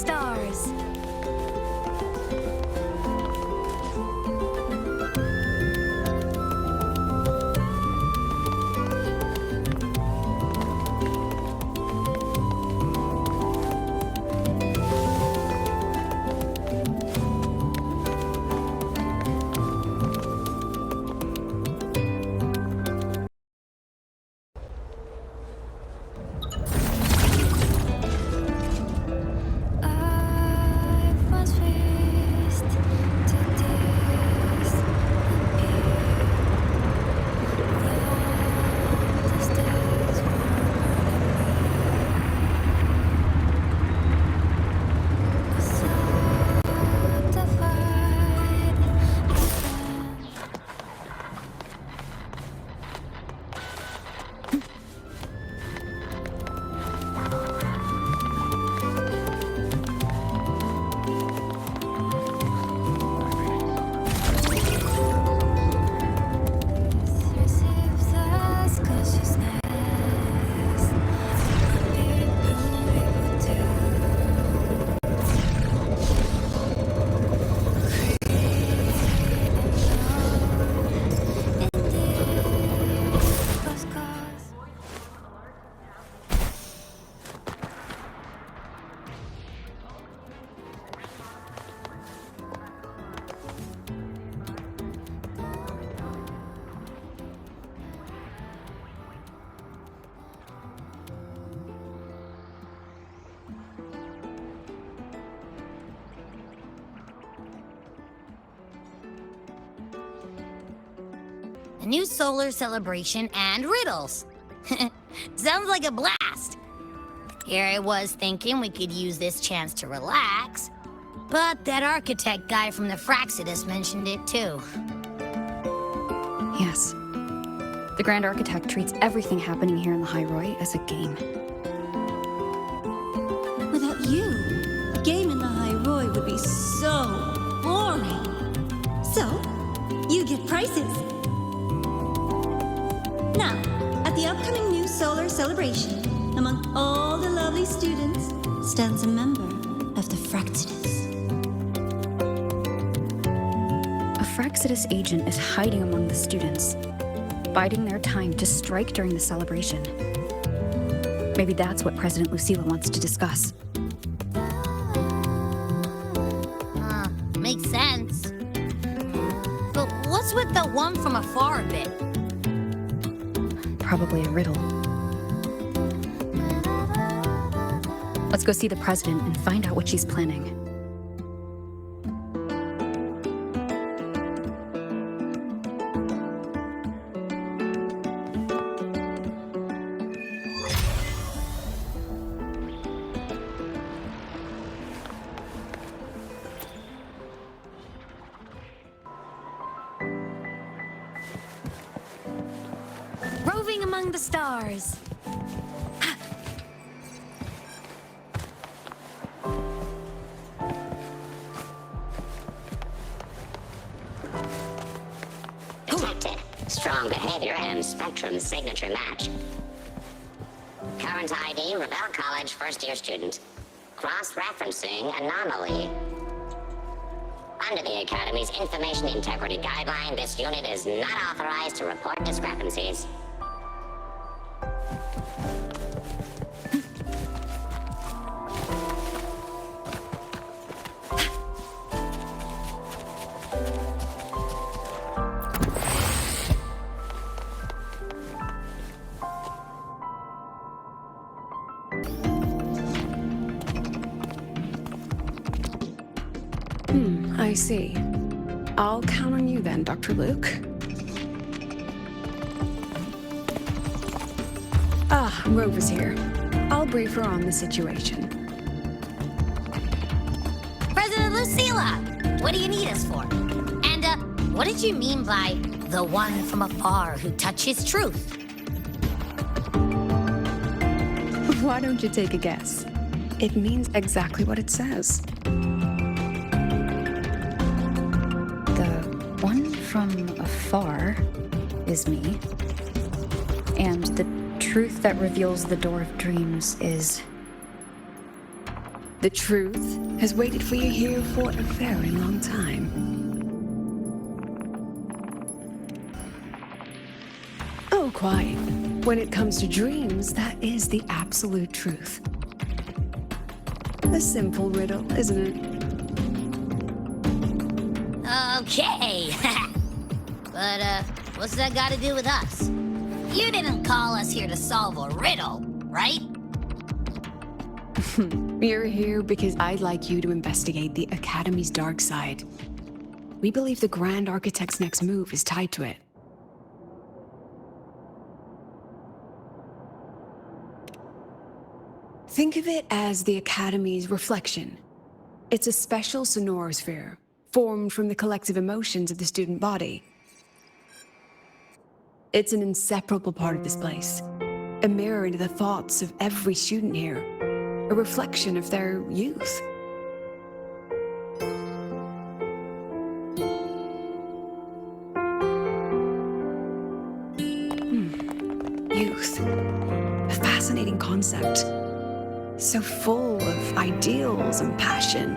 stars. A new solar celebration and riddles. Sounds like a blast. Here I was thinking we could use this chance to relax, but that architect guy from the Fraxidus mentioned it too. Yes. The Grand Architect treats everything happening here in the High Roy as a game. Without you, a game in the High Roy would be so boring. So, you get prizes. Now, at the upcoming new solar celebration, among all the lovely students, stands a member of the Fraxidus. A Fraxidus agent is hiding among the students, biding their time to strike during the celebration. Maybe that's what President Lucilla wants to discuss. Makes sense. But what's with the one from afar bit? Probably a riddle. Let's go see the president and find out what she's planning. Roving among the stars. Detected. Strong behavior and spectrum signature match. Current ID, Rebel College first-year student. Cross-referencing anomaly. Under the Academy's Information Integrity Guideline, this unit is not authorized to report discrepancies. I see. I'll count on you then, Dr. Luke. Rove is here. I'll brief her on the situation. President Lucilla, what do you need us for? And, what did you mean by the one from afar who touches truth? Why don't you take a guess? It means exactly what it says. The one from afar is me, and the truth that reveals the door of dreams is The truth has waited for you here for a very long time. Oh, quite. When it comes to dreams, that is the absolute truth. A simple riddle, isn't it? Okay. But, what's that got to do with us? You didn't call us here to solve a riddle, right? You're here because I'd like you to investigate the Academy's dark side. We believe the Grand Architect's next move is tied to it. Think of it as the Academy's reflection. It's a special sonorosphere, formed from the collective emotions of the student body. It's an inseparable part of this place, a mirror into the thoughts of every student here, a reflection of their youth. Youth. A fascinating concept. So full of ideals and passion,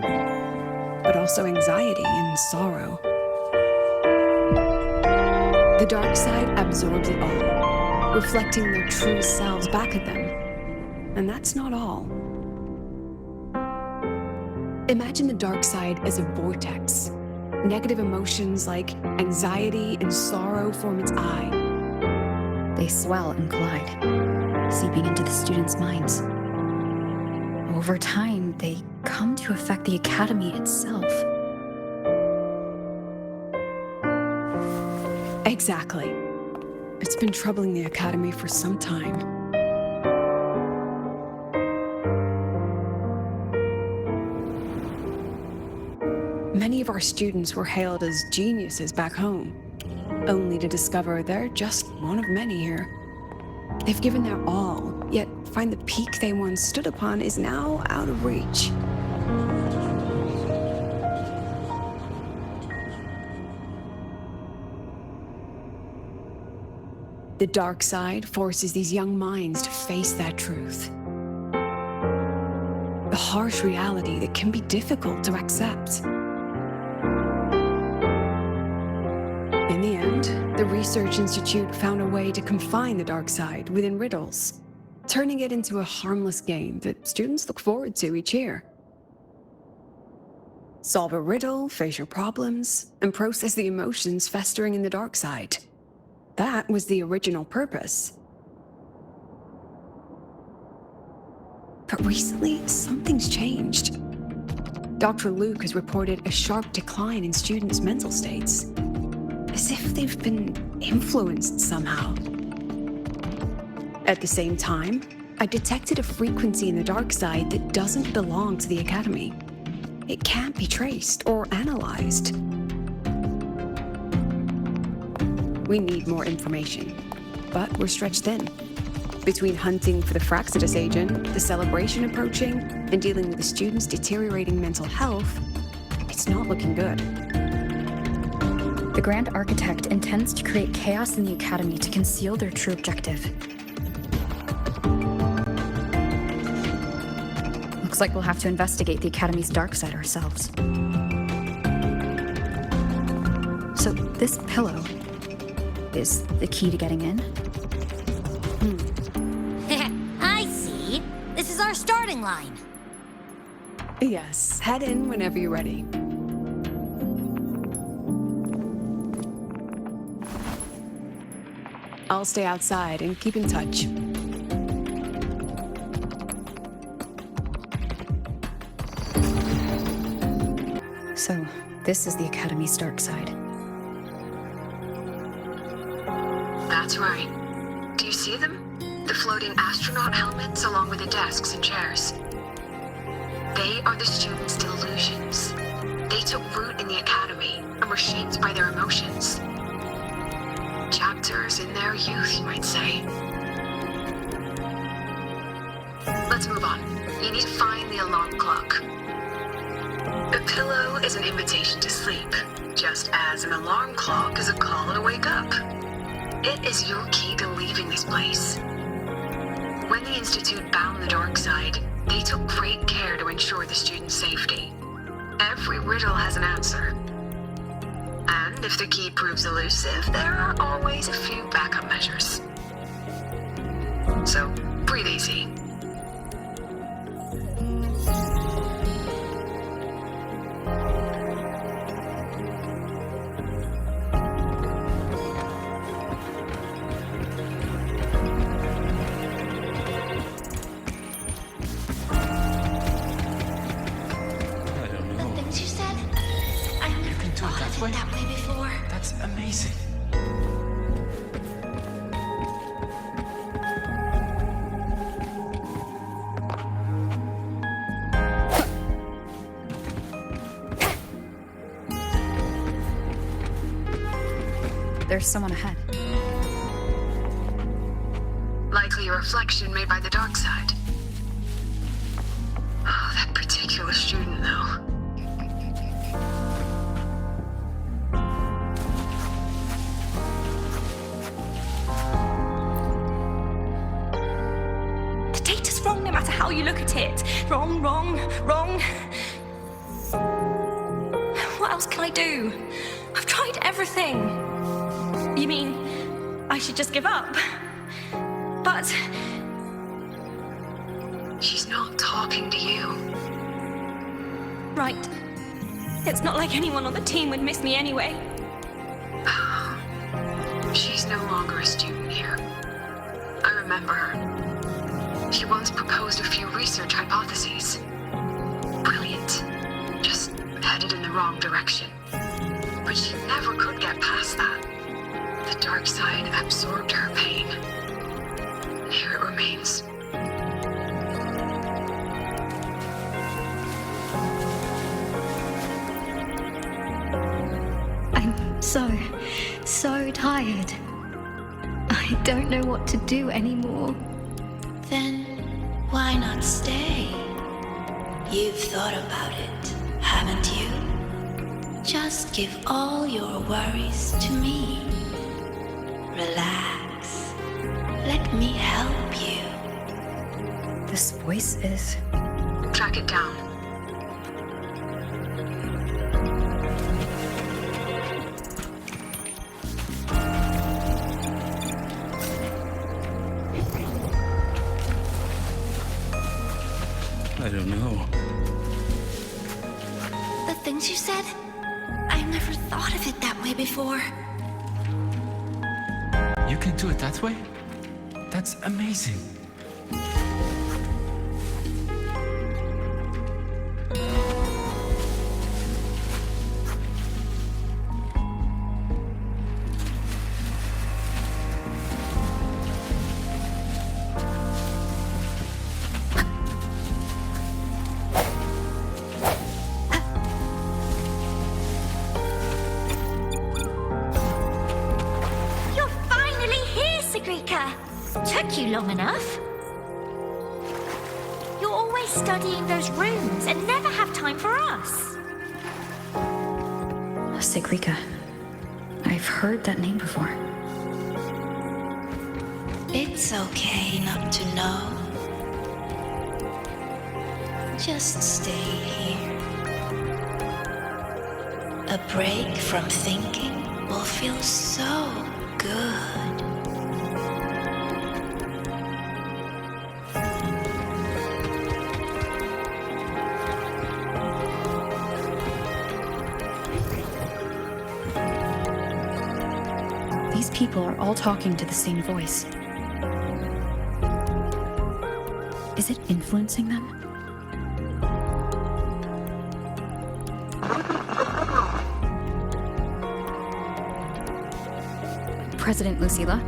but also anxiety and sorrow. The dark side absorbs it all, reflecting their true selves back at them. And that's not all. Imagine the dark side as a vortex. Negative emotions like anxiety and sorrow form its eye. They swell and collide, seeping into the students' minds. Over time, they come to affect the Academy itself. Exactly. It's been troubling the Academy for some time. Many of our students were hailed as geniuses back home, only to discover they're just one of many here. They've given their all, yet find the peak they once stood upon is now out of reach. The dark side forces these young minds to face that truth. The harsh reality that can be difficult to accept. In the end, the Research Institute found a way to confine the dark side within riddles, turning it into a harmless game that students look forward to each year. Solve a riddle, face your problems, and process the emotions festering in the dark side. That was the original purpose. But recently, something's changed. Dr. Luke has reported a sharp decline in students' mental states, as if they've been influenced somehow. At the same time, I detected a frequency in the dark side that doesn't belong to the Academy. It can't be traced or analyzed. We need more information, but we're stretched thin. Between hunting for the Fraxidus agent, the celebration approaching, and dealing with the students' deteriorating mental health, it's not looking good. The Grand Architect intends to create chaos in the Academy to conceal their true objective. Looks like we'll have to investigate the Academy's dark side ourselves. So this pillow is the key to getting in? I see. This is our starting line. Yes, head in whenever you're ready. I'll stay outside and keep in touch. So, this is the Academy's dark side. That's right. Do you see them? The floating astronaut helmets along with the desks and chairs. They are the students' delusions. They took root in the Academy and were shaped by their emotions. Chapters in their youth, you might say. Let's move on. You need to find the alarm clock. A pillow is an invitation to sleep, just as an alarm clock is a call to wake up. It is your key to leaving this place. When the Institute bound the dark side, They took great care to ensure the students' safety. Every riddle has an answer. And if the key proves elusive, there are always a few backup measures. So, breathe easy. That way before. That's amazing. There's someone ahead. Likely a reflection made by the dark side. Oh, that particular student, though. Wrong no matter how you look at it. Wrong, wrong, wrong. What else can I do? I've tried everything. You mean I should just give up? But... She's not talking to you. Right. It's not like anyone on the team would miss me anyway. She's no longer a student here. I remember her. She once proposed a few research hypotheses. Brilliant. Just headed in the wrong direction. But she never could get past that. The dark side absorbed her pain. And here it remains. I'm so tired. I don't know what to do anymore. Then why not stay? You've thought about it, haven't you? Just give all your worries to me. Relax. Let me help you. This voice is... Track it down. I don't know. The things you said, I never thought of it that way before. You can do it that way? That's amazing. Took you long enough. You're always studying those rooms and never have time for us. Sigrika. I've heard that name before. It's okay not to know. Just stay here. A break from thinking will feel so good. These people are all talking to the same voice. Is it influencing them? President Lucilla?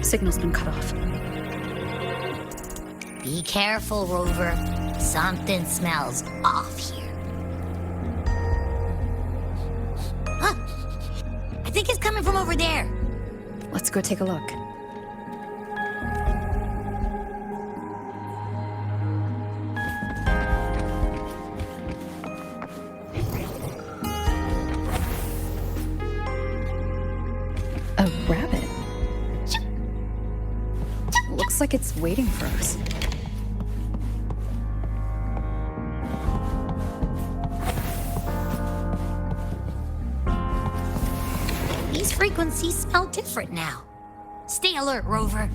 Signal's been cut off. Be careful, Rover. Something smells off here. Huh. I think it's coming from over there. Let's go take a look. rabbit. Looks like it's waiting for us. These frequencies smell different now. Stay alert, Rover.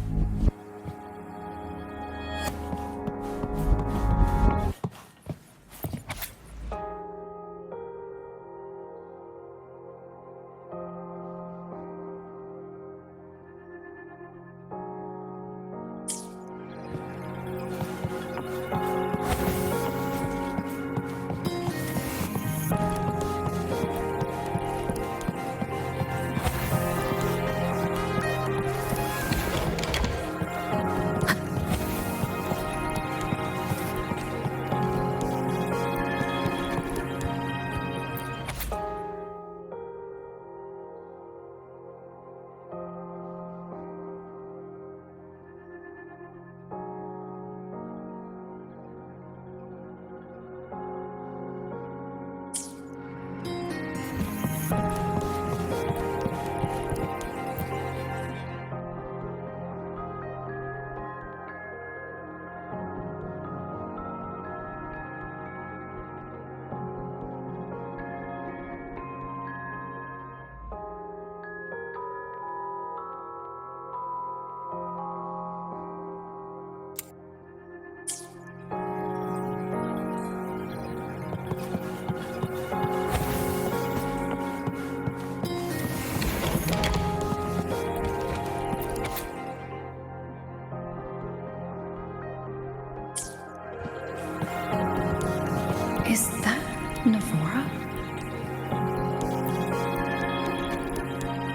Is that Navora?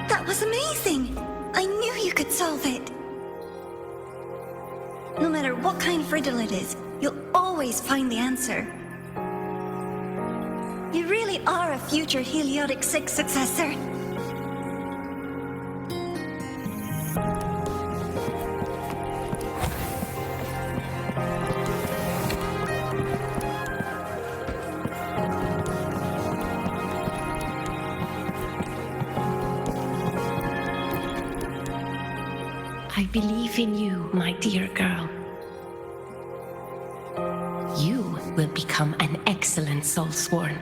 That was amazing! I knew you could solve it! No matter what kind of riddle it is, you'll always find the answer. You really are a future Heliotic 6 successor. I believe in you, my dear girl. You will become an excellent Soulsworn.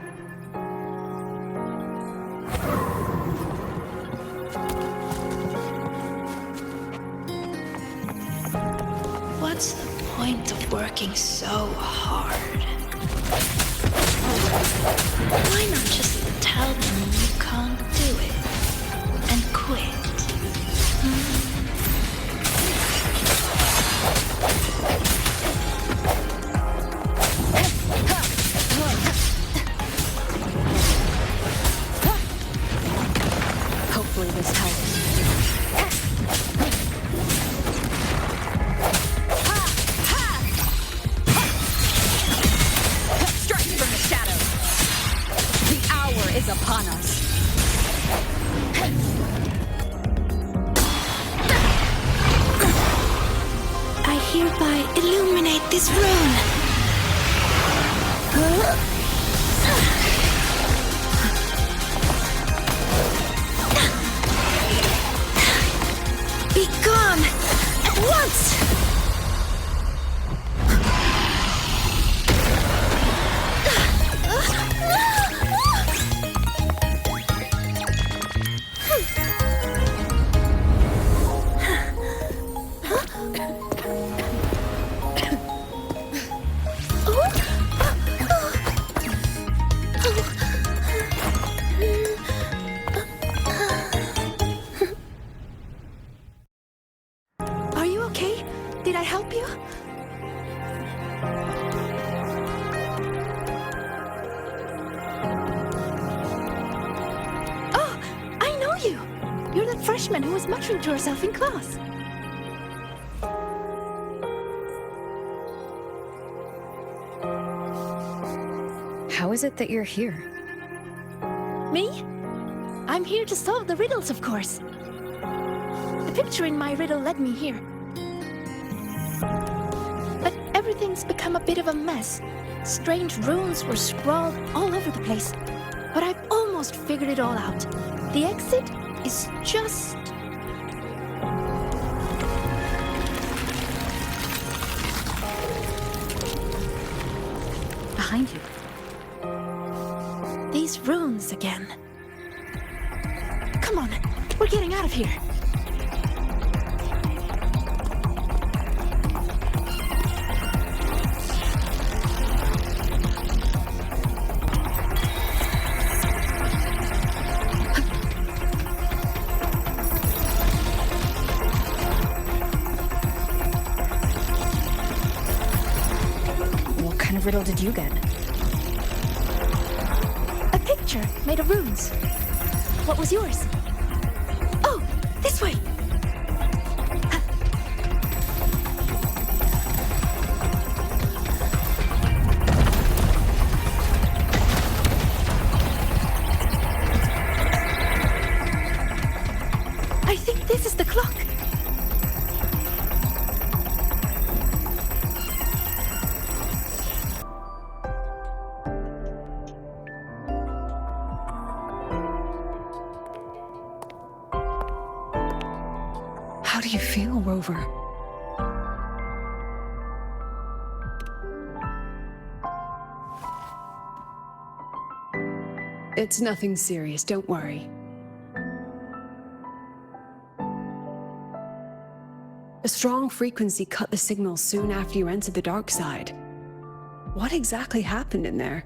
What's the point of working so hard? Why not just tell them you can't do it and quit? Hopefully this helps. Strike from the shadows! The hour is upon us! I hereby illuminate this room. Be gone at once! Are you okay? Did I help you? Oh, I know you! You're that freshman who was muttering to herself in class. How is it that you're here? Me? I'm here to solve the riddles, of course. The picture in my riddle led me here. But everything's become a bit of a mess. Strange runes were scrawled all over the place. But I've almost figured it all out. The exit is just behind you. These runes again. Come on, we're getting out of here. What kind of riddle did you get? A picture made of runes. What was yours? Oh, this way! I think this is the clock. How do you feel, Rover? It's nothing serious, don't worry. A strong frequency cut the signal soon after you entered the dark side. What exactly happened in there?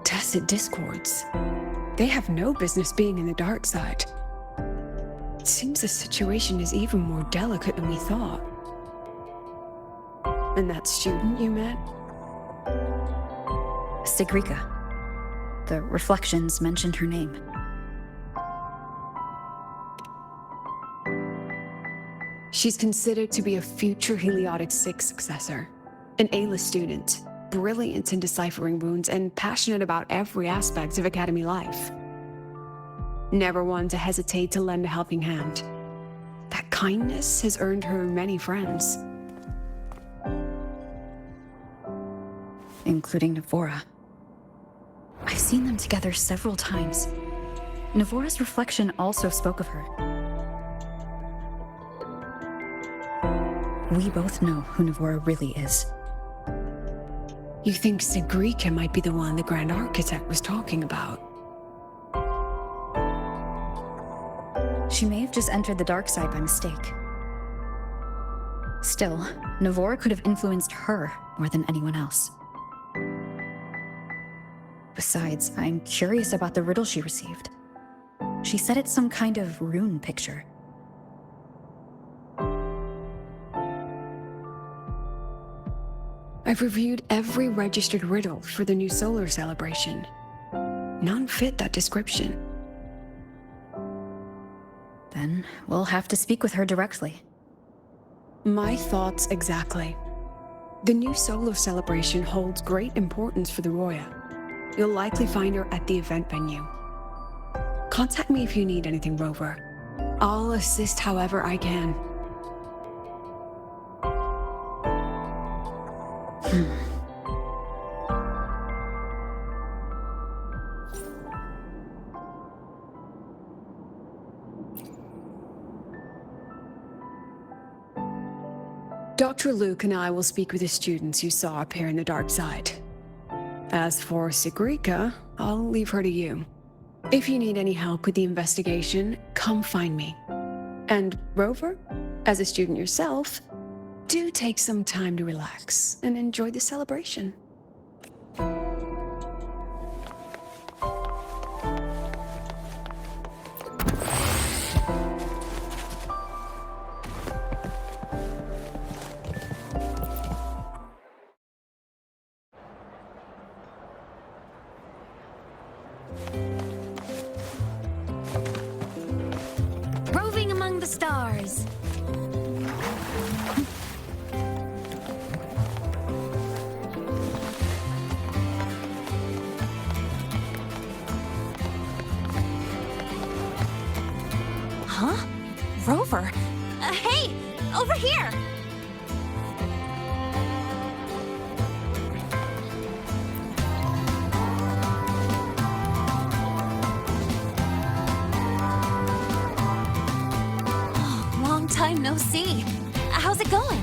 Tested discords. They have no business being in the dark side. It seems the situation is even more delicate than we thought. And that student you met? Sigrika. The reflections mentioned her name. She's considered to be a future Heliotic 6 successor. An A-list student, brilliant in deciphering runes and passionate about every aspect of Academy life. Never one to hesitate to lend a helping hand. That kindness has earned her many friends. Including Navora. I've seen them together several times. Navora's reflection also spoke of her. We both know who Navora really is. You think Sigrika might be the one the Grand Architect was talking about? She may have just entered the dark side by mistake. Still, Navora could have influenced her more than anyone else. Besides, I'm curious about the riddle she received. She said it's some kind of rune picture. I've reviewed every registered riddle for the new solar celebration. None fit that description. Then we'll have to speak with her directly. My thoughts exactly. The new solar celebration holds great importance for the Roya. You'll likely find her at the event venue. Contact me if you need anything, Rover. I'll assist however I can. Dr. Luke and I will speak with the students you saw up here in the dark side. As for Sigrika, I'll leave her to you. If you need any help with the investigation, come find me. And Rover, as a student yourself, do take some time to relax and enjoy the celebration. Roving among the stars. Huh? Rover? Hey! Over here! time no see. How's it going?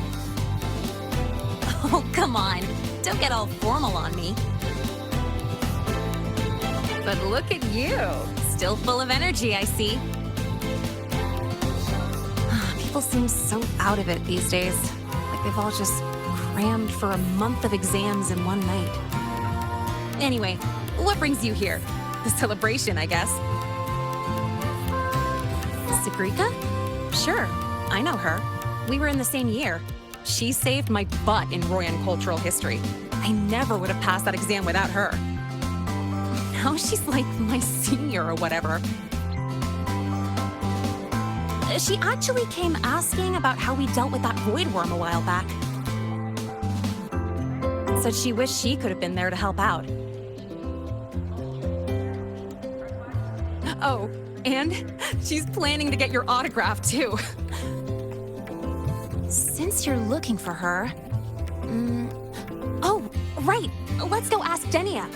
Oh, come on. Don't get all formal on me. But look at you. Still full of energy, I see. People seem so out of it these days. Like they've all just crammed for a month of exams in one night. Anyway, what brings you here? The celebration, I guess. Sagrika? Sure, I know her. We were in the same year. She saved my butt in Royan cultural history. I never would have passed that exam without her. Now she's like my senior or whatever. She actually came asking about how we dealt with that void worm a while back. Said she wished she could have been there to help out. Oh, and she's planning to get your autograph too. Since you're looking for her... Oh, right! Let's go ask Denia.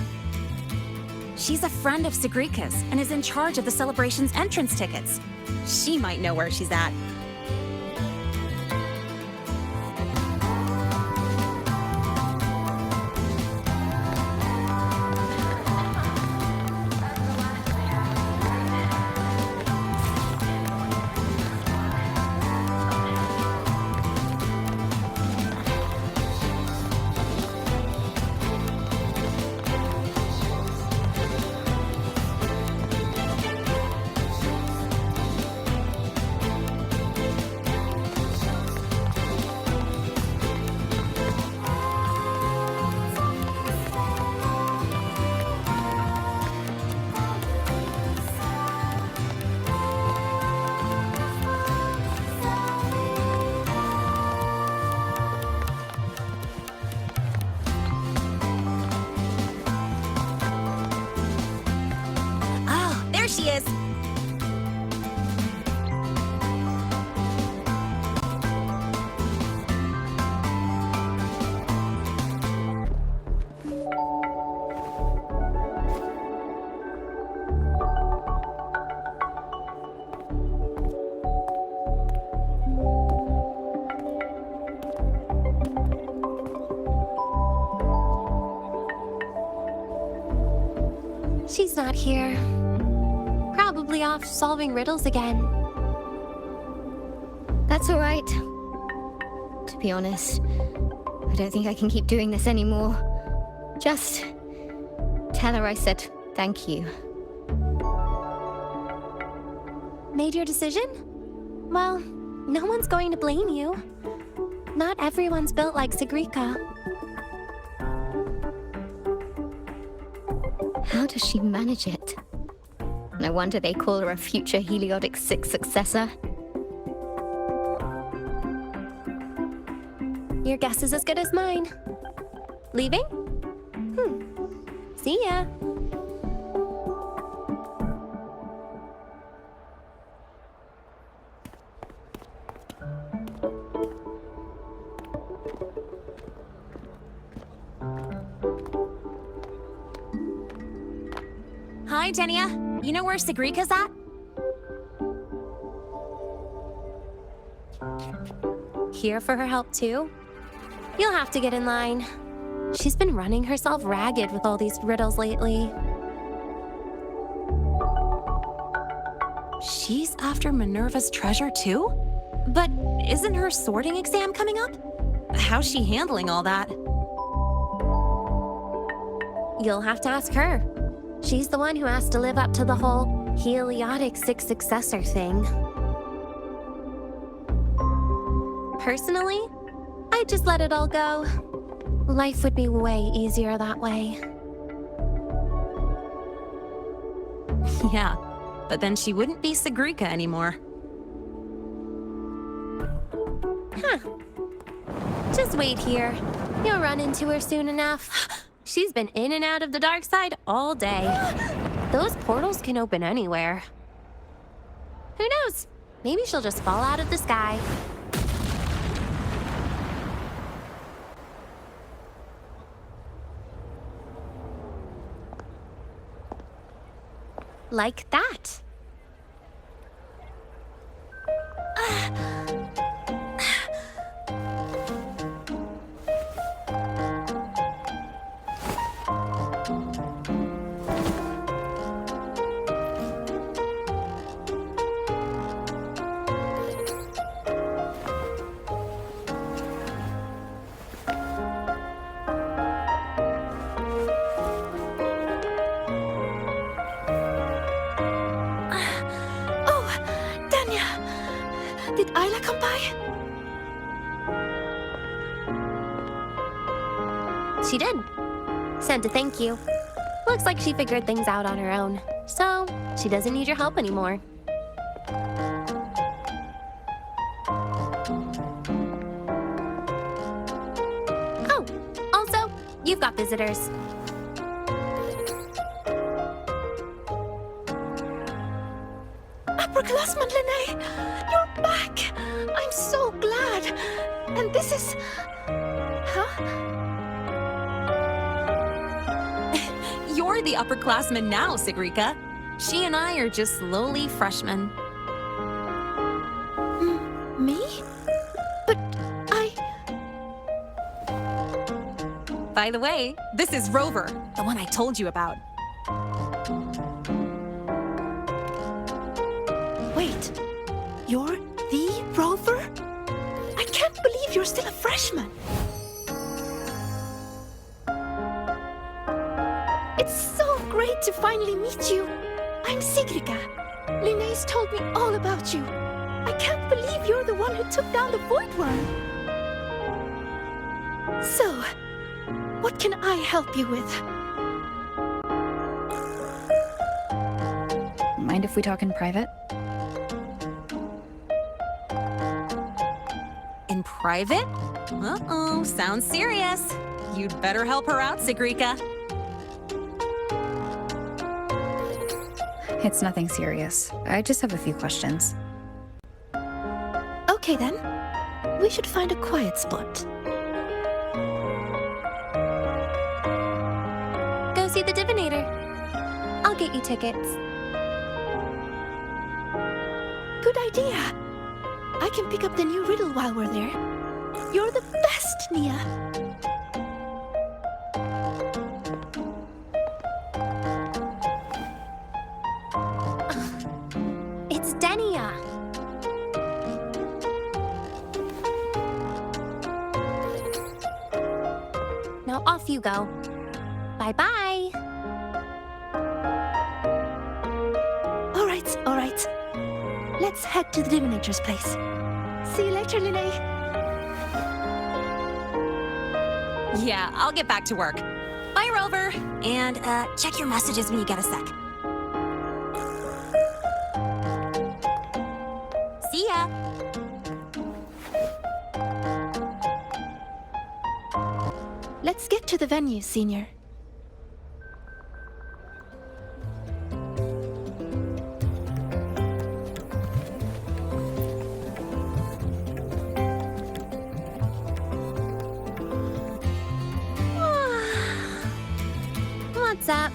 She's a friend of Sagrika's and is in charge of the celebration's entrance tickets. She might know where she's at. She is. She's not here. Probably off solving riddles again. That's all right. To be honest, I don't think I can keep doing this anymore. Just tell her I said thank you. Made your decision? Well, no one's going to blame you. Not everyone's built like Sagrika. How does she manage it? No wonder they call her a future Heliotic 6 successor. Your guess is as good as mine. Leaving? See ya. Hi, Denia. You know where Sagrika's at? Here for her help too? You'll have to get in line. She's been running herself ragged with all these riddles lately. She's after Minerva's treasure too? But isn't her sorting exam coming up? How's she handling all that? You'll have to ask her. She's the one who has to live up to the whole Heliotic 6 successor thing. Personally, I'd just let it all go. Life would be way easier that way. Yeah, but then she wouldn't be Sagrika anymore. Huh. Just wait here. You'll run into her soon enough. She's been in and out of the dark side all day. Those portals can open anywhere. Who knows? Maybe she'll just fall out of the sky. Like that. Anya, did Isla come by? She did. Sent a thank you. Looks like she figured things out on her own, so she doesn't need your help anymore. Oh, also, you've got visitors. Upperclassman Lene, you're back! I'm so glad! And this is... Huh? You're the upperclassman now, Sigrika. She and I are just lowly freshmen. Me? But I... By the way, this is Rover, the one I told you about. Wait, you're the Rover? I can't believe you're still a freshman. It's so great to finally meet you. I'm Sigrika. Linné's told me all about you. I can't believe you're the one who took down the Void Worm. So, what can I help you with? Mind if we talk in private? In private? Uh-oh, sounds serious. You'd better help her out, Sigrika. It's nothing serious. I just have a few questions. Okay then. We should find a quiet spot. Go see the Divinator. I'll get you tickets. Good idea. I can pick up the new riddle while we're there. You're the best, Nia. It's Denia. Now off you go. Bye-bye. All right. Let's head to the Divinator's place. See you later, Linné. Yeah, I'll get back to work. Bye, Rover. And, check your messages when you get a sec. See ya. Let's get to the venue, Senior. What's up?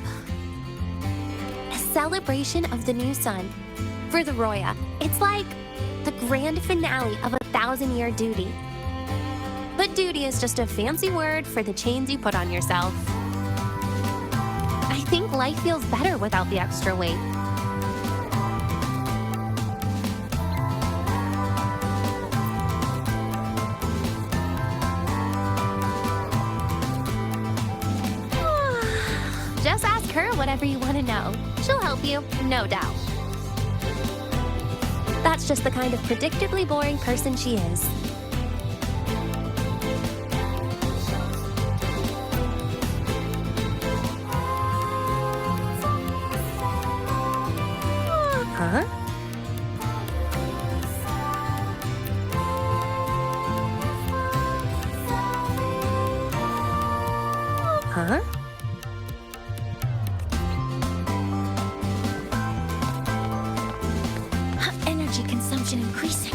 A celebration of the new sun. For the Roya, it's like the grand finale of a 1,000-year duty. But duty is just a fancy word for the chains you put on yourself. I think life feels better without the extra weight. Just ask her whatever you want to know. She'll help you, no doubt. That's just the kind of predictably boring person she is. Huh? Huh? Energy consumption increasing.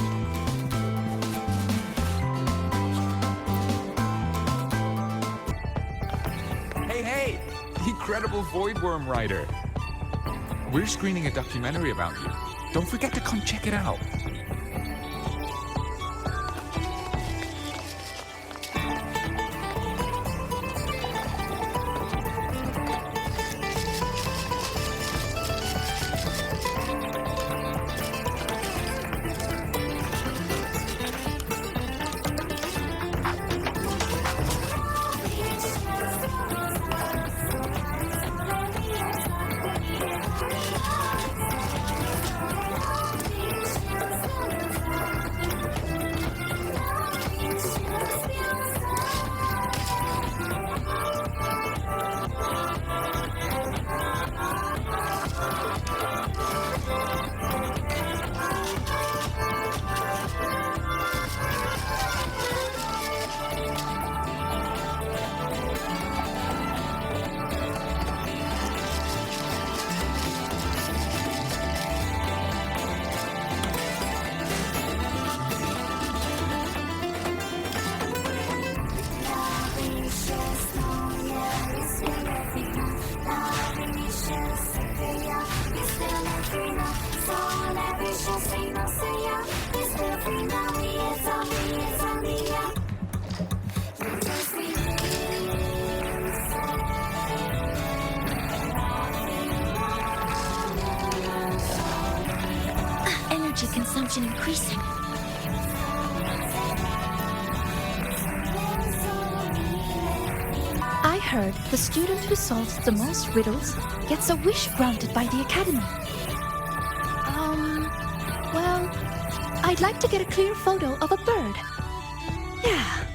Hey! The incredible Voidworm Rider. We're screening a documentary about you. Don't forget to come check it out. consumption increasing. I heard the student who solves the most riddles gets a wish granted by the Academy. Well, I'd like to get a clear photo of a bird. Yeah.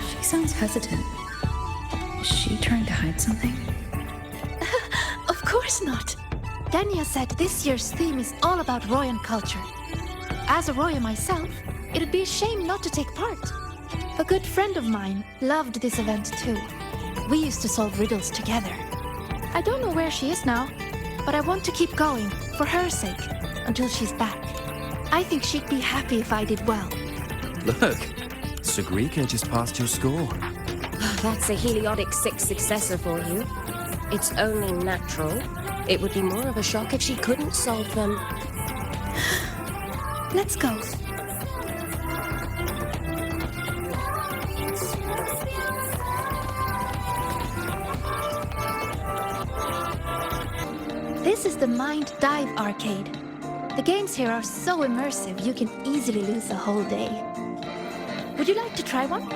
She sounds hesitant. Is she trying to hide something? Of course not. Dania said this year's theme is all about Royan culture. As a Roya myself, it'd be a shame not to take part. A good friend of mine loved this event too. We used to solve riddles together. I don't know where she is now, but I want to keep going, for her sake, until she's back. I think she'd be happy if I did well. Look, Sagrika just passed your score. That's a Heliotic 6 successor for you. It's only natural. It would be more of a shock if she couldn't solve them. Let's go. This is the Mind Dive Arcade. The games here are so immersive you can easily lose a whole day. Would you like to try one?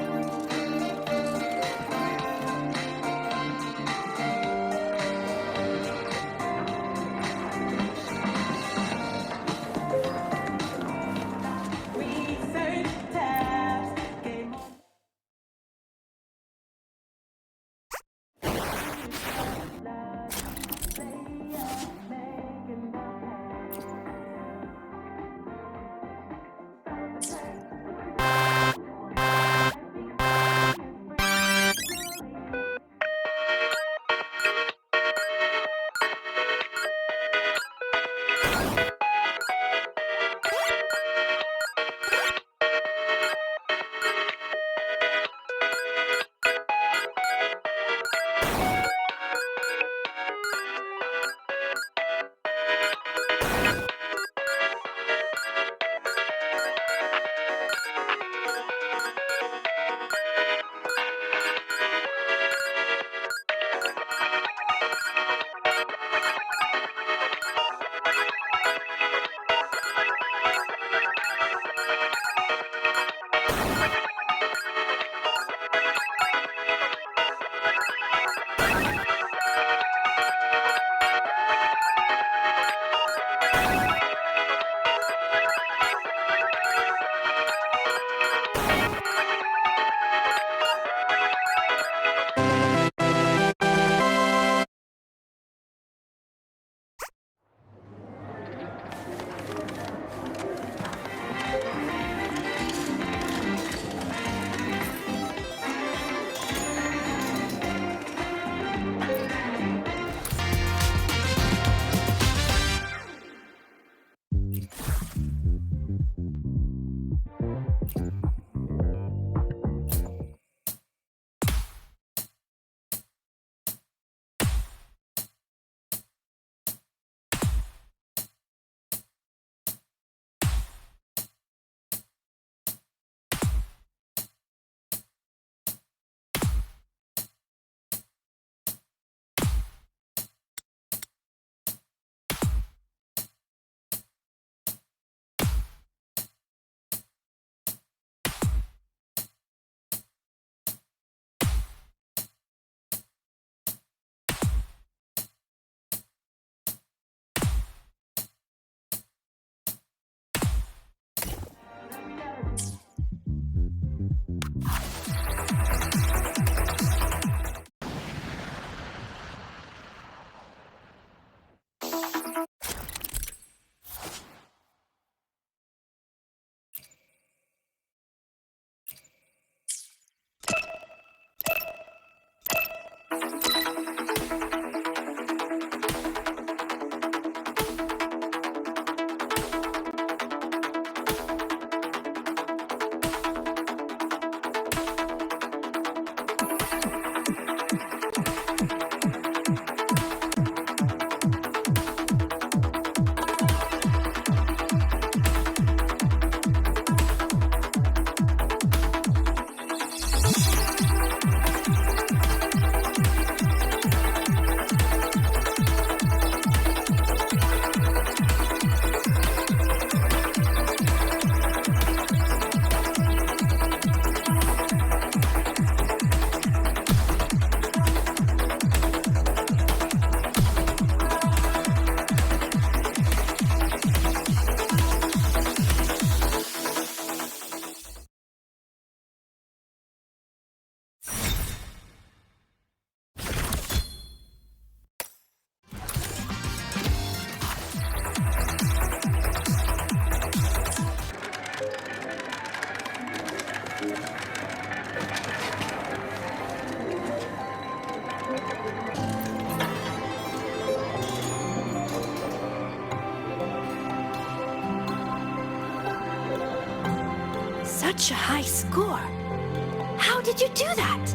Such a high score. How did you do that?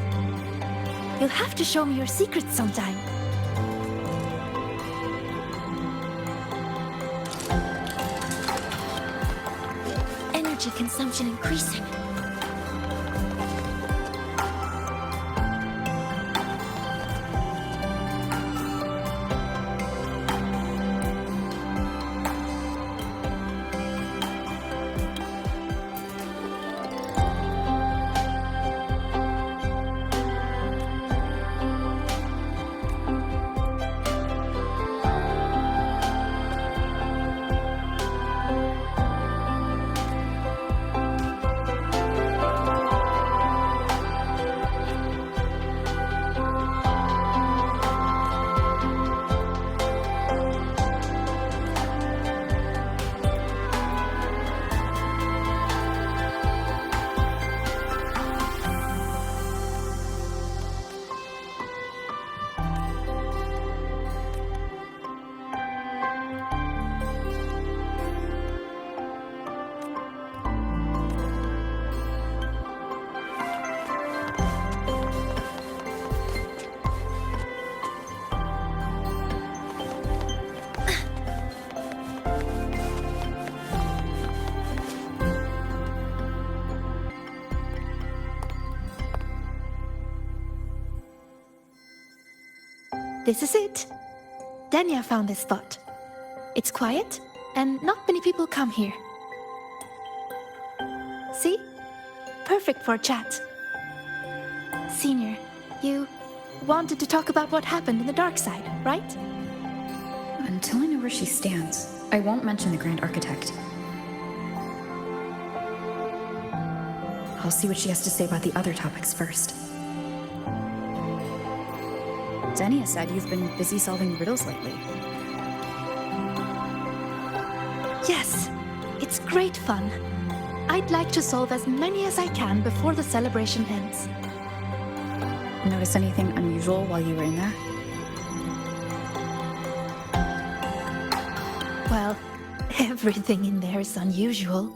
You'll have to show me your secrets sometime. Energy consumption increasing. This is it. Danya found this spot. It's quiet, and not many people come here. See? Perfect for a chat. Senior, you wanted to talk about what happened in the dark side, right? Until I know where she stands, I won't mention the Grand Architect. I'll see what she has to say about the other topics first. Denia said you've been busy solving riddles lately. Yes, it's great fun. I'd like to solve as many as I can before the celebration ends. Notice anything unusual while you were in there? Well, everything in there is unusual.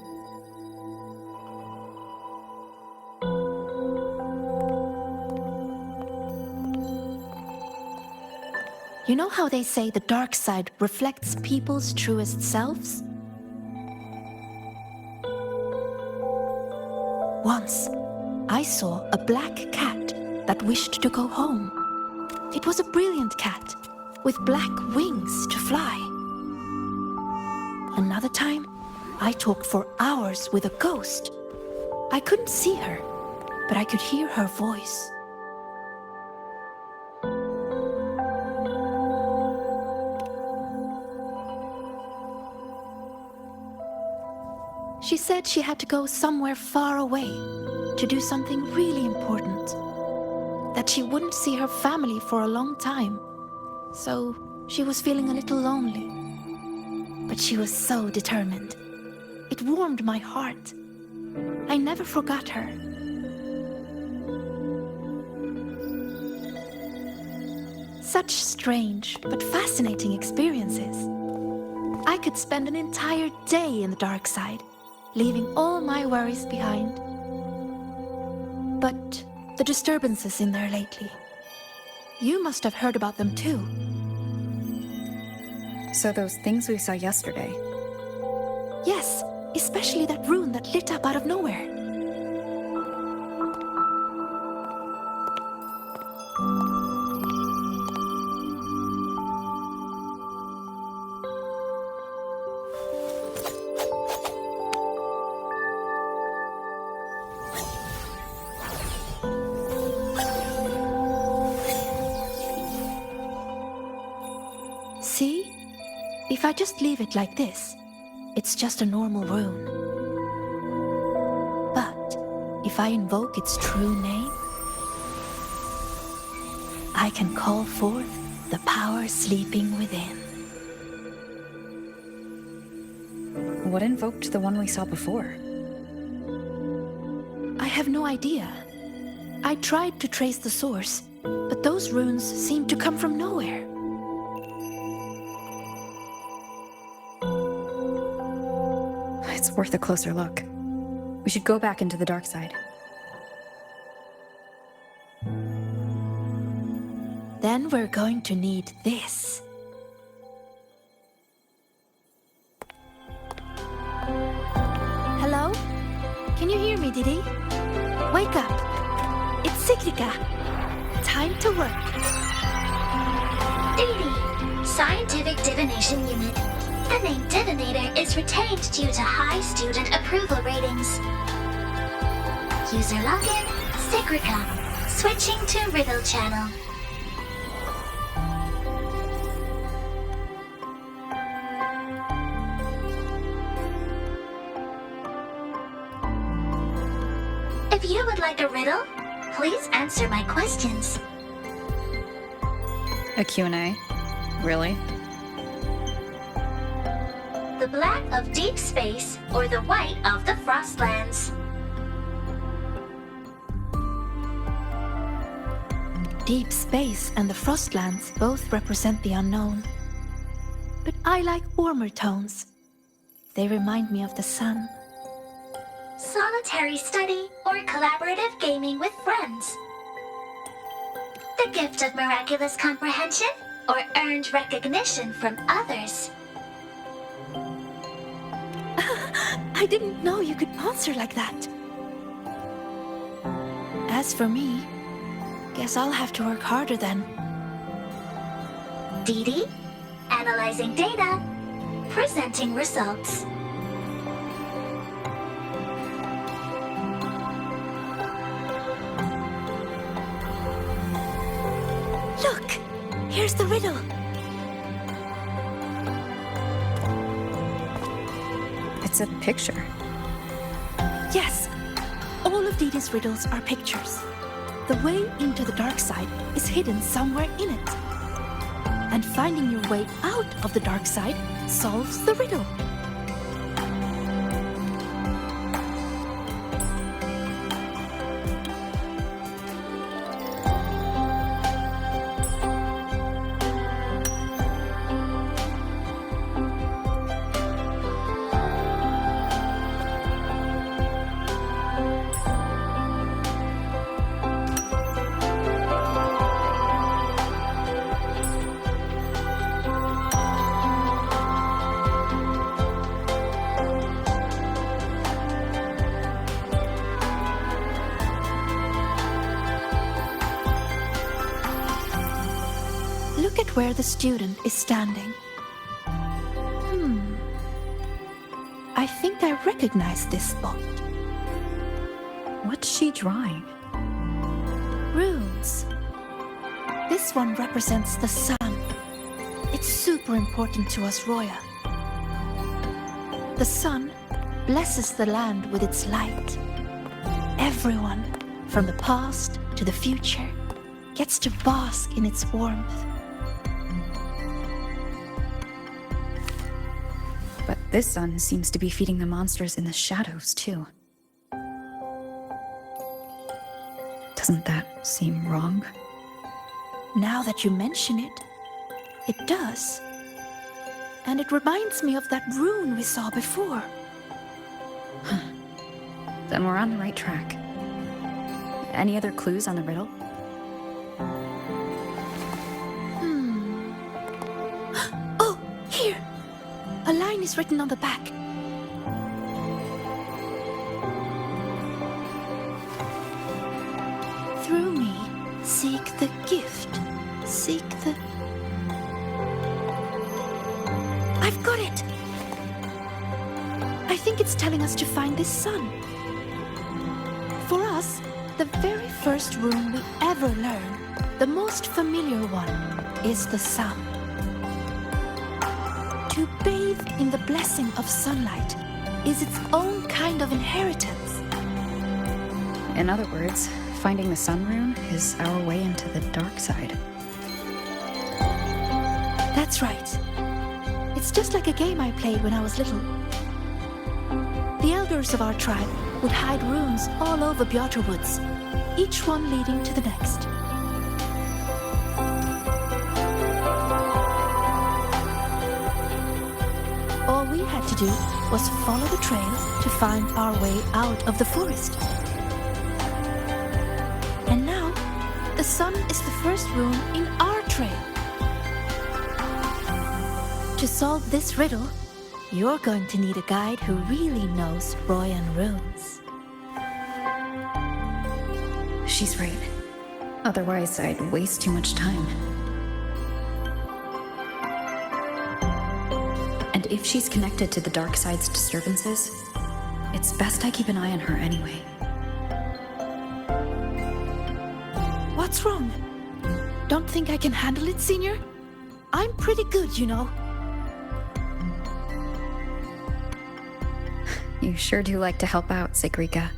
You know how they say the dark side reflects people's truest selves? Once, I saw a black cat that wished to go home. It was a brilliant cat with black wings to fly. Another time, I talked for hours with a ghost. I couldn't see her, but I could hear her voice. She said she had to go somewhere far away to do something really important. That she wouldn't see her family for a long time. So she was feeling a little lonely. But she was so determined. It warmed my heart. I never forgot her. Such strange but fascinating experiences. I could spend an entire day in the dark side, leaving all my worries behind. But the disturbances in there lately. You must have heard about them too. So those things we saw yesterday? Yes, especially that rune that lit up out of nowhere. See? If I just leave it like this, it's just a normal rune. But if I invoke its true name, I can call forth the power sleeping within. What invoked the one we saw before? I have no idea. I tried to trace the source, but those runes seemed to come from nowhere. It's worth a closer look. We should go back into the dark side. Then we're going to need this. Hello? Can you hear me, Didi? Wake up. It's Cyclica. Time to work. Didi, Scientific Divination Unit. The name Divinator is retained due to high student approval ratings. User login, Cyclica. Switching to Riddle Channel. If you would like a riddle, please answer my questions. A Q&A? Really? The black of deep space or the white of the Frostlands? Deep space and the Frostlands both represent the unknown. But I like warmer tones. They remind me of the sun. Solitary study or collaborative gaming with friends? The gift of miraculous comprehension or earned recognition from others? I didn't know you could answer like that. As for me, guess I'll have to work harder then. Didi, analyzing data, presenting results. Look! Here's the riddle. It's a picture. Yes. All of Didi's riddles are pictures. The way into the dark side is hidden somewhere in it. And finding your way out of the dark side solves the riddle. Look at where the student is standing. I think I recognize this spot. What's she drawing? Runes. This one represents the sun. It's super important to us, Roya. The sun blesses the land with its light. Everyone, from the past to the future, gets to bask in its warmth. But this sun seems to be feeding the monsters in the shadows, too. Doesn't that seem wrong? Now that you mention it, it does. And it reminds me of that rune we saw before. Then we're on the right track. Any other clues on the riddle? Oh, here! A line is written on the back. Through me, seek the gift. Seek the... I've got it! I think it's telling us to find this sun. For us, the very first rune we ever learn, the most familiar one, is the sun. To bathe in the blessing of sunlight is its own kind of inheritance. In other words, finding the sun rune is our way into the dark side. That's right. It's just like a game I played when I was little. The elders of our tribe would hide runes all over Bjorter Woods, each one leading to the next. All we we had to do was follow the trail to find our way out of the forest. And now, the sun is the first rune in our trail. To solve this riddle, you're going to need a guide who really knows Royan runes. She's right. Otherwise, I'd waste too much time. And if she's connected to the dark side's disturbances, it's best I keep an eye on her anyway. What's wrong? Don't think I can handle it, Senior? I'm pretty good, you know. You sure do like to help out, Sigrika.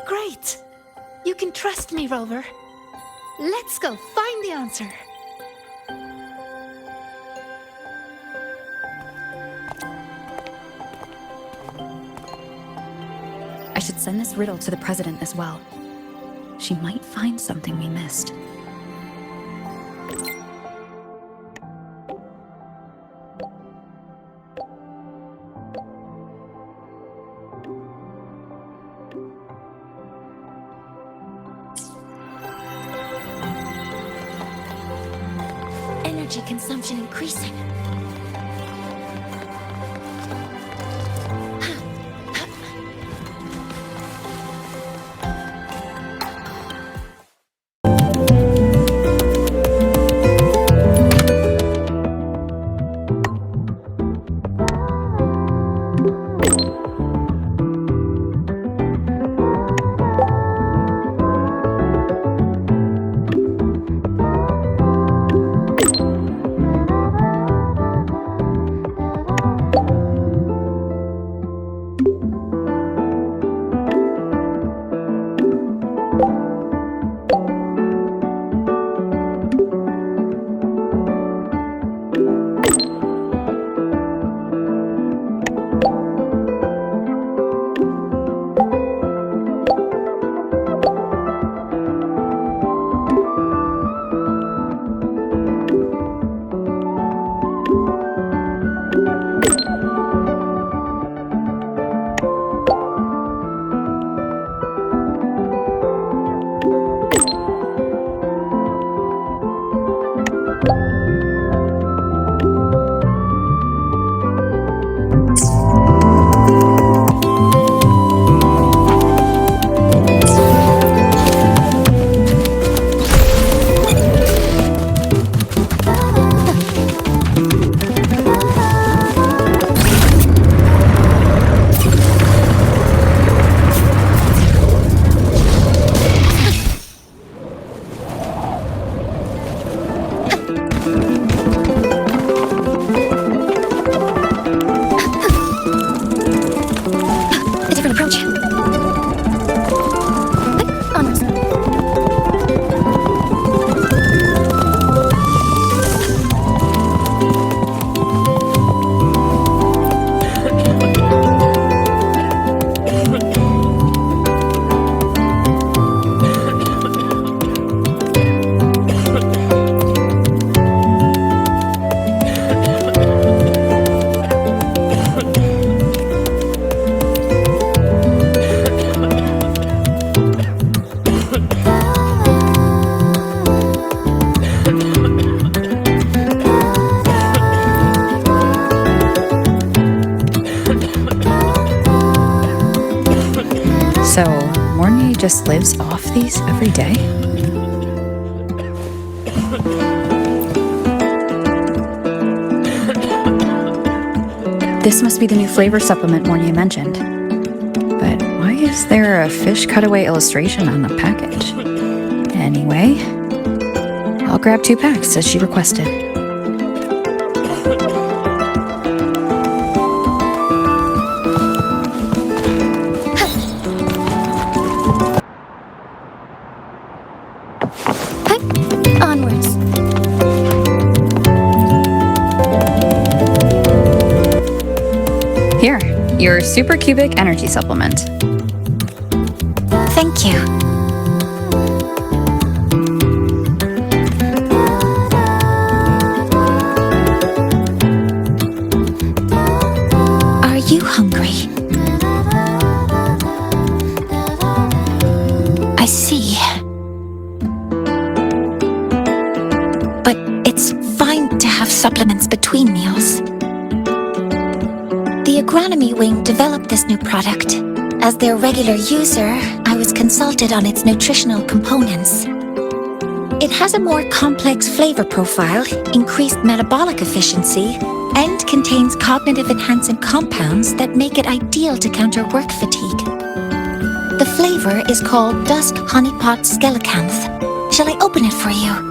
Great! You can trust me, Rover. Let's go find the answer. I should send this riddle to the president as well. She might find something we missed. Energy consumption increasing. So, Mornay just lives off these every day? This must be the new flavor supplement Mornay mentioned. But why is there a fish cutaway illustration on the package? Anyway, I'll grab 2 packs as she requested. Onwards. Here, your supercubic energy supplement. Thank you. you hungry? I see. But it's fine to have supplements between meals. The agronomy wing developed this new product. As their regular user, I was consulted on its nutritional components. It has a more complex flavor profile, increased metabolic efficiency, and contains cognitive-enhancing compounds that make it ideal to counter work fatigue. The flavor is called Dusk Honeypot Skelecanth. Shall I open it for you?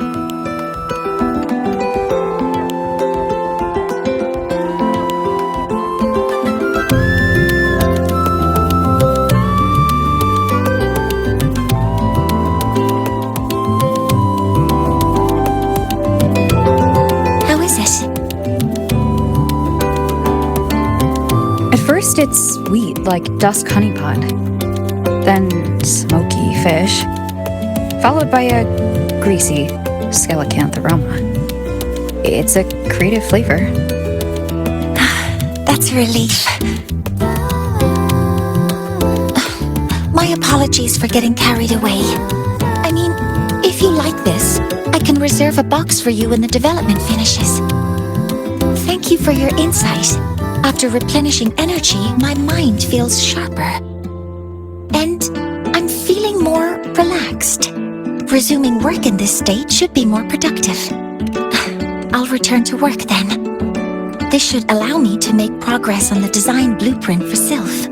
First it's sweet, like dusk honeypot. Then smoky fish. Followed by a greasy skelecanth aroma. It's a creative flavor. That's a relief. My apologies for getting carried away. I mean, if you like this, I can reserve a box for you when the development finishes. Thank you for your insight. After replenishing energy, my mind feels sharper. And I'm feeling more relaxed. Resuming work in this state should be more productive. I'll return to work then. This should allow me to make progress on the design blueprint for Sylph.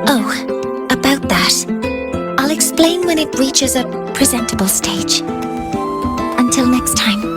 Oh, about that. I'll explain when it reaches a presentable stage. Until next time.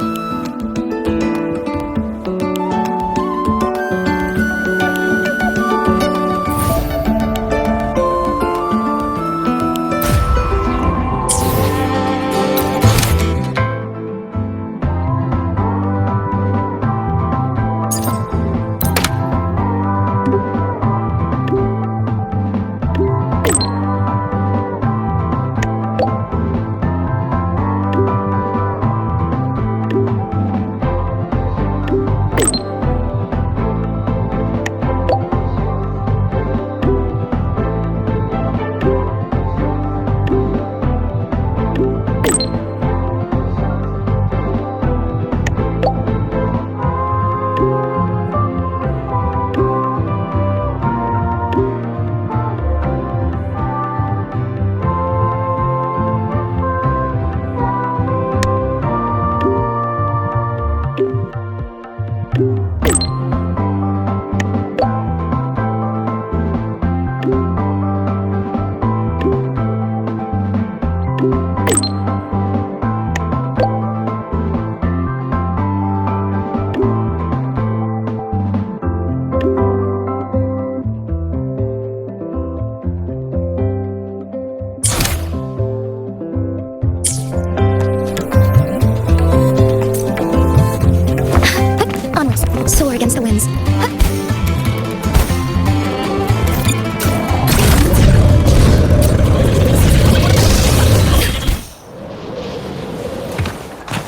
Soar against the winds.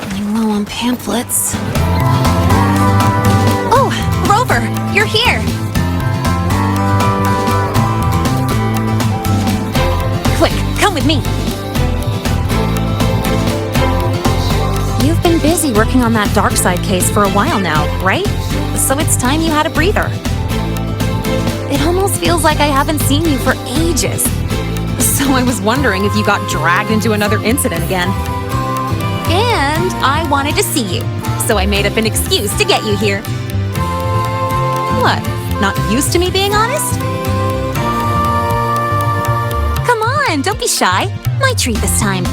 Running low on pamphlets. Oh, Rover, you're here. Quick, come with me. You've been busy working on that dark side case for a while now, right? So it's time you had a breather. It almost feels like I haven't seen you for ages. So I was wondering if you got dragged into another incident again. And I wanted to see you, so I made up an excuse to get you here. What, not used to me being honest? Come on, don't be shy. My treat this time.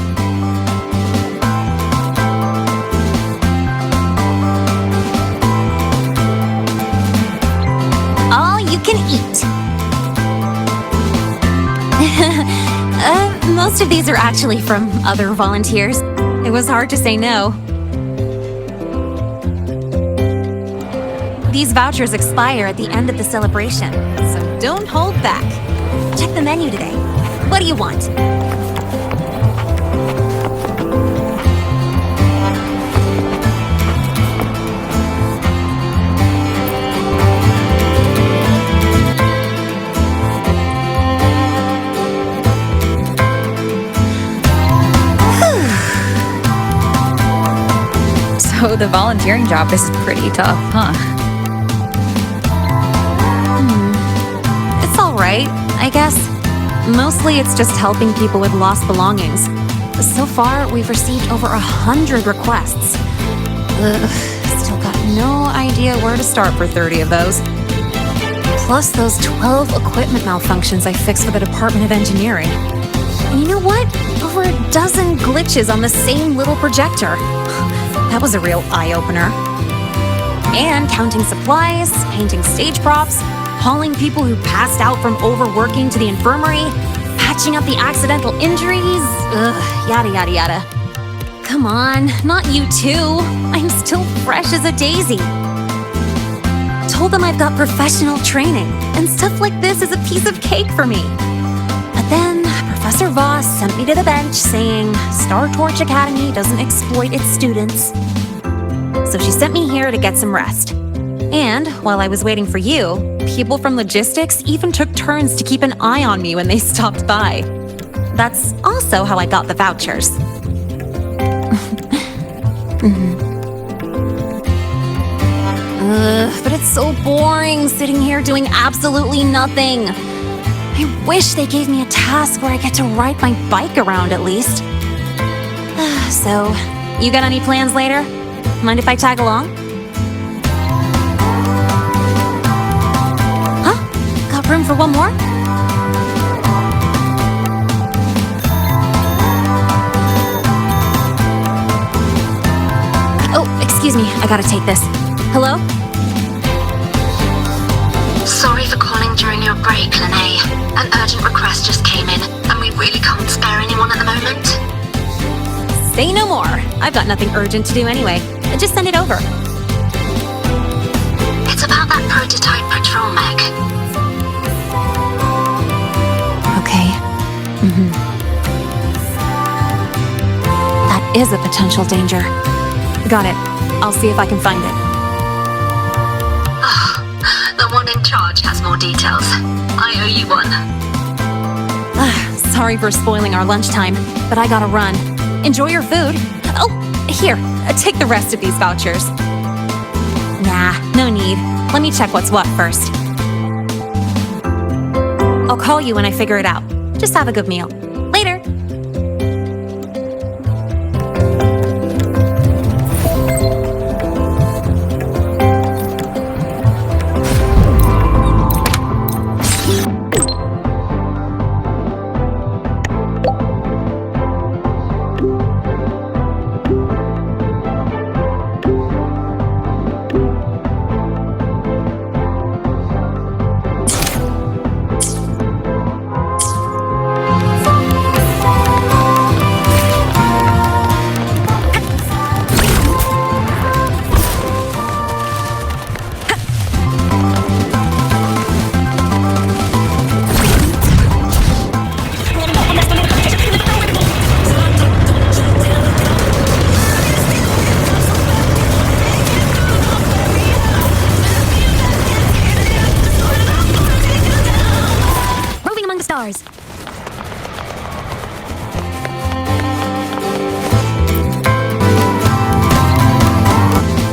You can eat. Most of these are actually from other volunteers. It was hard to say no. These vouchers expire at the end of the celebration, so don't hold back. Check the menu today. What do you want? the volunteering job is pretty tough, huh? It's alright, I guess. Mostly it's just helping people with lost belongings. So far, we've received over 100 requests. Still got no idea where to start for 30 of those. Plus those 12 equipment malfunctions I fixed for the Department of Engineering. And you know what? Over a dozen glitches on the same little projector. That was a real eye-opener. And counting supplies, painting stage props, hauling people who passed out from overworking to the infirmary, patching up the accidental injuries, yada yada yada. Come on, not you too. I'm still fresh as a daisy. Told them I've got professional training, and stuff like this is a piece of cake for me. But then Professor Voss sent me to the bench saying Star Torch Academy doesn't exploit its students. So she sent me here to get some rest. And while I was waiting for you, people from logistics even took turns to keep an eye on me when they stopped by. That's also how I got the vouchers. But it's so boring sitting here doing absolutely nothing. I wish they gave me a task where I get to ride my bike around at least. So, you got any plans later? Mind if I tag along? Huh? Got room for one more? Oh, excuse me, I gotta take this. Hello? Sorry for calling during your break, Lene. An urgent request just came in, and we really can't spare anyone at the moment. Say no more. I've got nothing urgent to do anyway. Just send it over. It's about that prototype patrol mech. Okay. That is a potential danger. Got it. I'll see if I can find it. The one in charge has more details. I owe you one. Sorry for spoiling our lunchtime, but I gotta run. Enjoy your food. Oh, here, take the rest of these vouchers. Nah, no need. Let me check what's what first. I'll call you when I figure it out. Just have a good meal. Later. Stars.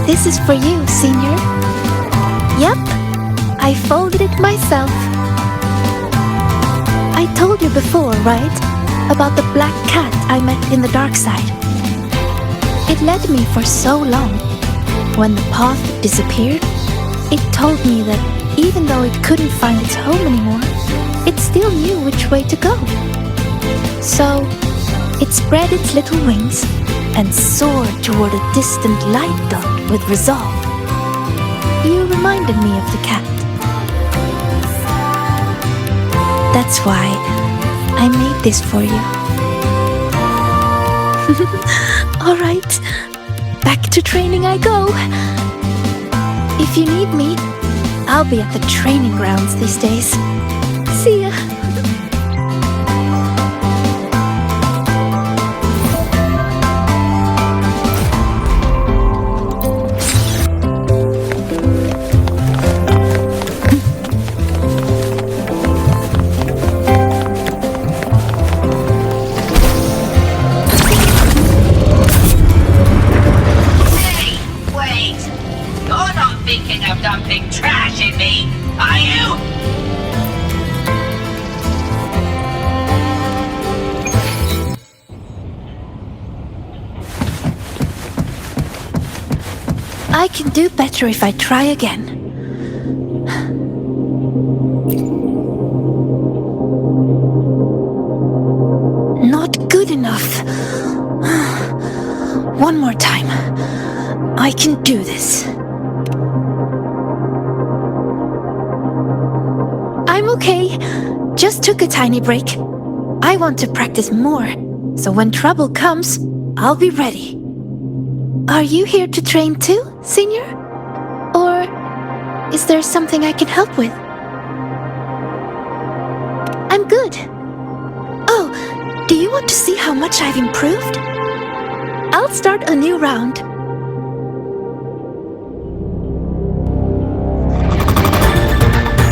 This is for you, Senior. Yep, I folded it myself. I told you before, right? About the black cat I met in the dark side. It led me for so long. When the path disappeared, it told me that even though it couldn't find its home anymore, it still knew which way to go. So, it spread its little wings and soared toward a distant light dot with resolve. You reminded me of the cat. That's why I made this for you. All right, back to training I go. If you need me, I'll be at the training grounds these days. See ya. something trashing me, are you? I can do better if I try again. Not good enough. One more time. I can do this. I'm okay. Just took a tiny break. I want to practice more, so when trouble comes, I'll be ready. Are you here to train too, Senior? Or is there something I can help with? I'm good. Oh, do you want to see how much I've improved? I'll start a new round.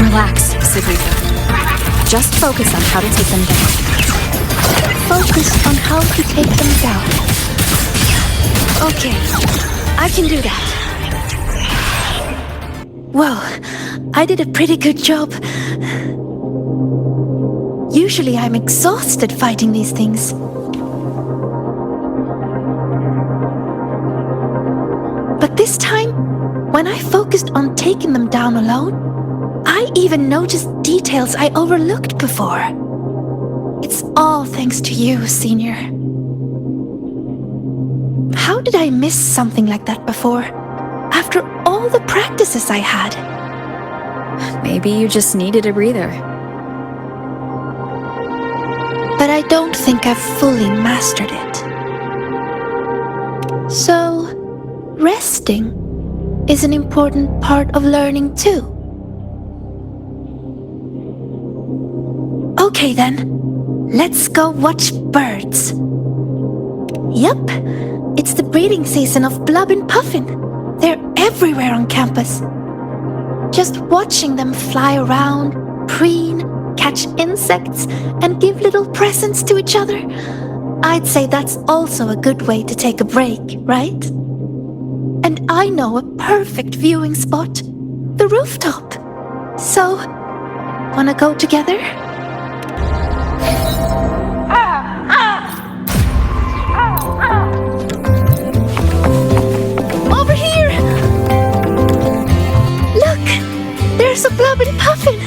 Relax, Sagrika. Just focus on how to take them down. Focus on how to take them down. Okay, I can do that. Well, I did a pretty good job. Usually I'm exhausted fighting these things. But this time, when I focused on taking them down alone, I even noticed details I overlooked before. It's all thanks to you, Senior. How did I miss something like that before? After all the practices I had? Maybe you just needed a breather. But I don't think I've fully mastered it. So, resting is an important part of learning too. Okay then, let's go watch birds. Yup, it's the breeding season of Blub and Puffin. They're everywhere on campus. Just watching them fly around, preen, catch insects, and give little presents to each other. I'd say that's also a good way to take a break, right? And I know a perfect viewing spot, the rooftop. So, wanna go together? Over here! Look! There's a Blub and Puffin!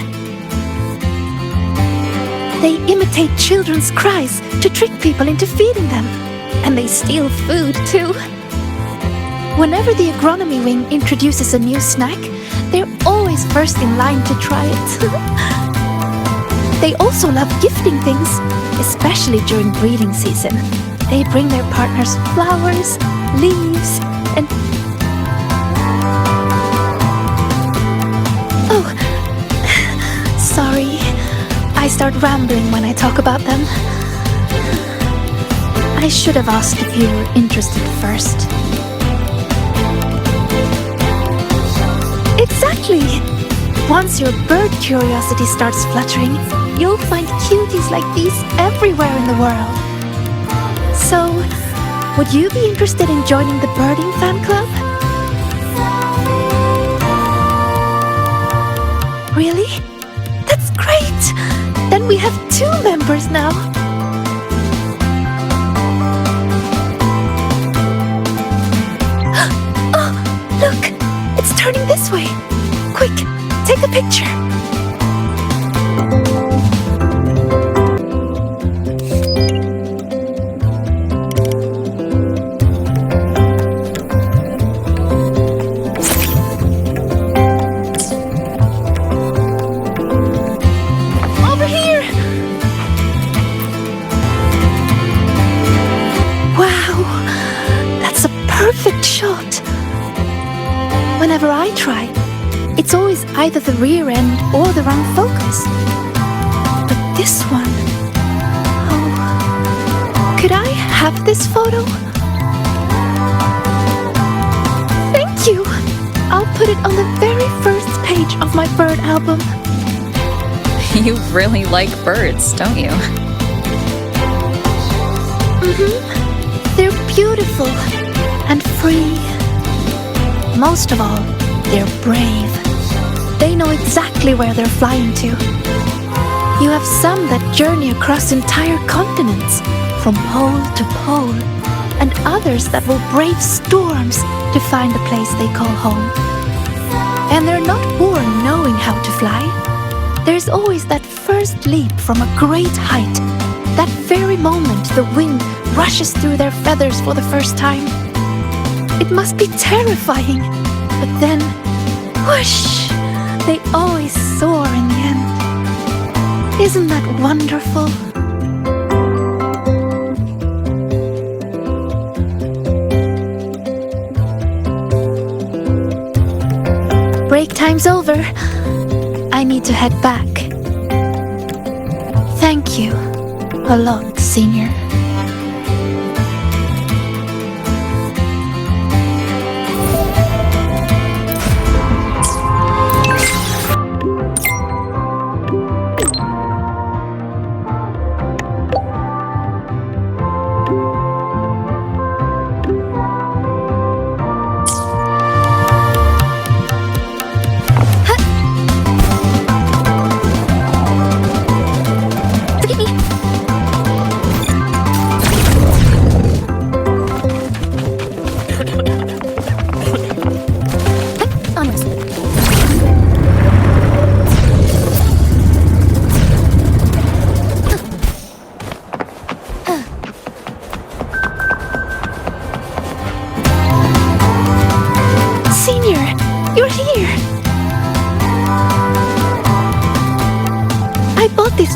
They imitate children's cries to trick people into feeding them. And they steal food, too. Whenever the agronomy wing introduces a new snack, they're always first in line to try it. They also love gifting things, especially during breeding season. They bring their partners flowers, leaves, and... Oh, sorry. I start rambling when I talk about them. I should have asked if you were interested first. Exactly! Once your bird curiosity starts fluttering, you'll find cuties like these everywhere in the world. So, would you be interested in joining the birding fan club? Really? That's great! Then we have 2 members now. Oh, look! It's turning this way. Quick, take a picture. Over here! Wow, that's a perfect shot. Whenever I try, it's always either the rear end or the wrong focus. But this one... Oh... Could I have this photo? Thank you! I'll put it on the very first page of my bird album. You really like birds, don't you? Mm-hmm. They're beautiful and free. Most of all, They're brave. They know exactly where they're flying to. You have some that journey across entire continents, from pole to pole, and others that will brave storms to find the place they call home. And they're not born knowing how to fly. There's always that first leap from a great height. That very moment the wind rushes through their feathers for the first time. It must be terrifying, but then, whoosh, they always soar in the end. Isn't that wonderful? Break time's over. I need to head back. Thank you a lot, Senior.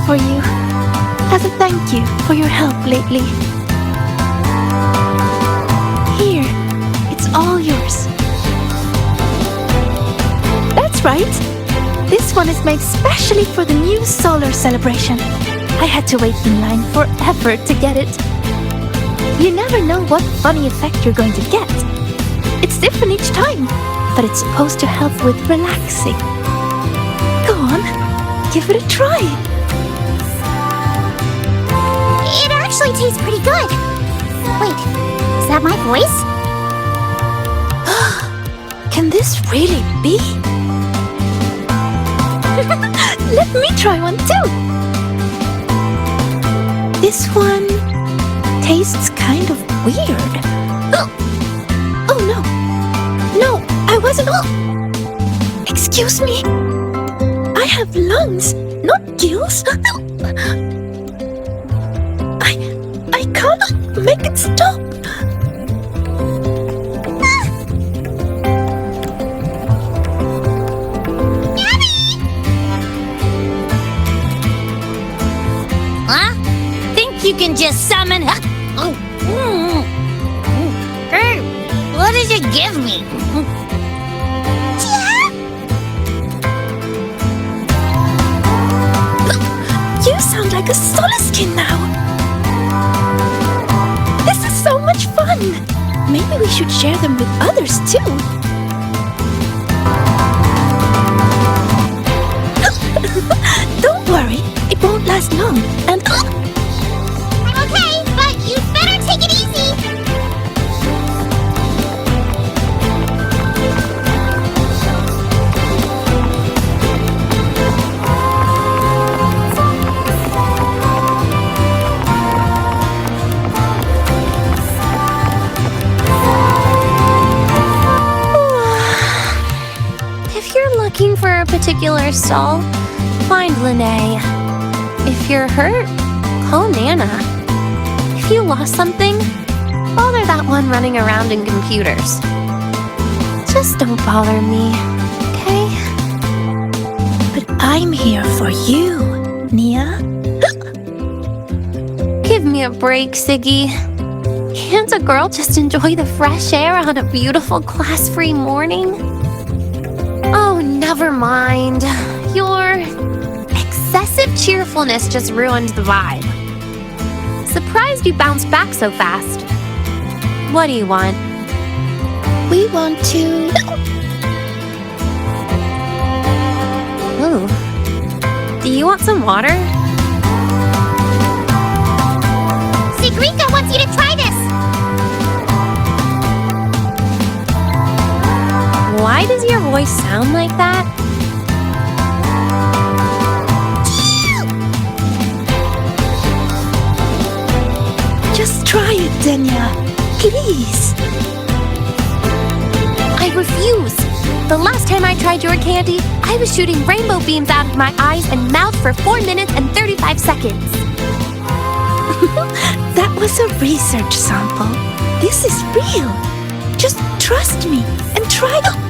For you, as a thank you for your help lately. Here, it's all yours. That's right. This one is made specially for the new solar celebration. I had to wait in line forever to get it. You never know what funny effect you're going to get. It's different each time, but it's supposed to help with relaxing. Go on, give it a try. It actually tastes pretty good. Wait, is that my voice? Can this really be? Let me try one too. This one tastes kind of weird. Oh no. No, I wasn't. Excuse me. I have lungs, not gills. I can't make it stop. Huh? Think you can just summon? Hey, what did you give me? You sound like a Soliskin now. This is so much fun. Maybe we should share them with others too. Don't worry, it won't last long. And I'm okay, but you better take it easy. If you're looking for a particular stall, find Lene. If you're hurt, call Nana. If you lost something, bother that one running around in computers. Just don't bother me, okay? But I'm here for you, Nia. Give me a break, Siggy. Can't a girl just enjoy the fresh air on a beautiful class-free morning? Oh, never mind. Your excessive cheerfulness just ruined the vibe. Surprised you bounced back so fast. What do you want? We want to... Ooh. Do you want some water? Sigrika wants you to try this. Why Why does your voice sound like that? Just try it, Denya. Please. I refuse. The last time I tried your candy, I was shooting rainbow beams out of my eyes and mouth for 4 minutes and 35 seconds. That was a research sample. This is real. Just trust me and try it.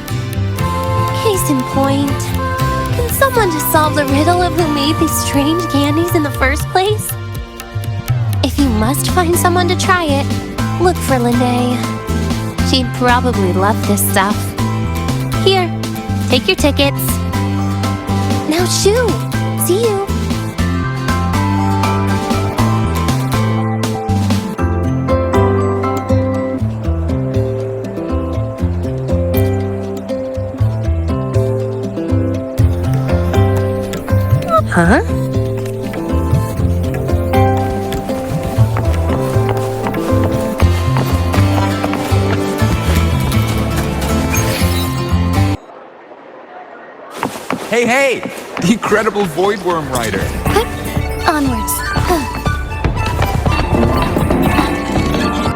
Case in point, can someone just solve the riddle of who made these strange candies in the first place? If you must find someone to try it, look for Linnae. She'd probably love this stuff. Here, take your tickets. Now shoo! See you! Huh? Hey, hey! The incredible void worm rider. Onwards.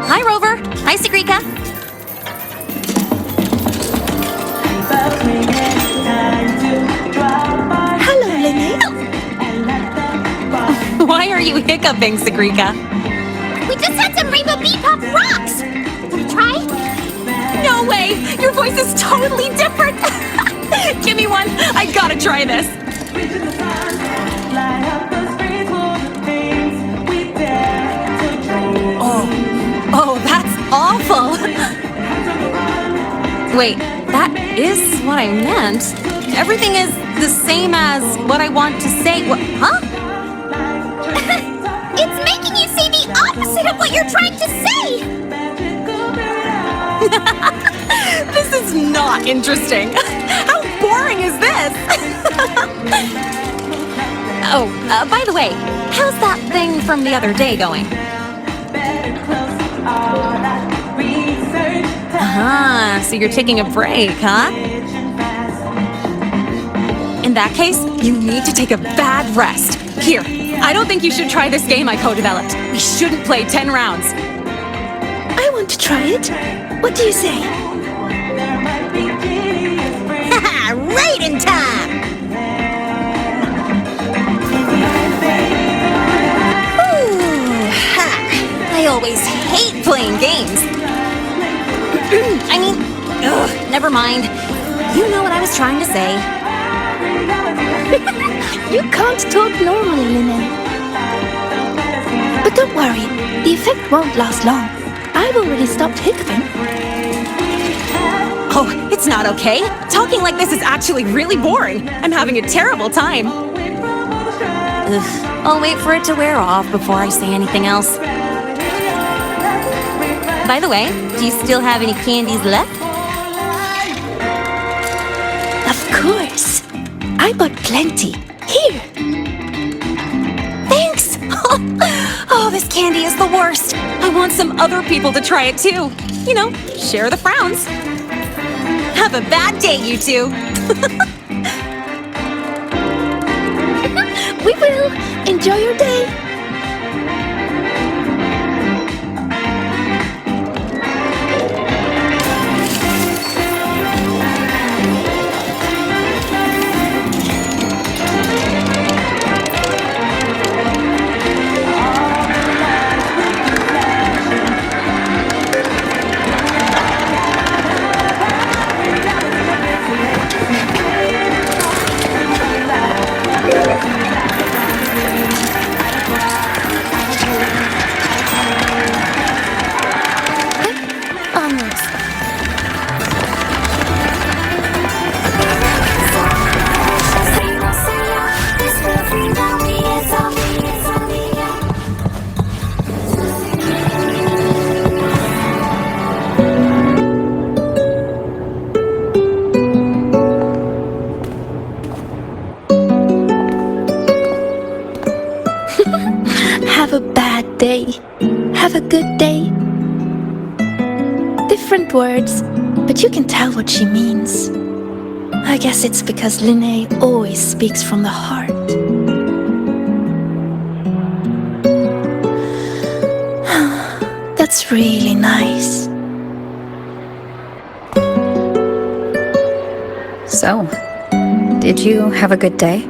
Hi, Rover. Hi, Sagrika. Hello, Linnae. Why are you hiccuping, Sagrika? We just had some rainbow bebop rocks! Wanna try? No way! Your voice is totally different! Give me one! I gotta try this! Oh, that's awful! Wait, that is what I meant. Everything is the same as what I want to say. What, huh? It's making you say the opposite of what you're trying to say! This is not interesting. How boring is this? Oh, by the way, how's that thing from the other day going? So you're taking a break, huh? In that case, you need to take a bad rest. Here, I don't think you should try this game I co-developed. We shouldn't play 10 rounds. I want to try it. What do you say? Right in time! I always hate playing games. Never mind. You know what I was trying to say. You can't talk normally, Linnae. But don't worry, the effect won't last long. I've already stopped hiccuping. Oh, it's not okay. Talking like this is actually really boring. I'm having a terrible time. Ugh. I'll wait for it to wear off before I say anything else. By the way, do you still have any candies left? Of course. I bought plenty. Here. Thanks! Oh, this candy is the worst. I want some other people to try it too. You know, share the frowns. Have a bad day, you two. We will. Enjoy your day. Have a bad day. Have a good day. Different words, but you can tell what she means. I guess it's because Linnae always speaks from the heart. That's really nice. So, did you have a good day?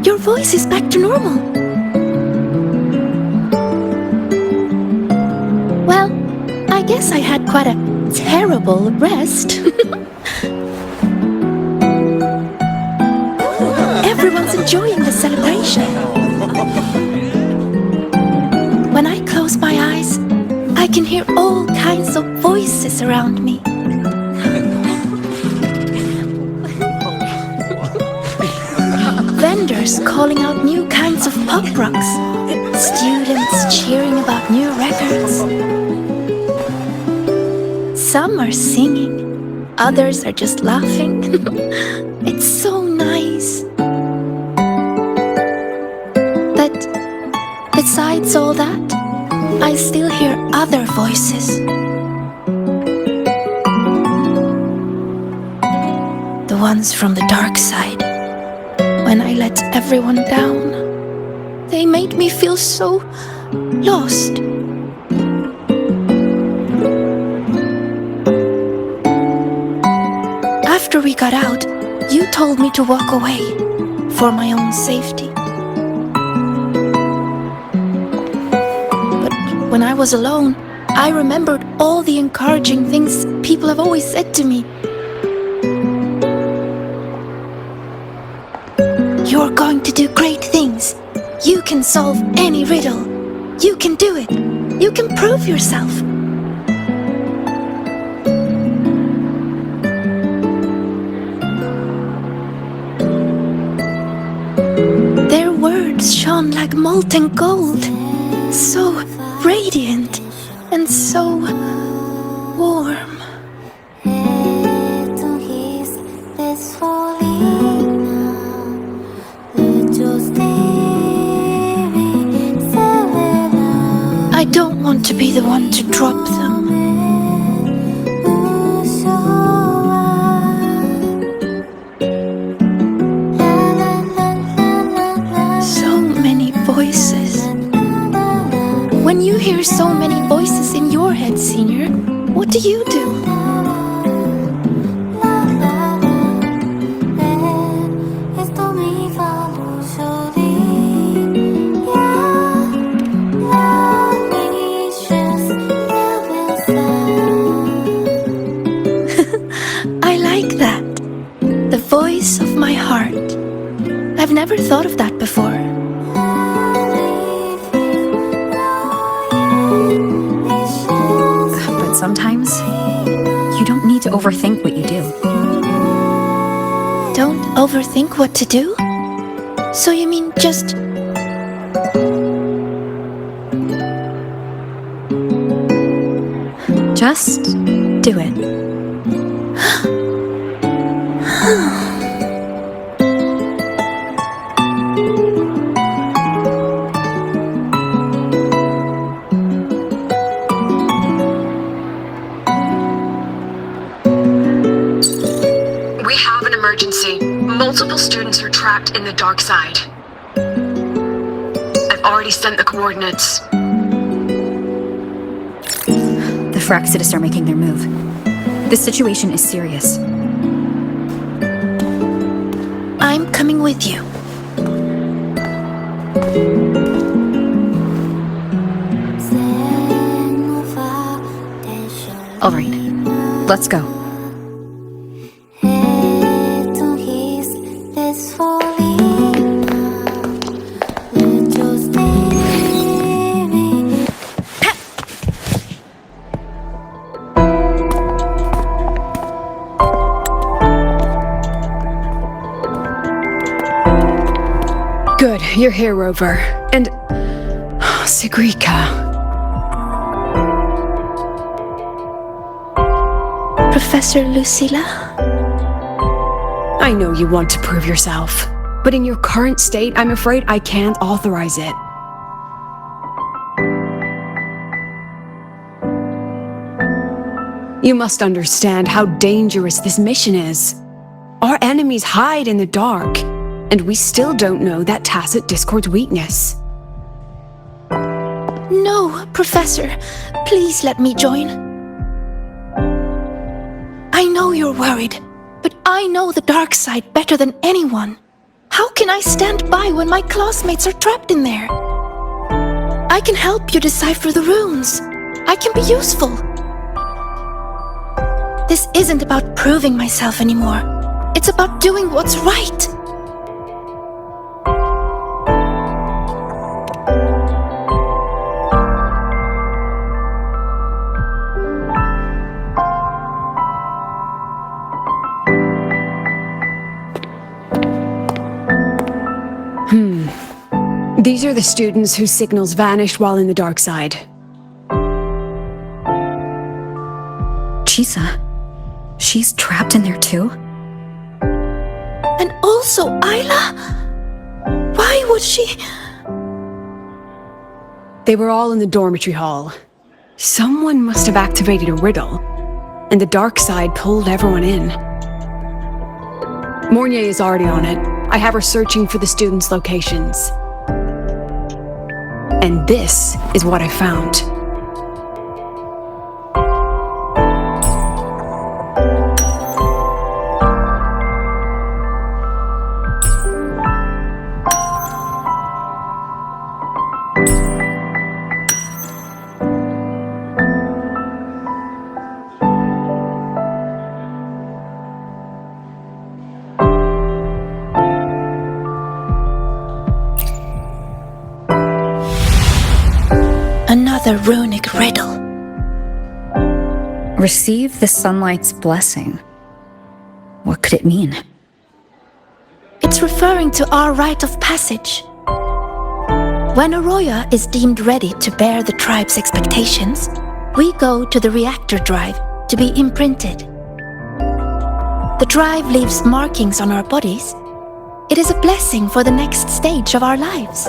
Your voice is back to normal. Well, I guess I had quite a terrible rest. Everyone's enjoying the celebration. When I close my eyes, I can hear all kinds of voices around me. Vendors calling out new kinds of pop rocks. Students cheering about new records. Some are singing, others are just laughing. It's so nice. But besides all that, I still hear other voices. The ones from the dark side. When I let everyone down, they made me feel so lost. After we got out, you told me to walk away for my own safety. But when I was alone, I remembered all the encouraging things people have always said to me. You're going to do great things. You can solve any riddle. You can do it. You can prove yourself. Their words shone like molten gold. So radiant and so warm. I don't want to be the one to drop them. So many voices. When you hear so many voices in your head, Senior, what do you do? Voice of my heart. I've never thought of that before. But sometimes, you don't need to overthink what you do. Don't overthink what to do? So you mean just... Just do it. We have an emergency. Multiple students are trapped in the dark side. I've already sent the coordinates. The Fraxitus are making their move. This situation is serious. I'm coming with you. All right, let's go. Good, you're here, Rover. And... Sigrika. Professor Lucilla? I know you want to prove yourself, but in your current state, I'm afraid I can't authorize it. You must understand how dangerous this mission is. Our enemies hide in the dark, and we still don't know that tacit discord's weakness. No, Professor. Please let me join. I know you're worried, but I know the dark side better than anyone. How can I stand by when my classmates are trapped in there? I can help you decipher the runes. I can be useful. This isn't about proving myself anymore. It's about doing what's right. These are the students whose signals vanished while in the dark side. Chisa, she's trapped in there too? And also Ayla? Why would she? They were all in the dormitory hall. Someone must have activated a riddle, and the dark side pulled everyone in. Mornier is already on it. I have her searching for the students' locations. And this is what I found. Another runic riddle. Receive the sunlight's blessing. What could it mean? It's referring to our rite of passage. When Arroya is deemed ready to bear the tribe's expectations, we go to the reactor drive to be imprinted. The drive leaves markings on our bodies. It is a blessing for the next stage of our lives.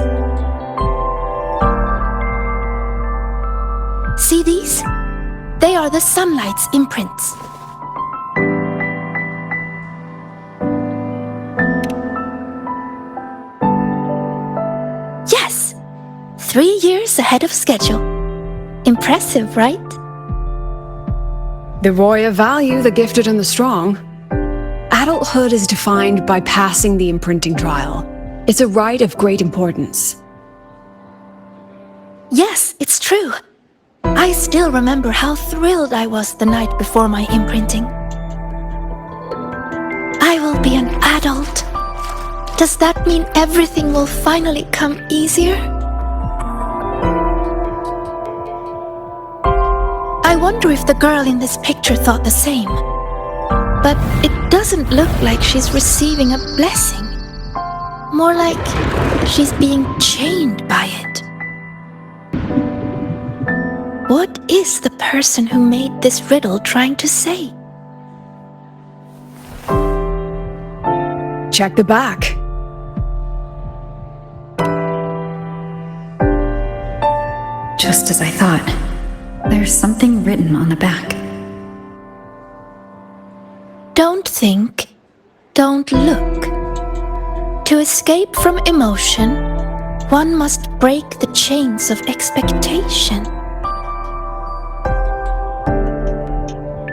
See these? They are the sunlight's imprints. Yes! 3 years ahead of schedule. Impressive, right? The Roya value the gifted and the strong. Adulthood is defined by passing the imprinting trial. It's a rite of great importance. Yes, it's true. I still remember how thrilled I was the night before my imprinting. I will be an adult. Does that mean everything will finally come easier? I wonder if the girl in this picture thought the same. But it doesn't look like she's receiving a blessing. More like she's being chained by it. What is the person who made this riddle trying to say? Check the back. Just as I thought. There's something written on the back. Don't think, don't look. To escape from emotion, one must break the chains of expectation.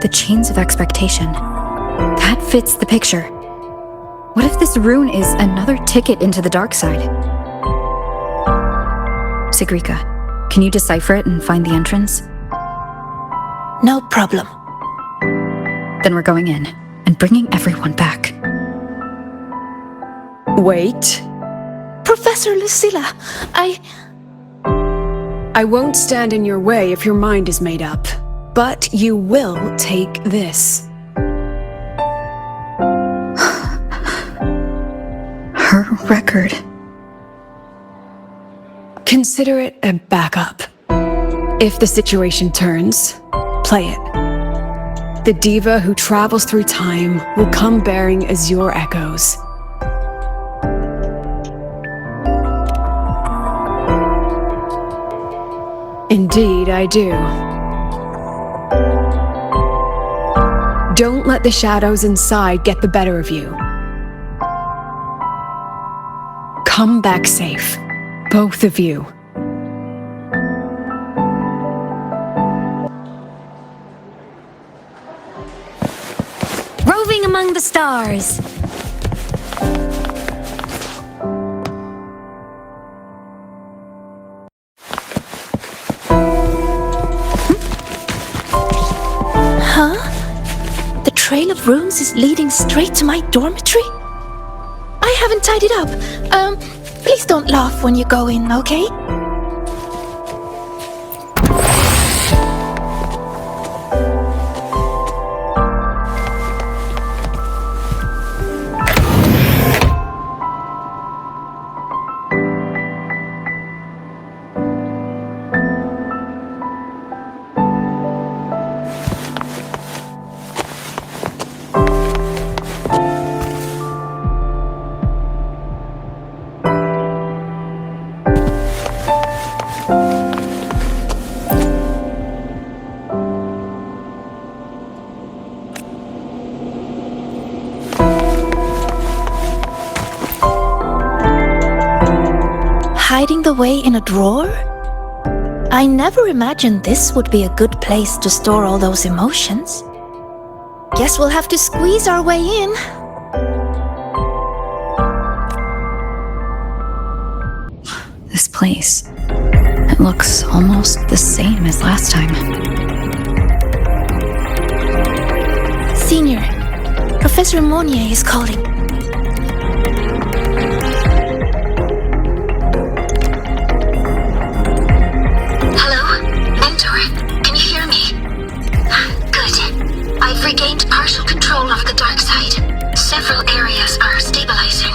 The chains of expectation. That fits the picture. What if this rune is another ticket into the dark side? Sigrika, can you decipher it and find the entrance? No problem. Then we're going in and bringing everyone back. Wait. Professor Lucilla, I won't stand in your way if your mind is made up. But you will take this. Her record. Consider it a backup. If the situation turns, play it. The diva who travels through time will come bearing azure echoes. Indeed, I do. Don't let the shadows inside get the better of you. Come back safe, both of you. Roving among the stars. Huh? The trail of runes is leading straight to my dormitory? I haven't tied it up. Please don't laugh when you go in, okay? Hiding the way in a drawer? I never imagined this would be a good place to store all those emotions. Guess we'll have to squeeze our way in. This place. It looks almost the same as last time. Senior, Professor Monnier is calling. I've regained partial control over the dark side. Several areas are stabilizing.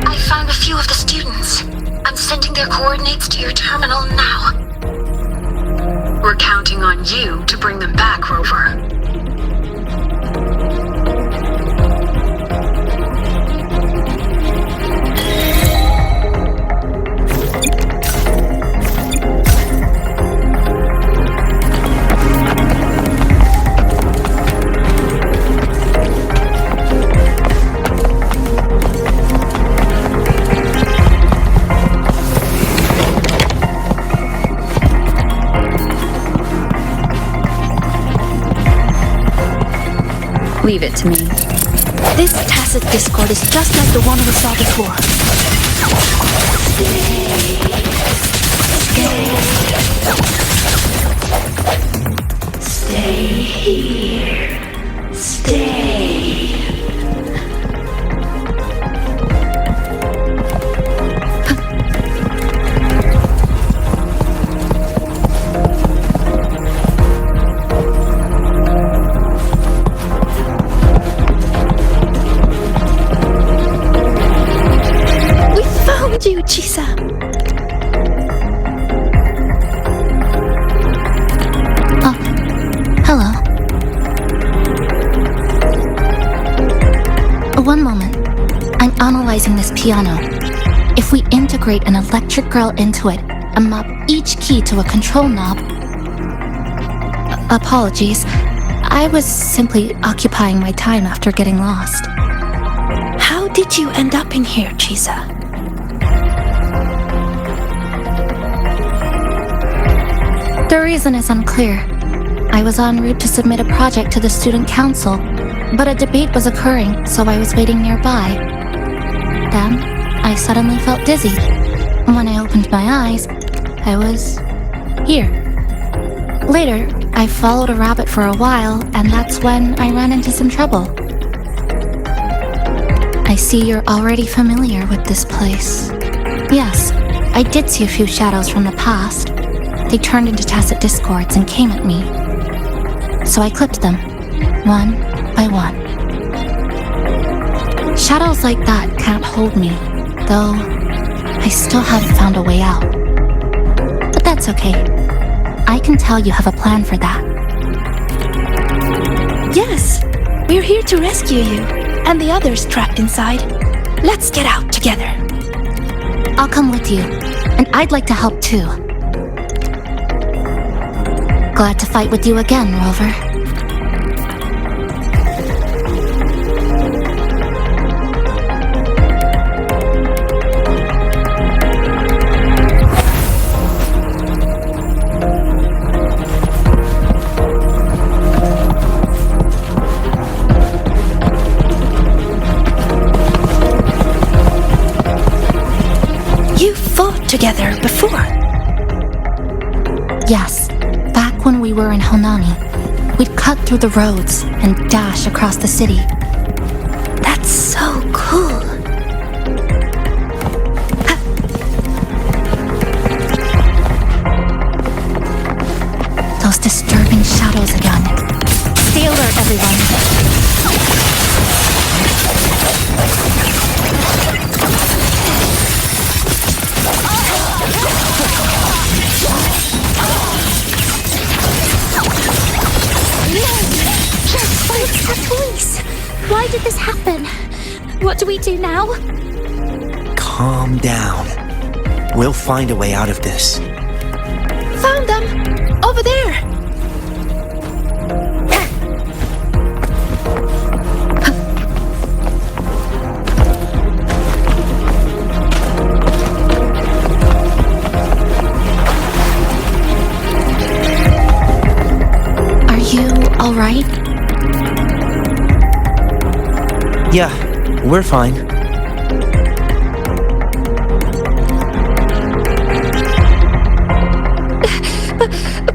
I found a few of the students. I'm sending their coordinates to your terminal now. We're counting on you to bring them back, Rover. Leave it to me. This tacit discord is just like the one we saw before. Stay here. Stay. You, Chisa. Oh, hello. One moment. I'm analyzing this piano. If we integrate an electric girl into it and map each key to a control knob... Apologies. I was simply occupying my time after getting lost. How did you end up in here, Chisa? The reason is unclear. I was en route to submit a project to the student council, but a debate was occurring, so I was waiting nearby. Then, I suddenly felt dizzy. When I opened my eyes, I was here. Later, I followed a rabbit for a while, and that's when I ran into some trouble. I see you're already familiar with this place. Yes, I did see a few shadows from the past. They turned into tacit discords and came at me. So I clipped them, one by one. Shadows like that can't hold me, though I still haven't found a way out. But that's okay. I can tell you have a plan for that. Yes, we're here to rescue you, and the others trapped inside. Let's get out together. I'll come with you, and I'd like to help too. Glad to fight with you again, Rover. together before. Yes, back when we were in Honani, we'd cut through the roads and dash across the city. That's so cool. Those disturbing shadows again. Stay alert, everyone. It's the police! Why did this happen? What do we do now? Calm down. We'll find a way out of this. Found them! Over there! Are you alright? Yeah, we're fine.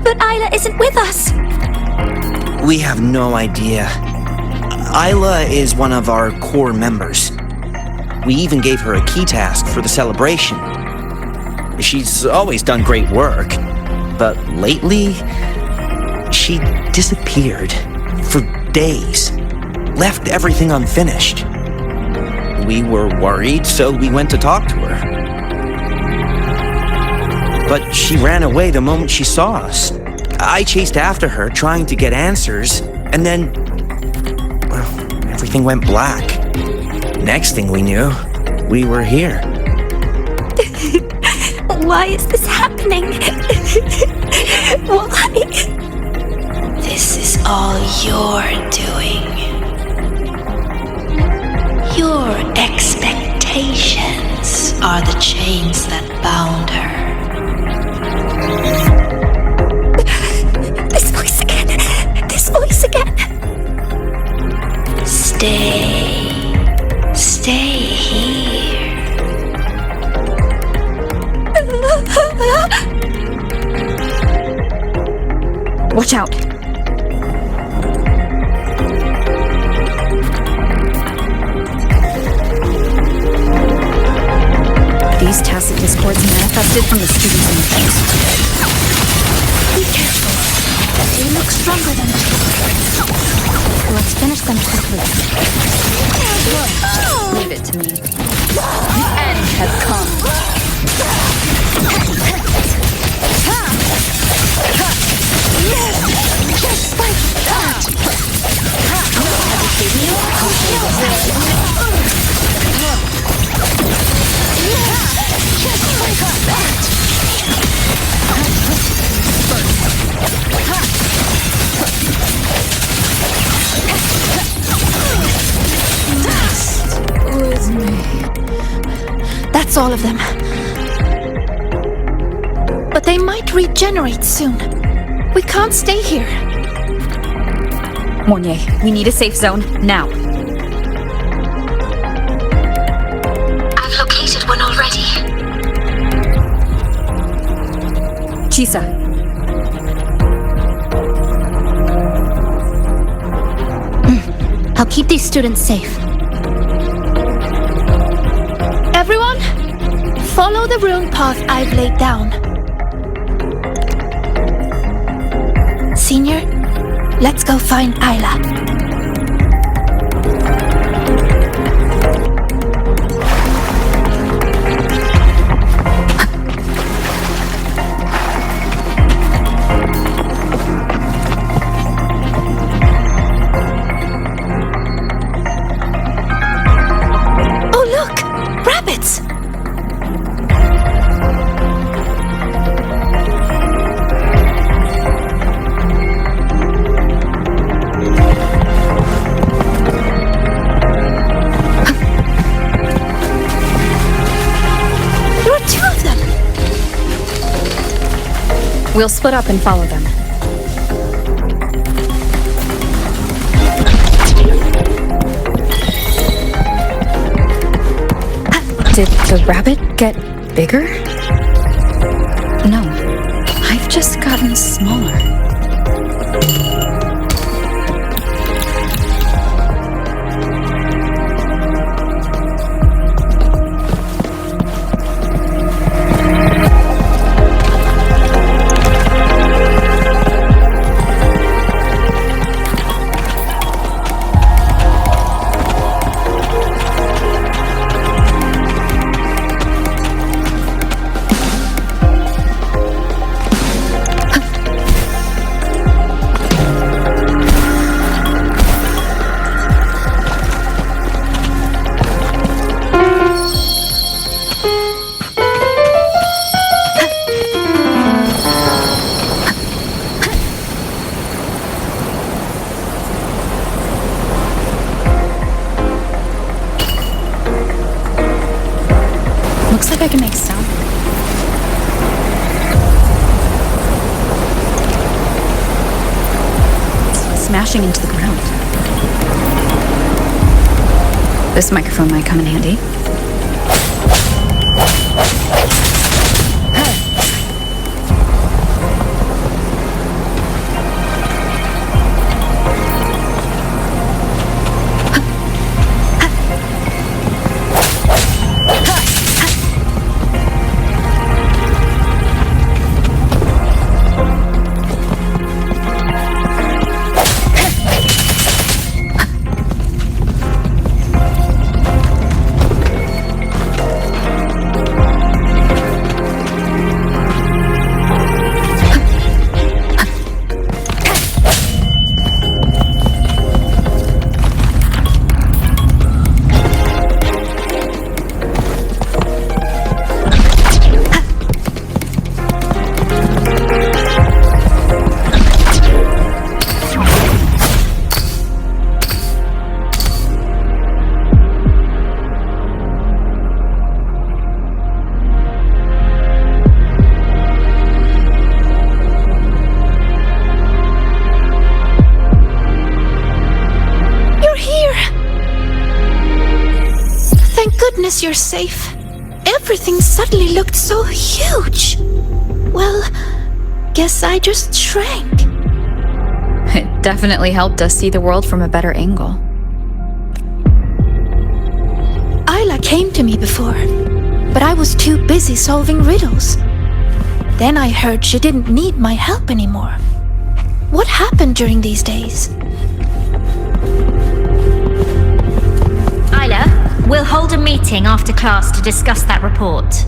But Isla isn't with us! We have no idea. Isla is one of our core members. We even gave her a key task for the celebration. She's always done great work, but lately, she disappeared for days. Left everything unfinished. We were worried, so we went to talk to her. But she ran away the moment she saw us. I chased after her, trying to get answers, and then, well, everything went black. Next thing we knew, we were here. Why is this happening? Why? This is all your doing. Your expectations are the chains that bound her. This voice again! This voice again! Stay here. Watch out! These tacit discords manifested from the students' emotions. Be careful. They look stronger than before. Let's finish them quickly. Leave it to me. The end has come. Just like that! Just like that! With me. That's all of them. But they might regenerate soon. We can't stay here. Mornier, we need a safe zone now. I've located one already. Chisa. I'll keep these students safe. Everyone, follow the rune path I've laid down. Senior, let's go find Isla. Oh, look! Rabbits! We'll split up and follow them. Did the rabbit get bigger? have just gotten smaller. Looks like I can make sound. It's smashing into the ground. This microphone might come in handy. You're safe. Everything suddenly looked so huge. Well, guess I just shrank. It definitely helped us see the world from a better angle. Isla came to me before, but I was too busy solving riddles. Then I heard she didn't need my help anymore. What happened during these days? Isla, we'll hold a meeting after class to discuss that report.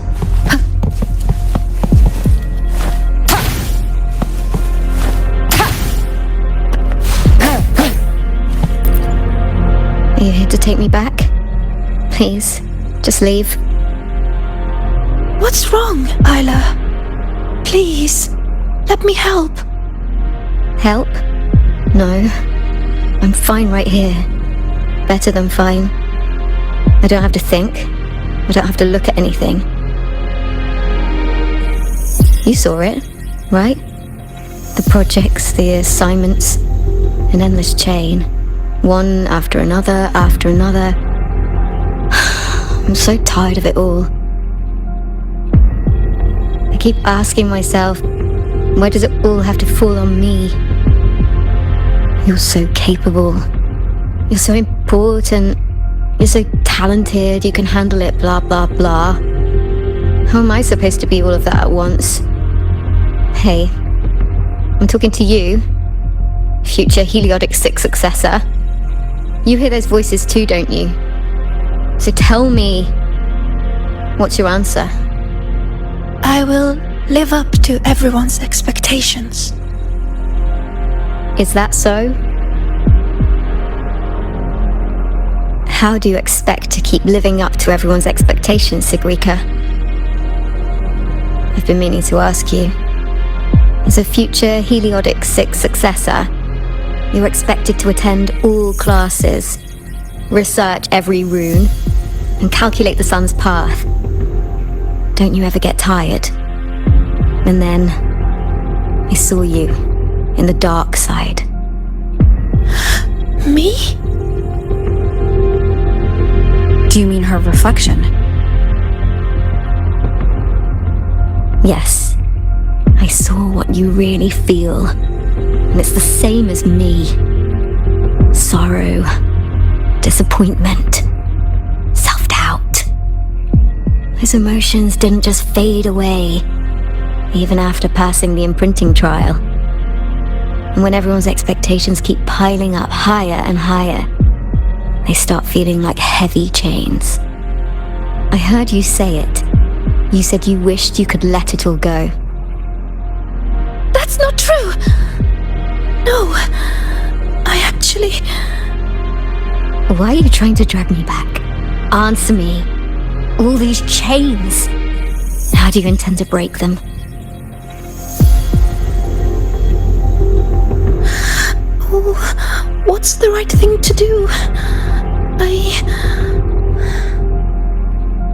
Are you here to take me back? Please, just leave. What's wrong, Isla? Please, let me help. Help? No. I'm fine right here. Better than fine. I don't have to think. I don't have to look at anything. You saw it, right? The projects, the assignments, an endless chain. One after another, after another. I'm so tired of it all. I keep asking myself, why does it all have to fall on me? You're so capable. You're so important. You're so talented, you can handle it, blah, blah, blah. How am I supposed to be all of that at once? Hey, I'm talking to you, future Heliodic 6 successor. You hear those voices too, don't you? So tell me, what's your answer? I will live up to everyone's expectations. Is that so? How do you expect to keep living up to everyone's expectations, Sigrika? I've been meaning to ask you. As a future Heliodic 6 successor, you're expected to attend all classes, research every rune, and calculate the sun's path. Don't you ever get tired? And then, I saw you in the dark side. Me? Do you mean her reflection? Yes. I saw what you really feel. And it's the same as me. Sorrow, disappointment, self-doubt. Those emotions didn't just fade away, even after passing the imprinting trial. And when everyone's expectations keep piling up higher and higher, they start feeling like heavy chains. I heard you say it. You said you wished you could let it all go. That's not true! No, I actually... Why are you trying to drag me back? Answer me. All these chains. How do you intend to break them? Oh, what's the right thing to do?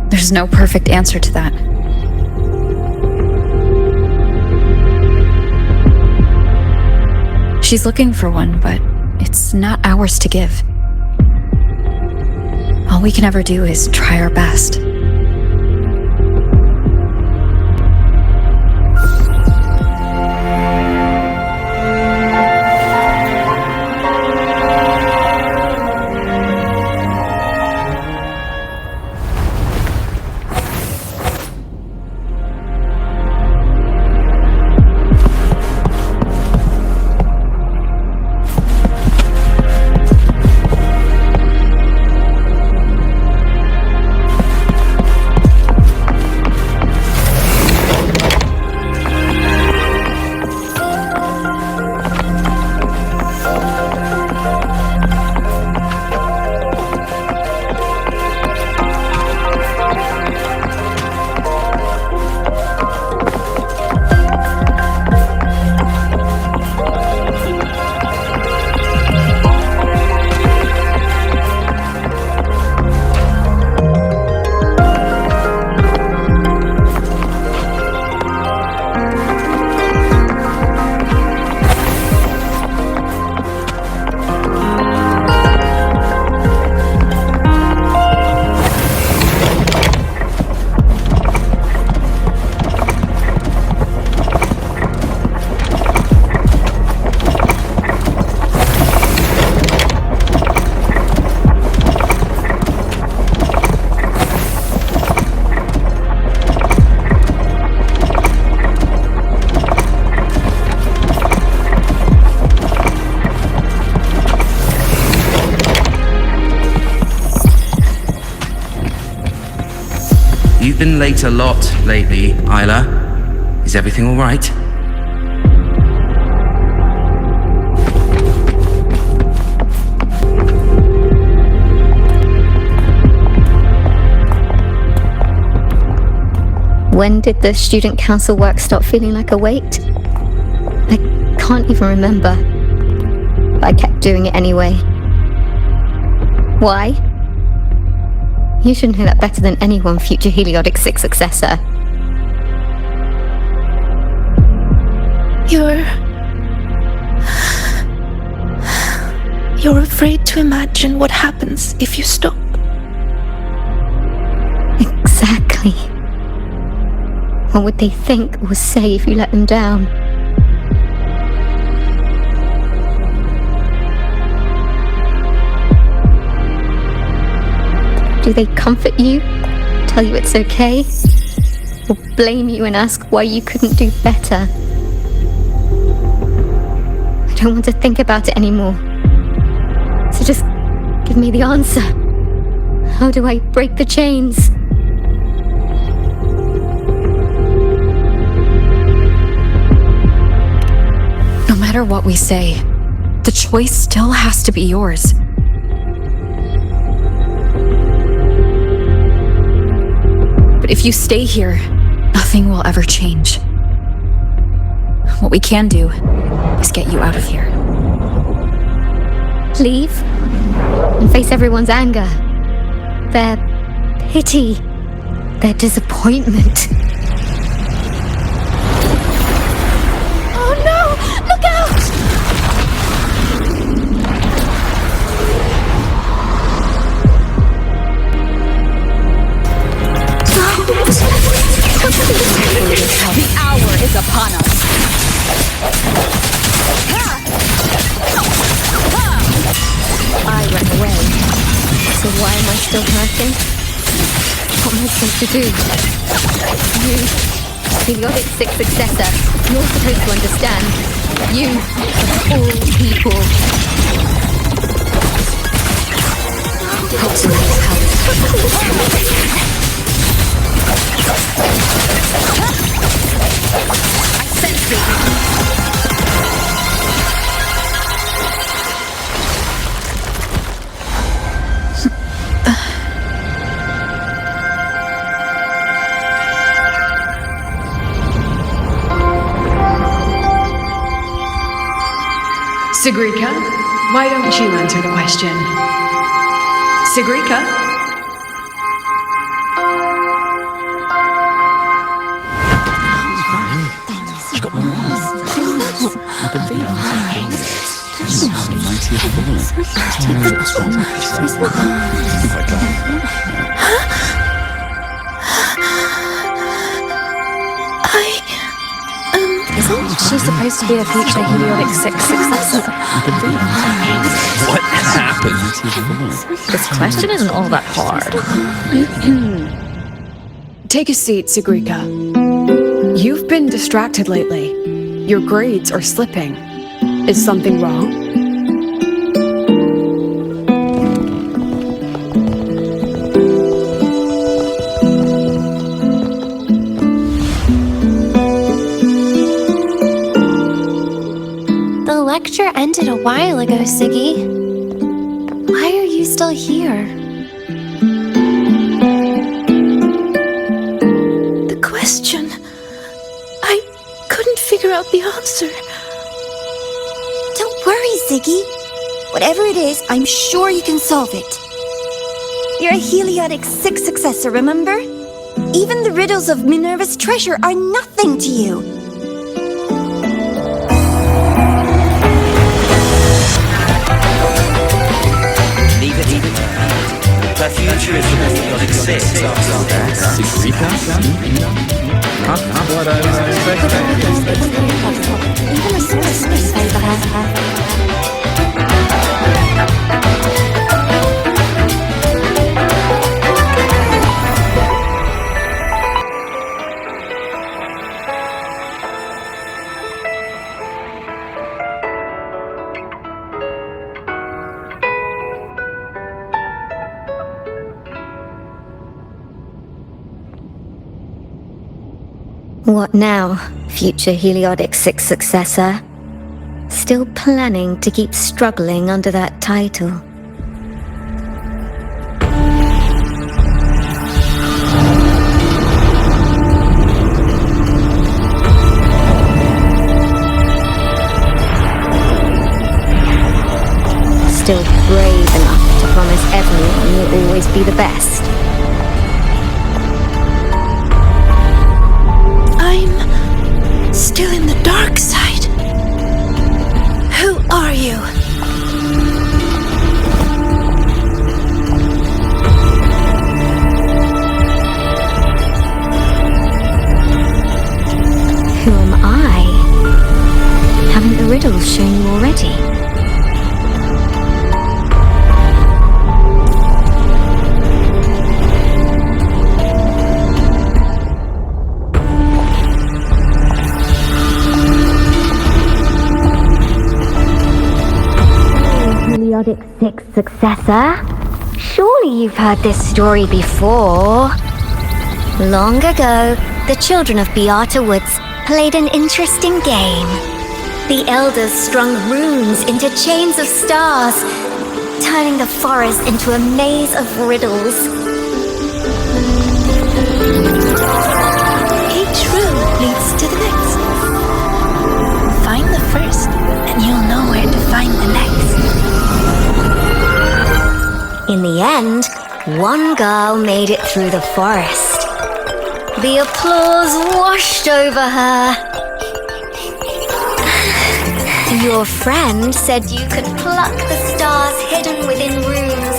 There's no perfect answer to that. She's looking for one, but it's not ours to give. All we can ever do is try our best. You've been late a lot lately, Isla. Is everything all right? When did the student council work stop feeling like a weight? I can't even remember. But I kept doing it anyway. Why? You should know that better than anyone, future Heliodic 6 successor. You're afraid to imagine what happens if you stop. Exactly. What would they think or say if you let them down? Do they comfort you, tell you it's okay, or blame you and ask why you couldn't do better? I don't want to think about it anymore. So just give me the answer. How do I break the chains? No matter what we say, the choice still has to be yours. But if you stay here, nothing will ever change. What we can do is get you out of here. Leave and face everyone's anger, their pity, their disappointment. Oh no! Look out! The hour is upon us. Why am I still hurting? What am I supposed to do? You, Periodic 6 successor, you're supposed to understand. You, of all people. Hope somebody's I sense it! Sigrika, why don't you answer the question? Sigrika? Isn't she supposed to be a future Periodic 6 successor? What happened? This question isn't all that hard. Take a seat, Sigrika. You've been distracted lately. Your grades are slipping. Is something wrong? The lecture ended a while ago, Siggy. Why are you still here? The question. I couldn't figure out the answer. Don't worry, Ziggy. Whatever it is, I'm sure you can solve it. You're a Heliotic 6 successor, remember? Even the riddles of Minerva's treasure are nothing to you. Leave it. Her future is in the Heliotic 6. Sigrika? Not what I was expecting. Even a sorceress favor her. What now, future Heliotic 6 successor? Still planning to keep struggling under that title? Still brave enough to promise everyone you'll always be the best? I'm still in the dark side. Who are you? Who am I? Haven't the riddles shown you already? Periodic 6 successor? Surely you've heard this story before. Long ago, the children of Beata Woods played an interesting game. The elders strung runes into chains of stars, turning the forest into a maze of riddles. Each rune leads to the next. Find the first, and you'll know where to find the next. In the end, one girl made it through the forest. The applause washed over her. Your friend said you could pluck the stars hidden within runes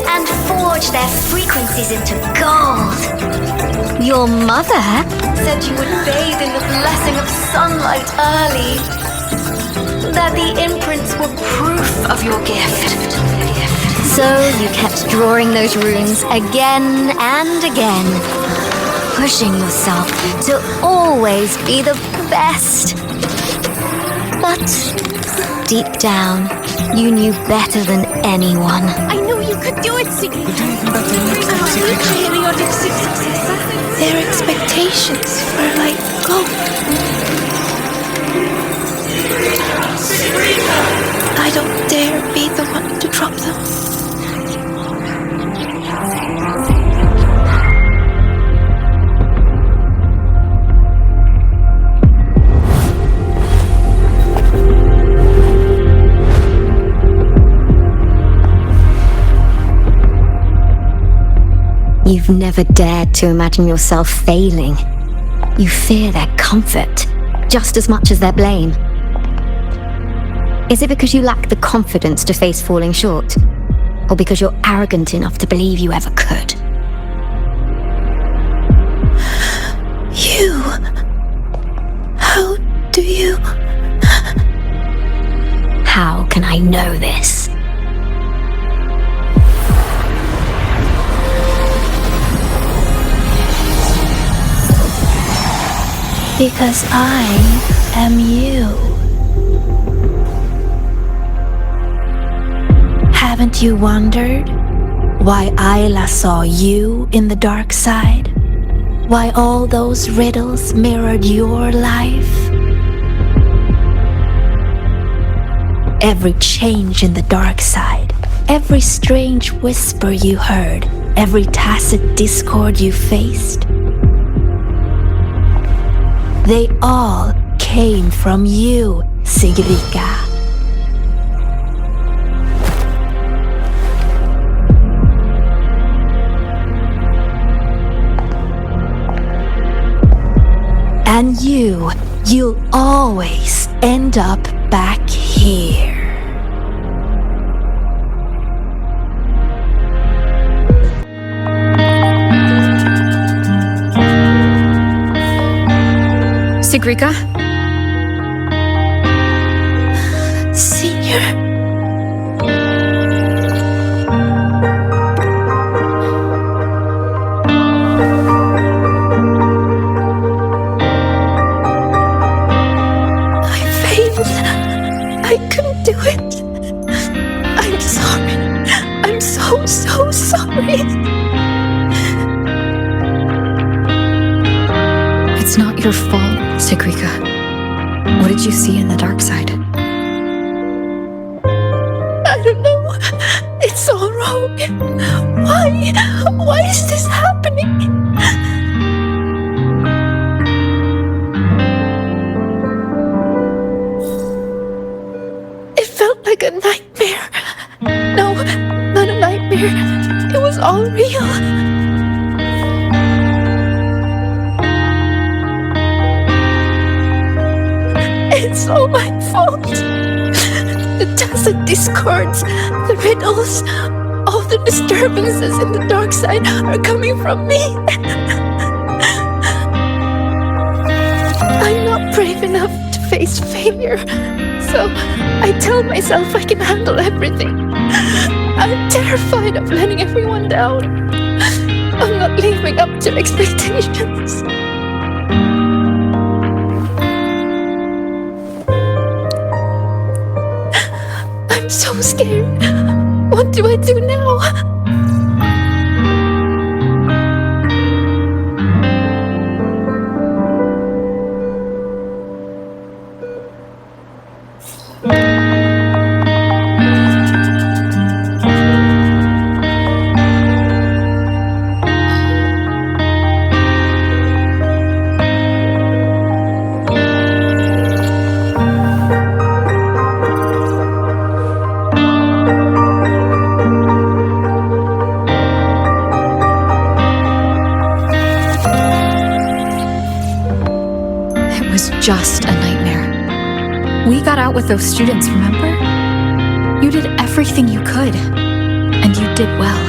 and forge their frequencies into gold. Your mother said you would bathe in the blessing of sunlight early. That the imprints were proof of your gift. So you kept drawing those runes again and again, pushing yourself to always be the best. But deep down, you knew better than anyone. I knew you could do it, Sigrid. Their expectations were like gold. I don't dare be the one to drop them. You've never dared to imagine yourself failing. You fear their comfort just as much as their blame. Is it because you lack the confidence to face falling short? Or because you're arrogant enough to believe you ever could? You... How do you... How can I know this? Because I am you. Haven't you wondered why Ayla saw you in the dark side? Why all those riddles mirrored your life? Every change in the dark side, every strange whisper you heard, every tacit discord you faced, they all came from you, Sigrika. And you'll always end up back here. Sigrika? Senior? I failed. I couldn't do it. I'm sorry. I'm so sorry. It's not your fault, Sigrika. What did you see in the dark side? I don't know. It's all wrong. Why is this happening? It felt like a nightmare. No, not a nightmare. It was all real. It's all my fault. The tacit discords, the riddles, all the disturbances in the dark side are coming from me. I'm not brave enough to face failure, so I tell myself I can handle everything. I'm terrified of letting everyone down. I'm not living up to expectations. I'm so scared. What do I do now? Just a nightmare. We got out with those students, remember? You did everything you could, and you did well.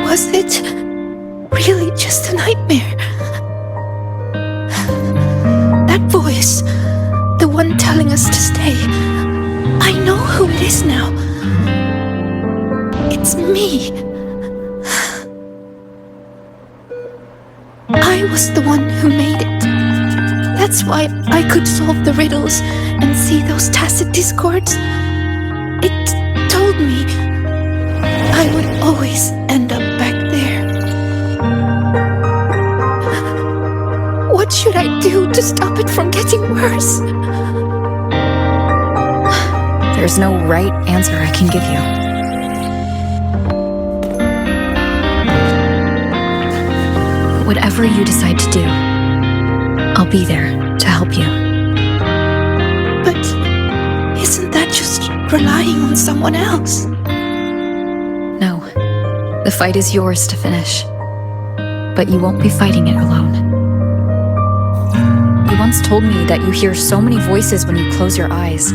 Was it really just a nightmare? That voice, the one telling us to stay, It's me. I was the one who made it. That's why I could solve the riddles and see those tacit discords. It told me I would always end up back there. What should I do to stop it from getting worse? There's no right answer I can give you. Whatever you decide to do, I'll be there to help you. But isn't that just relying on someone else? No, the fight is yours to finish. But you won't be fighting it alone. You once told me that you hear so many voices when you close your eyes.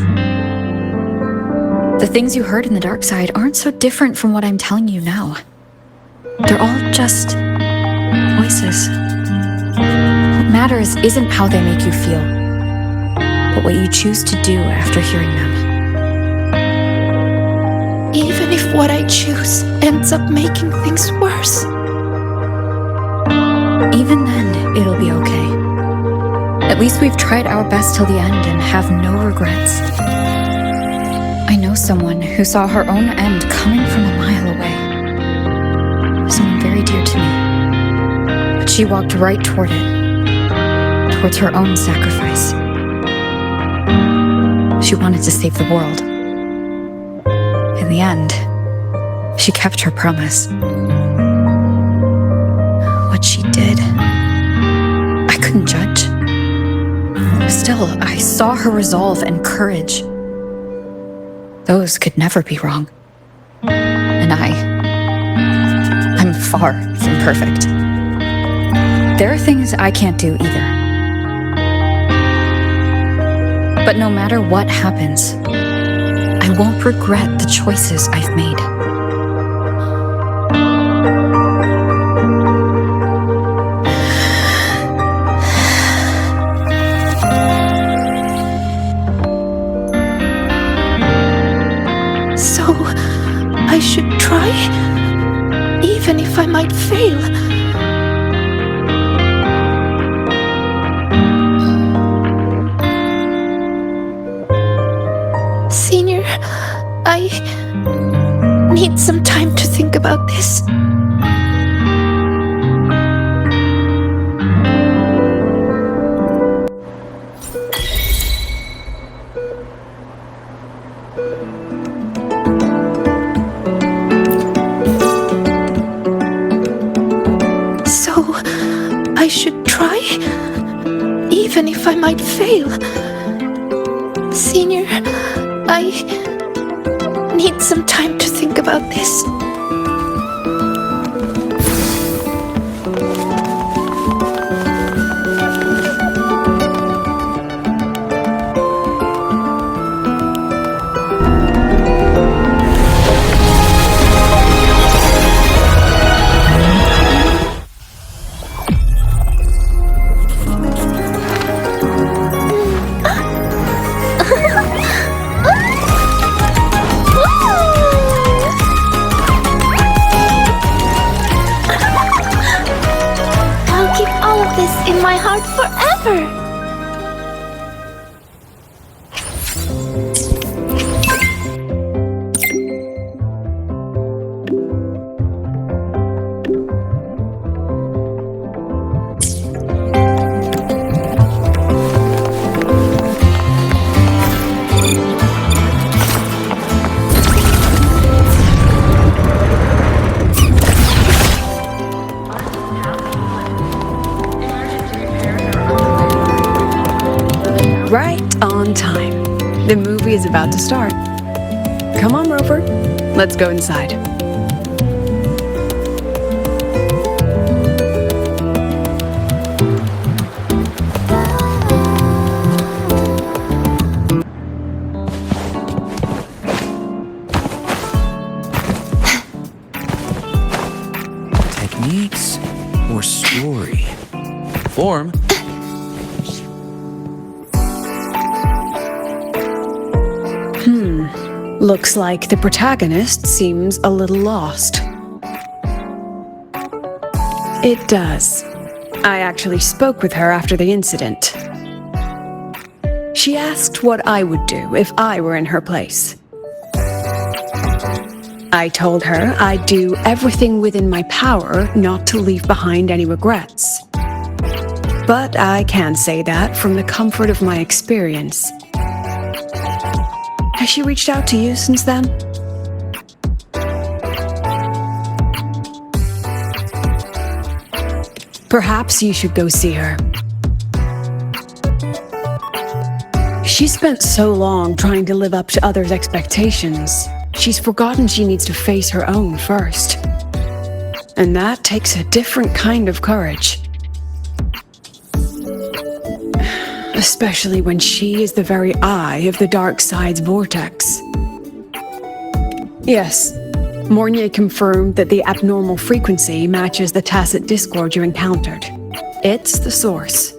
The things you heard in the dark side aren't so different from what I'm telling you now. They're all just voices. What matters isn't how they make you feel, but what you choose to do after hearing them. Even if what I choose ends up making things worse. Even then, it'll be okay. At least we've tried our best till the end and have no regrets. I know someone who saw her own end coming from a mile away. Someone very dear to me. But she walked right toward it. Towards her own sacrifice. She wanted to save the world. In the end, she kept her promise. What she did, I couldn't judge. Still, I saw her resolve and courage. Those could never be wrong. And I'm far from perfect. There are things I can't do either. But no matter what happens, I won't regret the choices I've made. So, I should try, even if I might fail. Senior, I need some time to think about this. I should try, even if I might fail. Senior, I need some time to think about this. In my heart forever. Right on time. The movie is about to start. Come on, Rover. Let's go inside. Techniques or story? Form? Looks like the protagonist seems a little lost. It does. I actually spoke with her after the incident. She asked what I would do if I were in her place. I told her I'd do everything within my power not to leave behind any regrets. But I can't say that from the comfort of my experience. Has she reached out to you since then? Perhaps you should go see her. She spent so long trying to live up to others' expectations, she's forgotten she needs to face her own first. And that takes a different kind of courage. Especially when she is the very eye of the dark side's vortex. Yes, Mornier confirmed that the abnormal frequency matches the tacit discord you encountered. It's the source.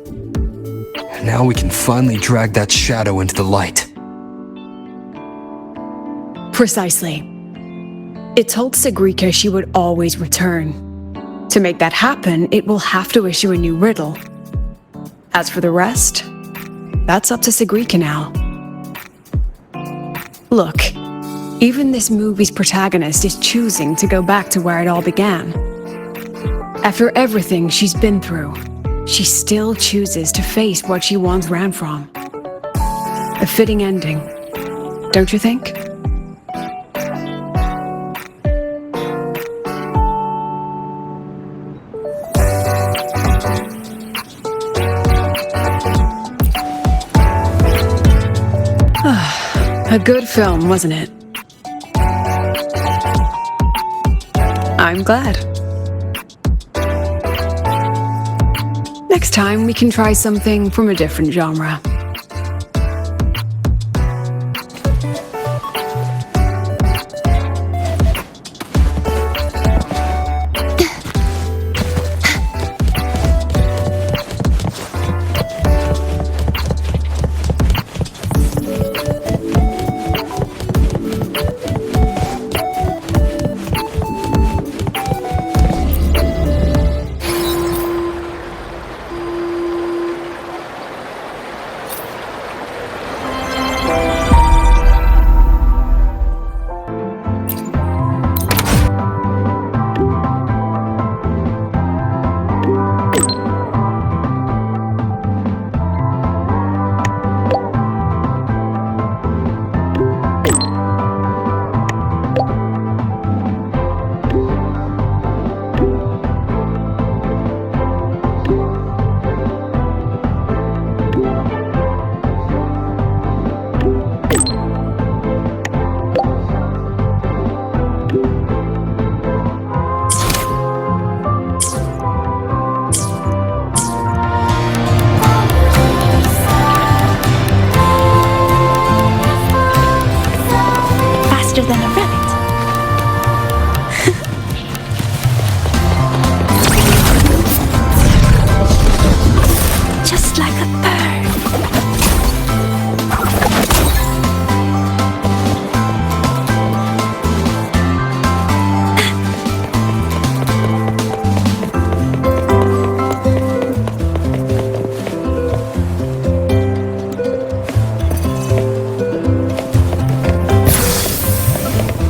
Now we can finally drag that shadow into the light. Precisely. It told Sigrika she would always return. To make that happen, it will have to issue a new riddle. As for the rest, that's up to Sigrika now. Look, even this movie's protagonist is choosing to go back to where it all began. After everything she's been through, she still chooses to face what she once ran from. A fitting ending, don't you think? A good film, wasn't it? I'm glad. Next time, we can try something from a different genre.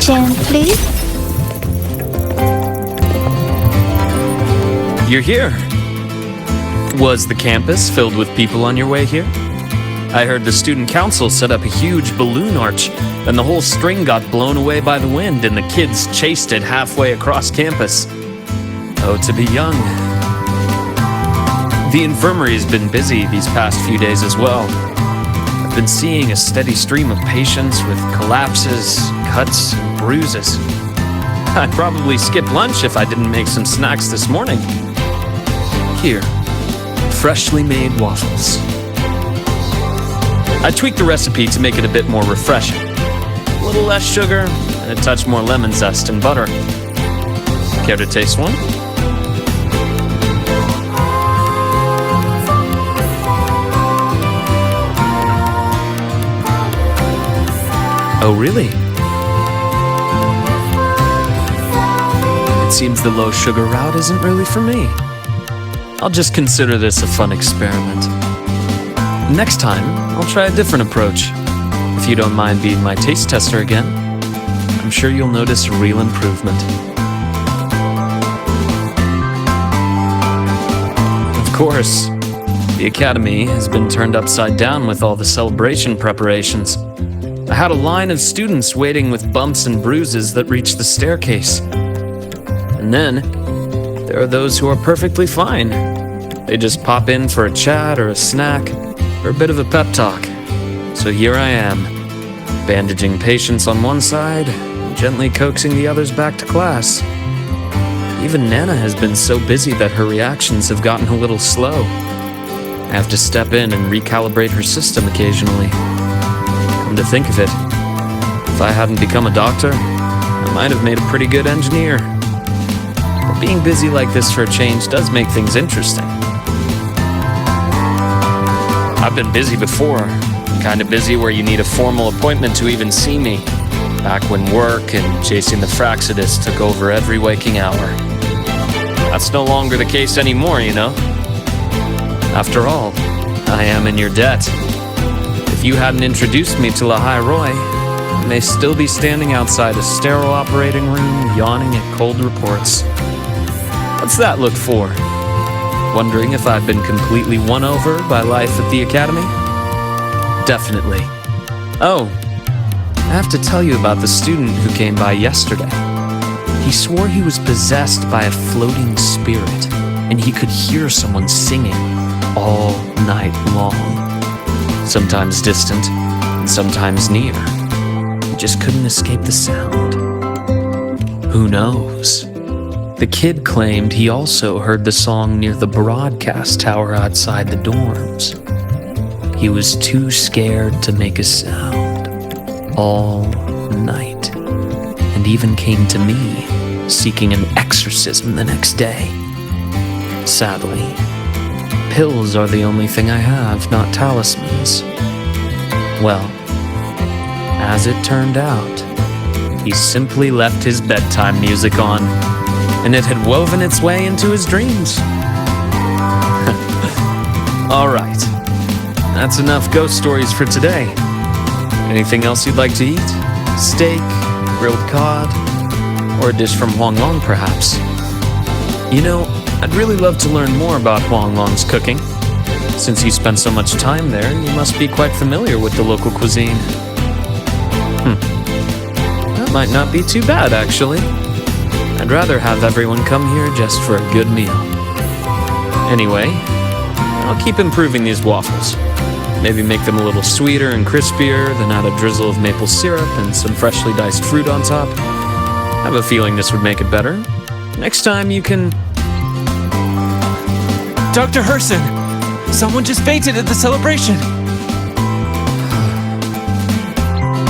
Gently. You're here. Was the campus filled with people on your way here? I heard the student council set up a huge balloon arch, and the whole string got blown away by the wind, and the kids chased it halfway across campus. Oh, to be young. The infirmary's been busy these past few days as well. I've been seeing a steady stream of patients with collapses, cuts, and bruises. I'd probably skip lunch if I didn't make some snacks this morning. Here, freshly made waffles. I tweaked the recipe to make it a bit more refreshing. A little less sugar, and a touch more lemon zest and butter. Care to taste one? Oh, really? seems the low sugar route isn't really for me. I'll just consider this a fun experiment. Next time, I'll try a different approach. If you don't mind being my taste tester again, I'm sure you'll notice a real improvement. Of course, the academy has been turned upside down with all the celebration preparations. I had a line of students waiting with bumps and bruises that reached the staircase. And then, there are those who are perfectly fine. They just pop in for a chat or a snack or a bit of a pep talk. So here I am, bandaging patients on one side, gently coaxing the others back to class. Even Nana has been so busy that her reactions have gotten a little slow. I have to step in and recalibrate her system occasionally. Come to think of it, if I hadn't become a doctor, I might have made a pretty good engineer. But being busy like this for a change does make things interesting. I've been busy before, kind of busy where you need a formal appointment to even see me, back when work and chasing the Fraxidus took over every waking hour. That's no longer the case anymore, you know? After all, I am in your debt. If you hadn't introduced me to Lahai Roy, I may still be standing outside a sterile operating room, yawning at cold reports. What's that look for? Wondering if I've been completely won over by life at the academy? Definitely. Oh, I have to tell you about the student who came by yesterday. He swore he was possessed by a floating spirit, and he could hear someone singing all night long. Sometimes distant, and sometimes near. He just couldn't escape the sound. Who knows? The kid claimed he also heard the song near the broadcast tower outside the dorms. He was too scared to make a sound all night, and even came to me, seeking an exorcism the next day. Sadly, pills are the only thing I have, not talismans. Well, as it turned out, he simply left his bedtime music on, and it had woven its way into his dreams. All right, that's enough ghost stories for today. Anything else you'd like to eat? Steak, grilled cod, or a dish from Huang Long, perhaps? You know, I'd really love to learn more about Huang Long's cooking. Since you spent so much time there, you must be quite familiar with the local cuisine. That might not be too bad, actually. I'd rather have everyone come here just for a good meal. Anyway, I'll keep improving these waffles. Maybe make them a little sweeter and crispier, then add a drizzle of maple syrup and some freshly diced fruit on top. I have a feeling this would make it better. Next time you can... Dr. Herson! Someone just fainted at the celebration!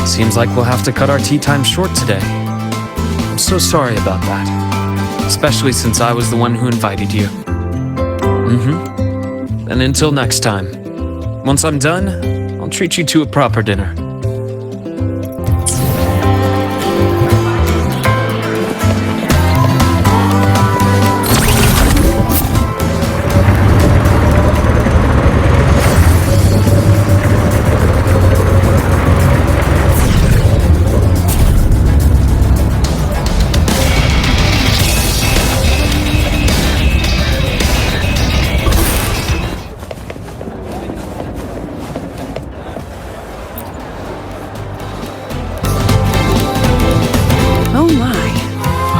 Seems like we'll have to cut our tea time short today. I'm so sorry about that. Especially since I was the one who invited you. And until next time. Once I'm done, I'll treat you to a proper dinner.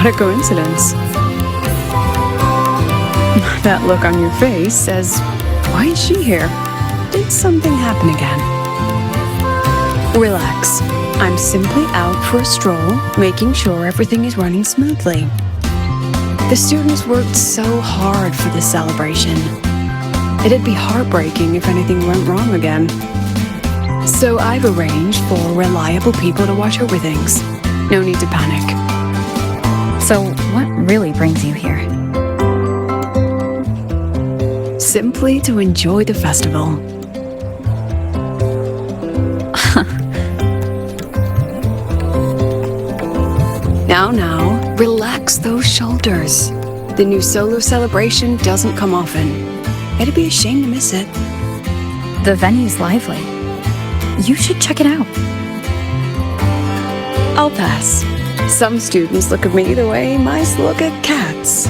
What a coincidence. That look on your face says, why is she here? Did something happen again? Relax. I'm simply out for a stroll, making sure everything is running smoothly. The students worked so hard for this celebration. It'd be heartbreaking if anything went wrong again. So I've arranged for reliable people to watch over things. No need to panic. So, what really brings you here? Simply to enjoy the festival. Now, relax those shoulders. The new solar celebration doesn't come often. It'd be a shame to miss it. The venue's lively. You should check it out. I'll pass. Some students look at me the way mice look at cats.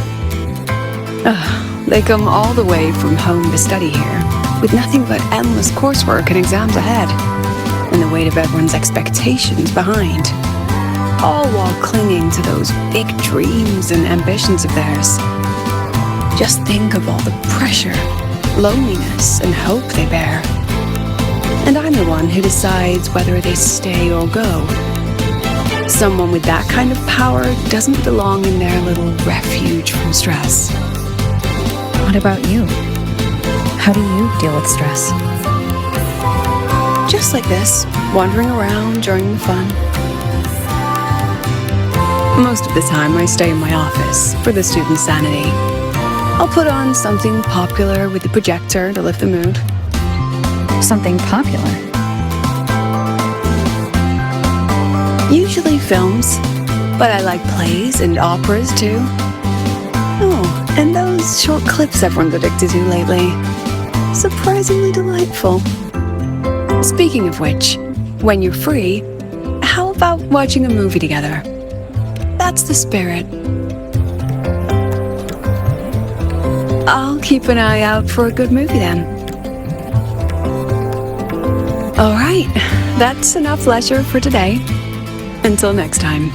They come all the way from home to study here, with nothing but endless coursework and exams ahead, and the weight of everyone's expectations behind. All while clinging to those big dreams and ambitions of theirs. Just think of all the pressure, loneliness, and hope they bear. And I'm the one who decides whether they stay or go. Someone with that kind of power doesn't belong in their little refuge from stress. What about you? How do you deal with stress? Just like this, wandering around during the fun. Most of the time I stay in my office for the student's sanity. I'll put on something popular with the projector to lift the mood. Something popular? Usually films, but I like plays and operas too. Oh, and those short clips everyone's addicted to lately. Surprisingly delightful. Speaking of which, when you're free, how about watching a movie together? That's the spirit. I'll keep an eye out for a good movie then. Alright, that's enough leisure for today. Until next time.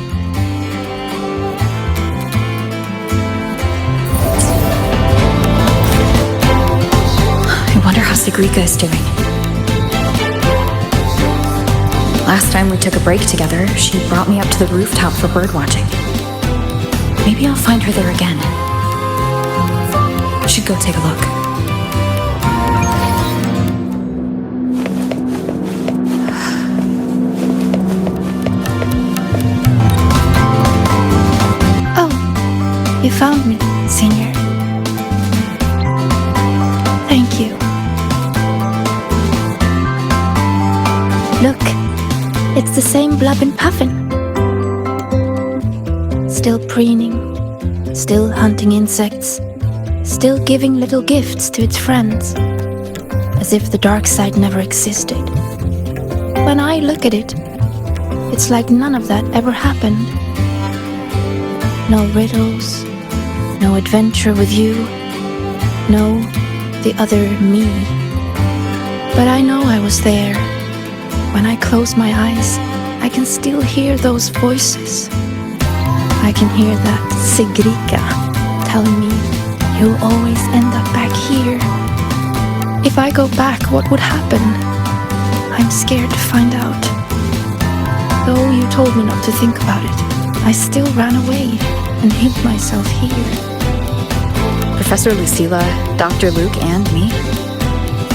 I wonder how Sigrika is doing. Last time we took a break together, she brought me up to the rooftop for birdwatching. Maybe I'll find her there again. Should go take a look. Oh, you found me, Senior. Thank you. Look, it's the same Blub and Puffin. Still preening, still hunting insects, still giving little gifts to its friends, as if the dark side never existed. When I look at it, it's like none of that ever happened. No riddles, no adventure with you, no the other me. But I know I was there. When I close my eyes, I can still hear those voices. I can hear that Sigrika telling me you'll always end up back here. If I go back, what would happen? I'm scared to find out. Though you told me not to think about it, I still ran away and hid myself here. Professor Lucilla, Dr. Luke, and me,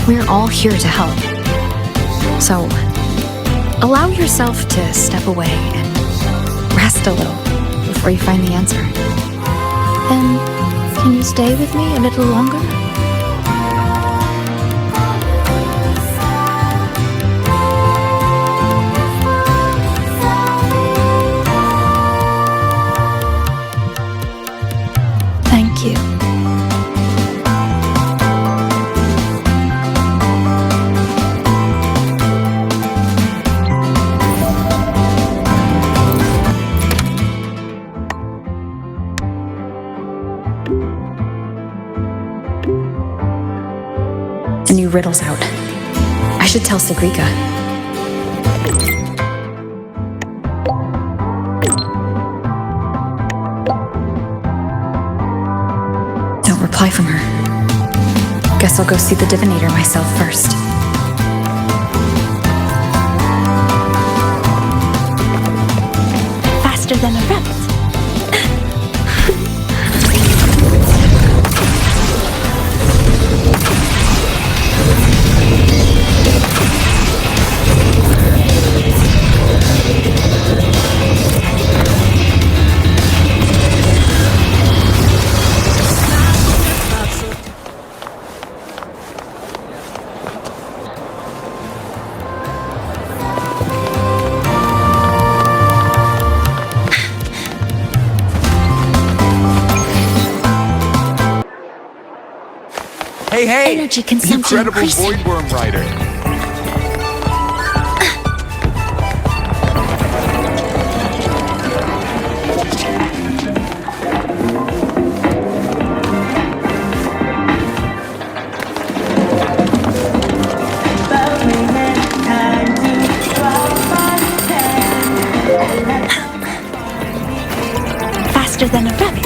we're all here to help. So, allow yourself to step away and rest a little before you find the answer. Then, can you stay with me a little longer? Thank you. The new riddle's out. I should tell Sigrika. No reply from her. Guess I'll go see the divinator myself first. Faster than a rabbit. Hey! Energy consumption Incredible increasing. voidworm rider. Faster than a rabbit.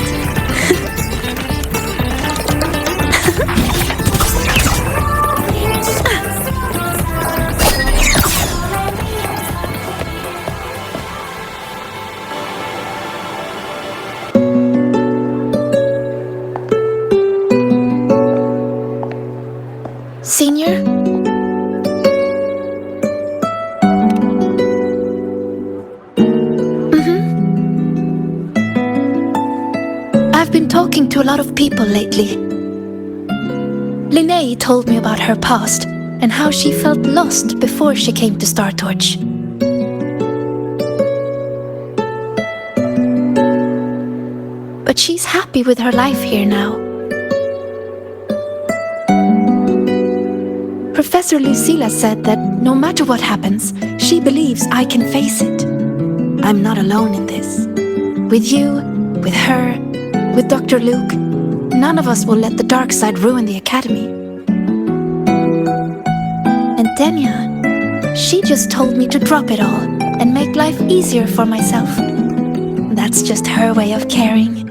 Senior? I've been talking to a lot of people lately. Linnea told me about her past and how she felt lost before she came to Star Torch. But she's happy with her life here now. Professor Lucilla said that no matter what happens, she believes I can face it. I'm not alone in this. With you, with her, with Dr. Luke, none of us will let the dark side ruin the academy. And Denya, she just told me to drop it all and make life easier for myself. That's just her way of caring.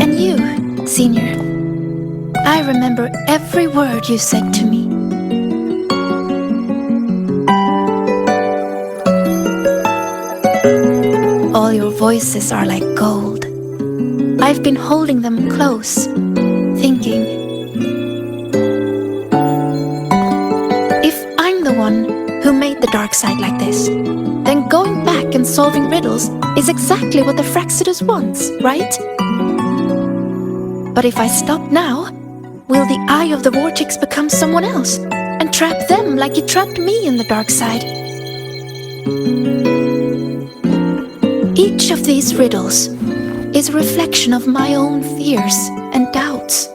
And you, Senior, I remember every word you said to me. All your voices are like gold. I've been holding them close, thinking, if I'm the one who made the dark side like this, then going back and solving riddles is exactly what the Fraxidus wants, right? But if I stop now, will the Eye of the Vortex become someone else and trap them like it trapped me in the dark side? Each of these riddles is a reflection of my own fears and doubts.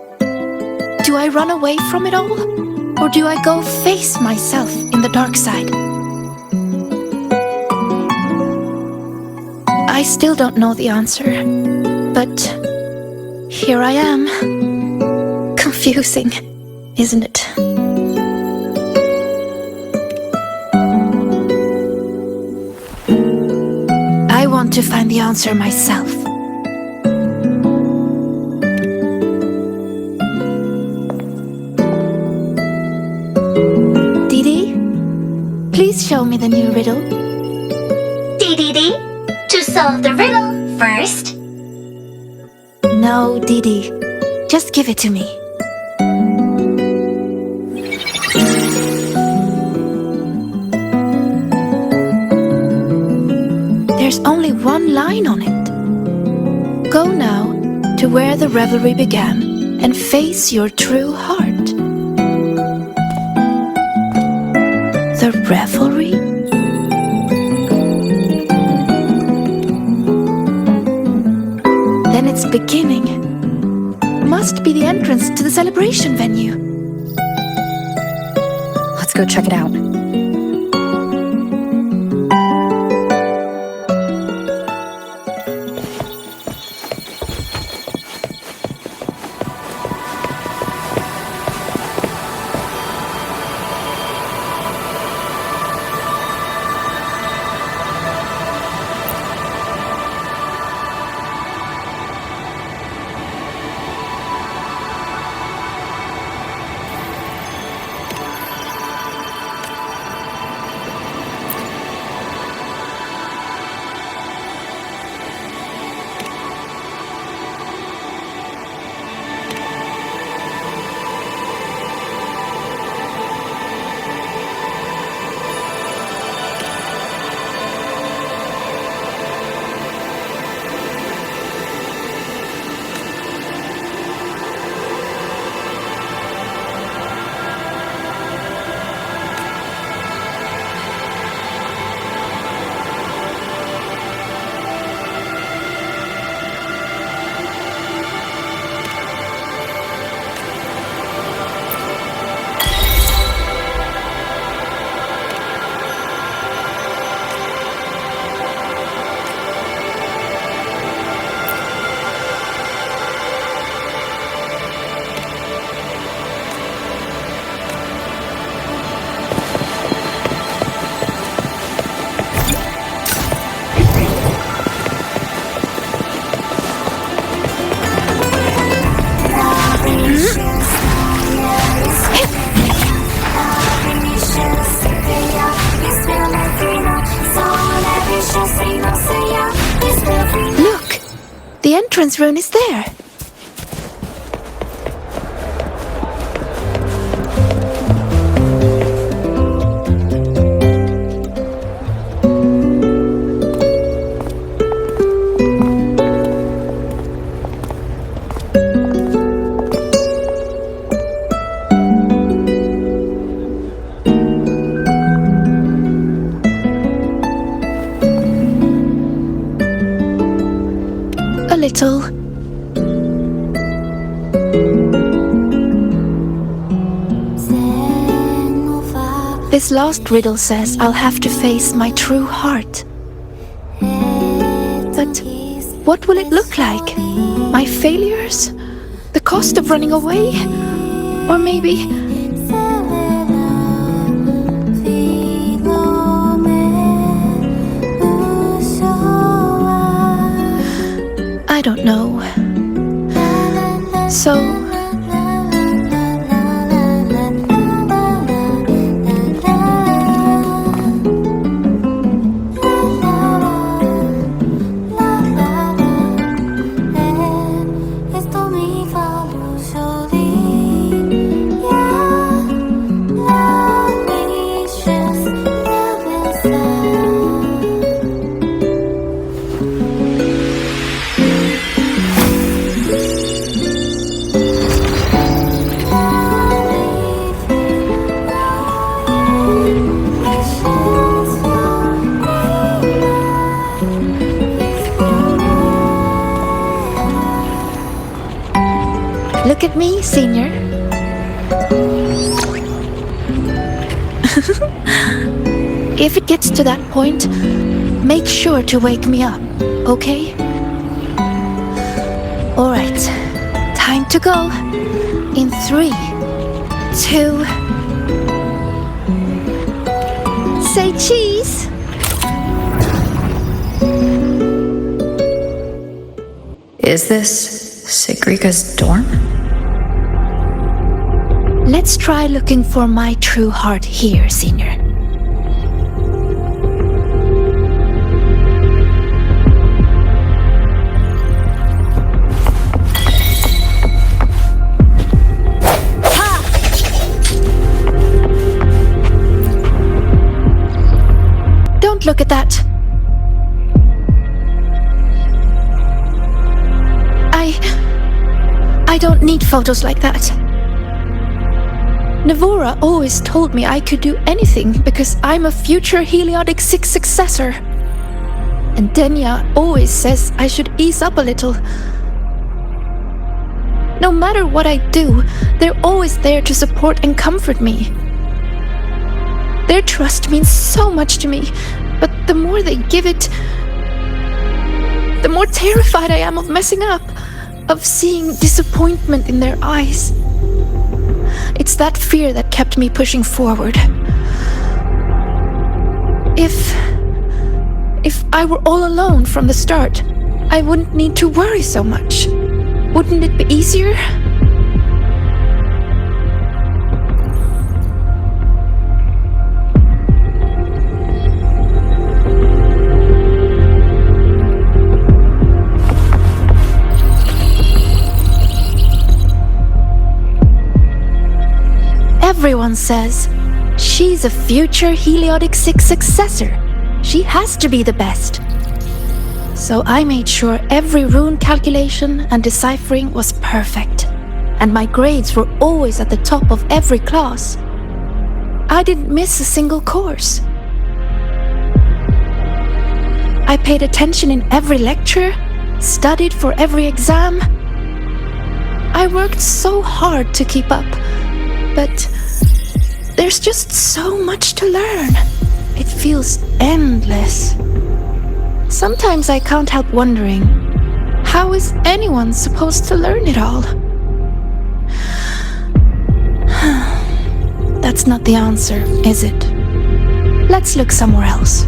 Do I run away from it all? Or do I go face myself in the dark side? I still don't know the answer, but here I am. Confusing, isn't it? I want to find the answer myself. Didi, please show me the new riddle. Didi, to solve the riddle first. No, Didi, just give it to me. There's only one line on it. Go now to where the revelry began and face your true heart. The revelry? Then its beginning must be the entrance to the celebration venue. Let's go check it out. Look! The entrance rune is there. A little. This last riddle says I'll have to face my true heart. But what will it look like? My failures? The cost of running away? Or maybe... I don't know. So... Look at me, Senior. If it gets to that point, make sure to wake me up, okay? Alright, time to go. In 3, 2... Say cheese! Is this Sigrika's dorm? Let's try looking for my true heart here, Senior. Don't look at that. I don't need photos like that. Navora always told me I could do anything because I'm a future Heliodic 6 successor. And Denya always says I should ease up a little. No matter what I do, they're always there to support and comfort me. Their trust means so much to me, but the more they give it, the more terrified I am of messing up, of seeing disappointment in their eyes. It's that fear that kept me pushing forward. If I were all alone from the start, I wouldn't need to worry so much. Wouldn't it be easier? Everyone says she's a future Heliodic 6 successor. She has to be the best. So I made sure every rune calculation and deciphering was perfect, and my grades were always at the top of every class. I didn't miss a single course. I paid attention in every lecture, studied for every exam. I worked so hard to keep up, but there's just so much to learn. It feels endless. Sometimes I can't help wondering, how is anyone supposed to learn it all? That's not the answer, is it? Let's look somewhere else.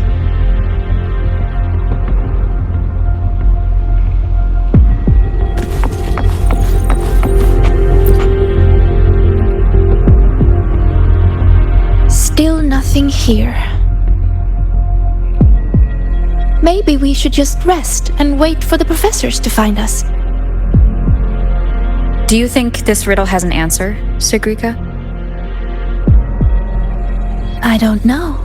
Still nothing here. maybe we should just rest and wait for the professors to find us. Do you think this riddle has an answer, Sigrika? I don't know.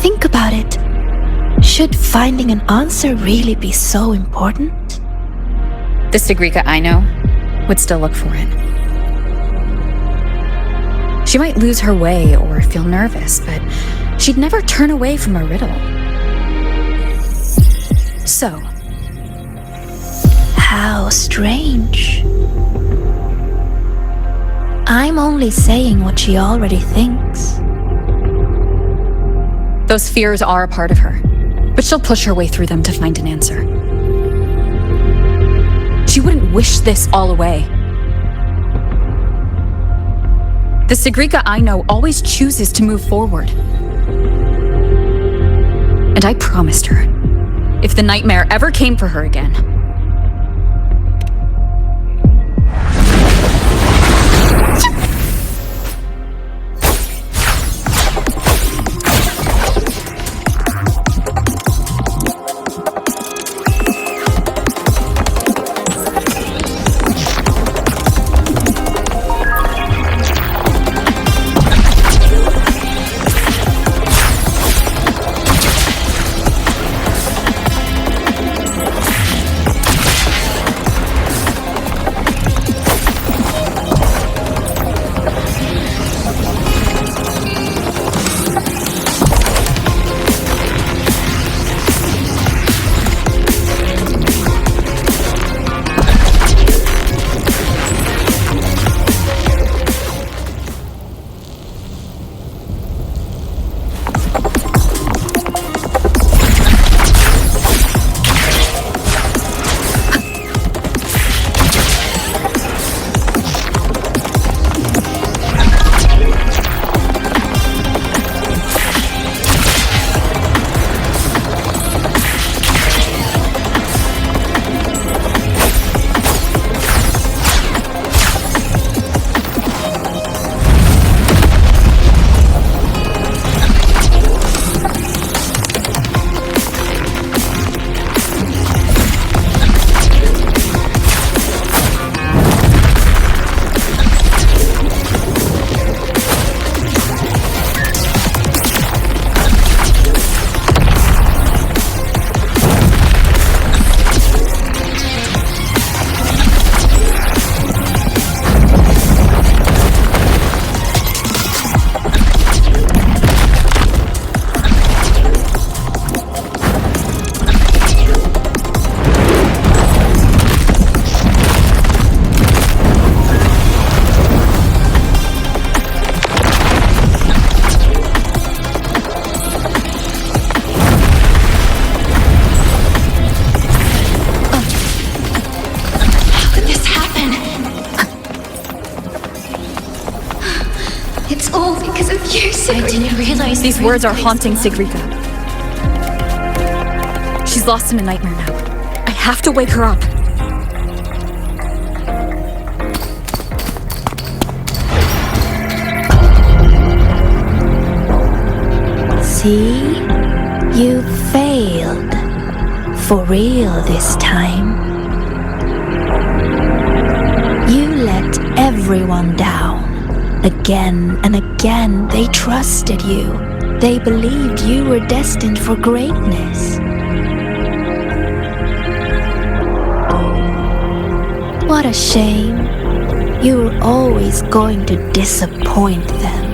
Think about it. Should finding an answer really be so important? The Sigrika I know would still look for it. She might lose her way or feel nervous, but she'd never turn away from a riddle. So, how strange. I'm only saying what she already thinks. Those fears are a part of her, but she'll push her way through them to find an answer. She wouldn't wish this all away. The Sigrika I know always chooses to move forward. And I promised her, if the nightmare ever came for her again, I didn't realize these words are haunting Sigrika. She's lost in a nightmare now. I have to wake her up. See? You failed. For real this time. You let everyone down. Again and again, they trusted you. They believed you were destined for greatness. What a shame. You were always going to disappoint them.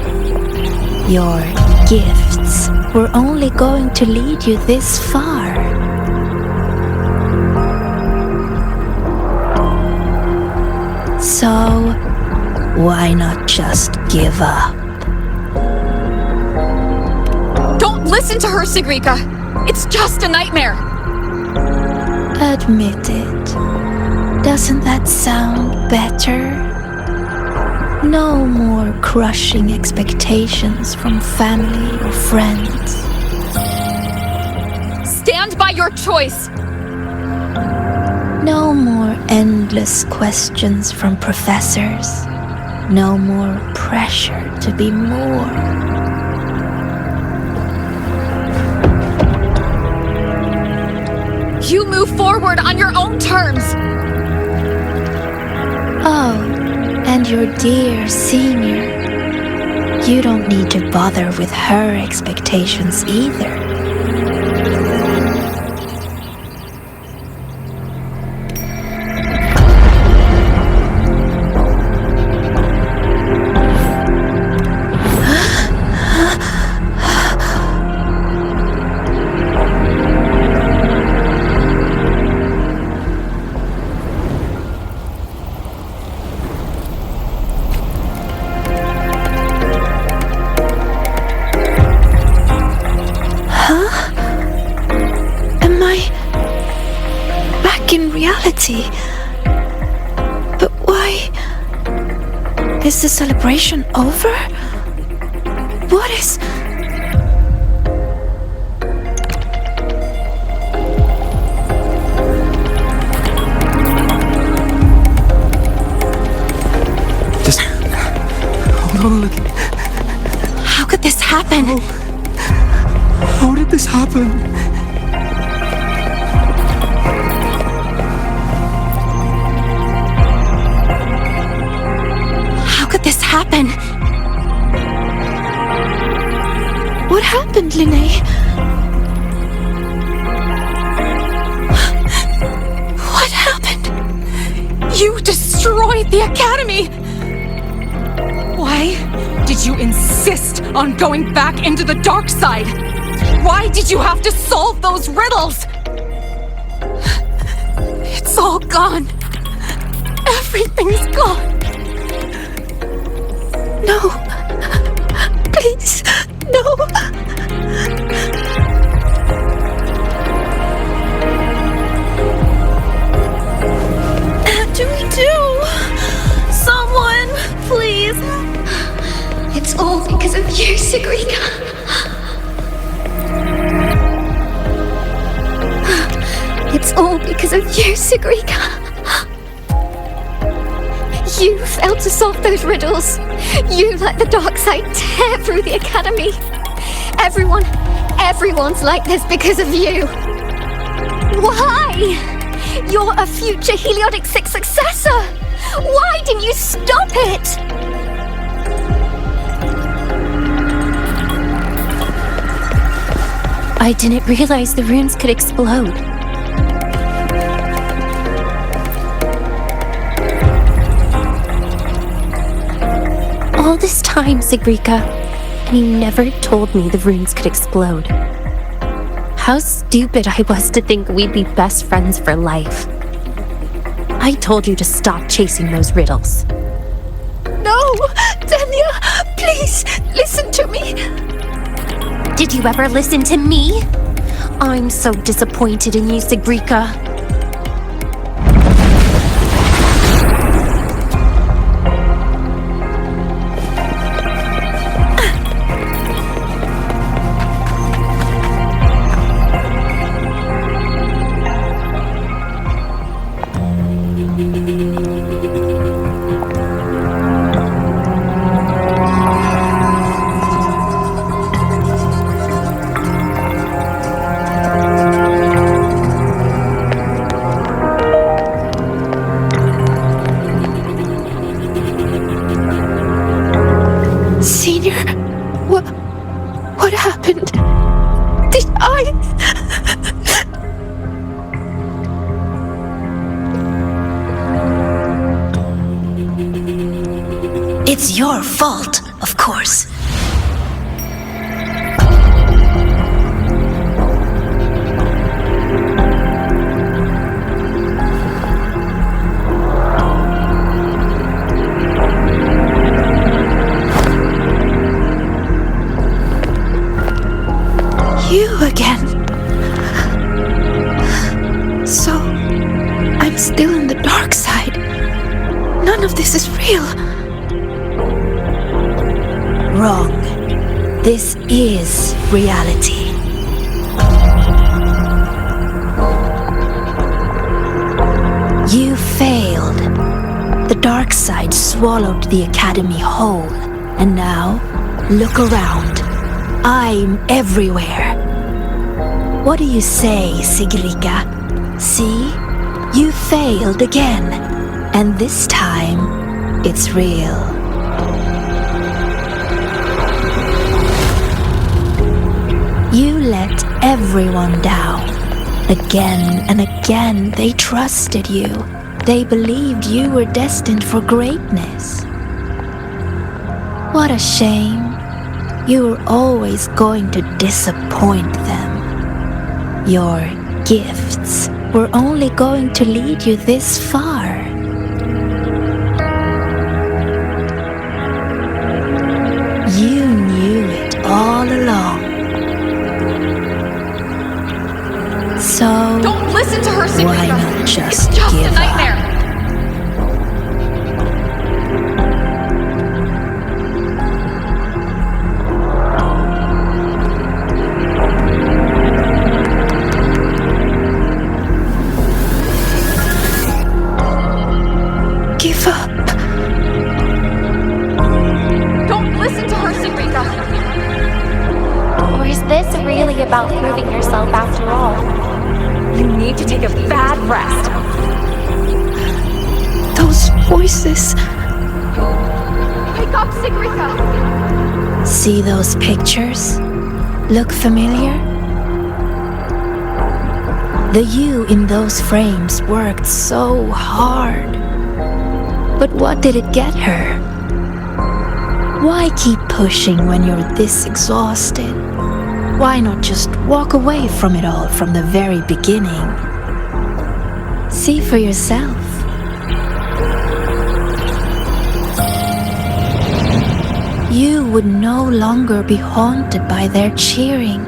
Your gifts were only going to lead you this far. So, why not just give up? Don't listen to her, Sigrika! It's just a nightmare! Admit it. Doesn't that sound better? No more crushing expectations from family or friends. Stand by your choice! No more endless questions from professors. No more pressure to be more. You move forward on your own terms! Oh, and your dear senior. You don't need to bother with her expectations either. But why? Is the celebration over? What is... Just... hold on. How could this happen? How did this happen? This happen? What happened, Linnae? What happened? You destroyed the Academy! Why did you insist on going back into the dark side? Why did you have to solve those riddles? It's all gone. Everything's gone. No. Please, no. What do we do? Someone, please. It's all because of you, Sigrika. It's all because of you, Sigrika. You failed to solve those riddles. You let the dark side tear through the Academy. Everyone's like this because of you. Why? You're a future Heliotic 6 successor. Why didn't you stop it? I didn't realize the runes could explode. All this time, Sigrika, and you never told me the runes could explode. How stupid I was to think we'd be best friends for life. I told you to stop chasing those riddles. No! Dania, please, listen to me! Did you ever listen to me? I'm so disappointed in you, Sigrika. What happened? Did I... It's your fault, of course. You again. So, I'm still in the dark side. None of this is real. Wrong. This is reality. You failed. The dark side swallowed the Academy whole. And now, look around. I'm everywhere. What do you say, Sigrika? See? You failed again. And this time, it's real. You let everyone down. Again and again, they trusted you. They believed you were destined for greatness. What a shame. You were always going to disappoint them. Your gifts were only going to lead you this far. You knew it all along. So, don't listen to her, Sigrid. Why not just it's just give a nightmare. up? Give up. Don't listen to her, Sigrid. Or is this really about proving yourself after all? You need to take a bad rest. Those voices. Wake up, Sigrid. See those pictures? Look familiar? The you in those frames worked so hard. But what did it get her? Why keep pushing when you're this exhausted? Why not just walk away from it all from the very beginning? See for yourself. You would no longer be haunted by their cheering.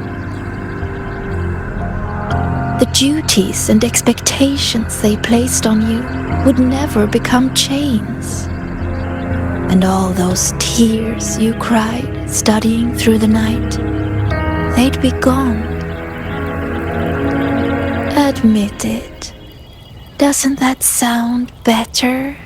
The duties and expectations they placed on you would never become chains. And all those tears you cried studying through the night, they'd be gone. Admit it. Doesn't that sound better?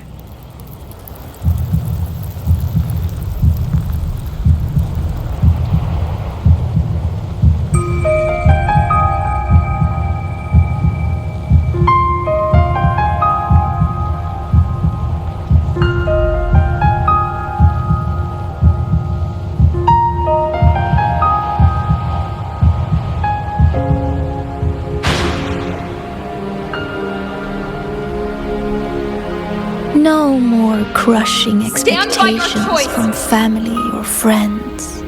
No more crushing expectations from family or friends.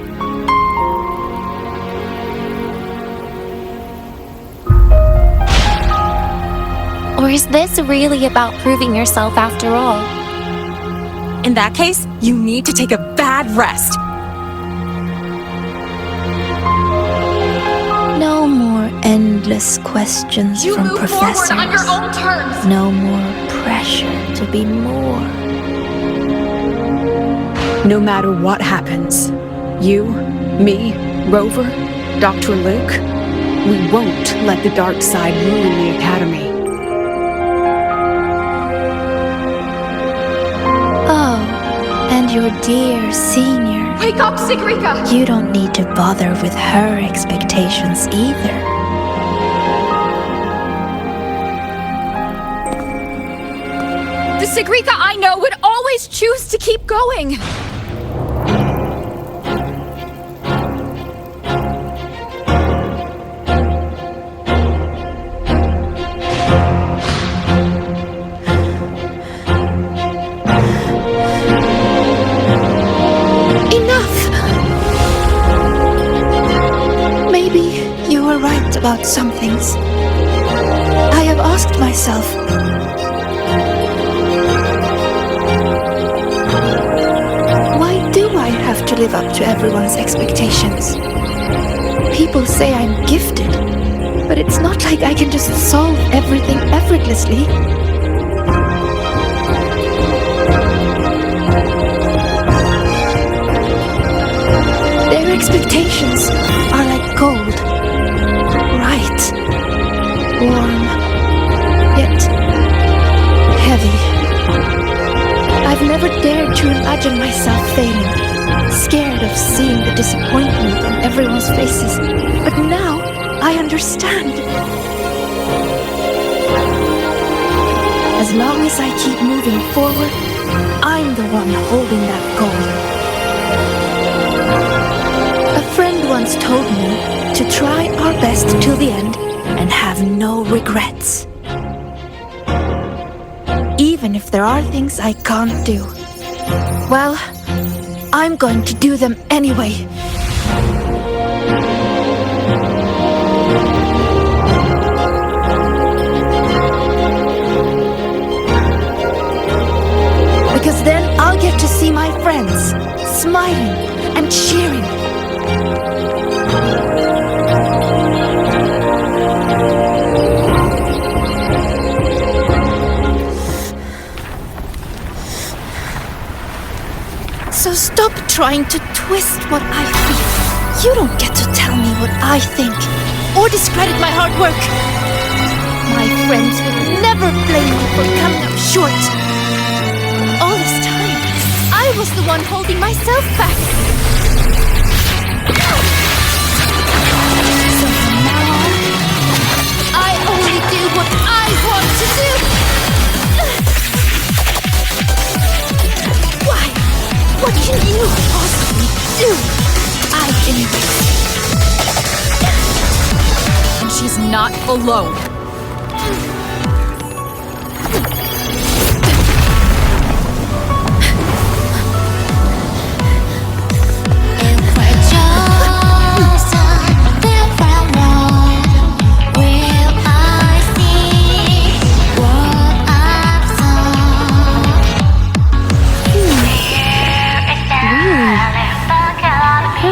Or is this really about proving yourself after all? In that case, you need to take a bad rest. No more endless questions You from move professors. forward on your own terms. No more pressure to be more. No matter what happens, you, me, Rover, Dr. Luke, we won't let the dark side ruin the Academy. Oh, and your dear senior. Wake up, Sigrika! You don't need to bother with her expectations either. The Sigrika I know would always choose to keep going. About some things. I have asked myself, why do I have to live up to everyone's expectations? People say I'm gifted, but it's not like I can just solve everything effortlessly. Their expectations are like gold. Bright, warm, yet heavy. I've never dared to imagine myself failing, scared of seeing the disappointment on everyone's faces. But now I understand. As long as I keep moving forward, I'm the one holding that goal. A friend once told me to try our best till the end and have no regrets. Even if there are things I can't do. Well, I'm going to do them anyway. Because then I'll get to see my friends smiling and cheering. So stop trying to twist what I feel. You don't get to tell me what I think or discredit my hard work. My friends would never blame me for coming up short. All this time, I was the one holding myself back. So from now on, I only do what I want to do. Why? What can you possibly do? I can do. And she's not alone.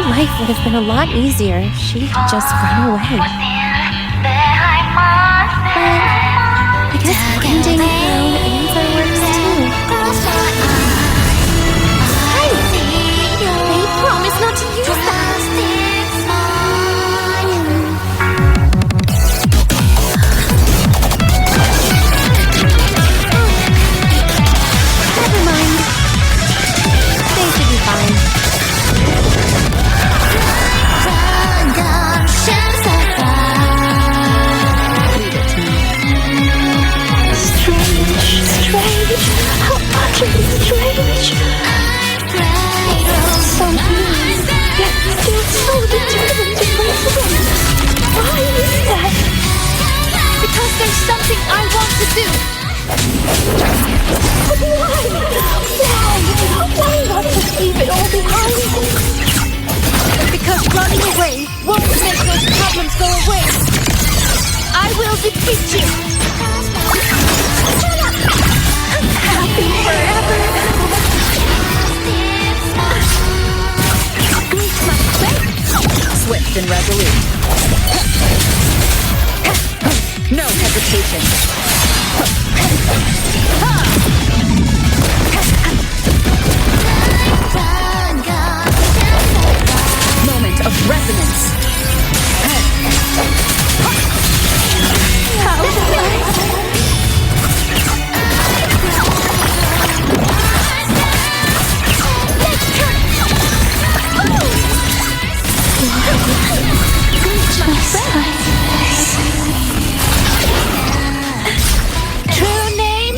Life would have been a lot easier if she'd just run away. But I guess finding her own answer works too. Hey! They promised not to use that! Never mind. They should be fine. How utterly strange! So mean, yet still so determined to play away. Why is that? Because there's something I want to do! But why? Why not just leave it all behind? Because running away won't make those problems go away! I will defeat you! Happy forever! Swift and resolute. No hesitation. Moment of resonance. How True name?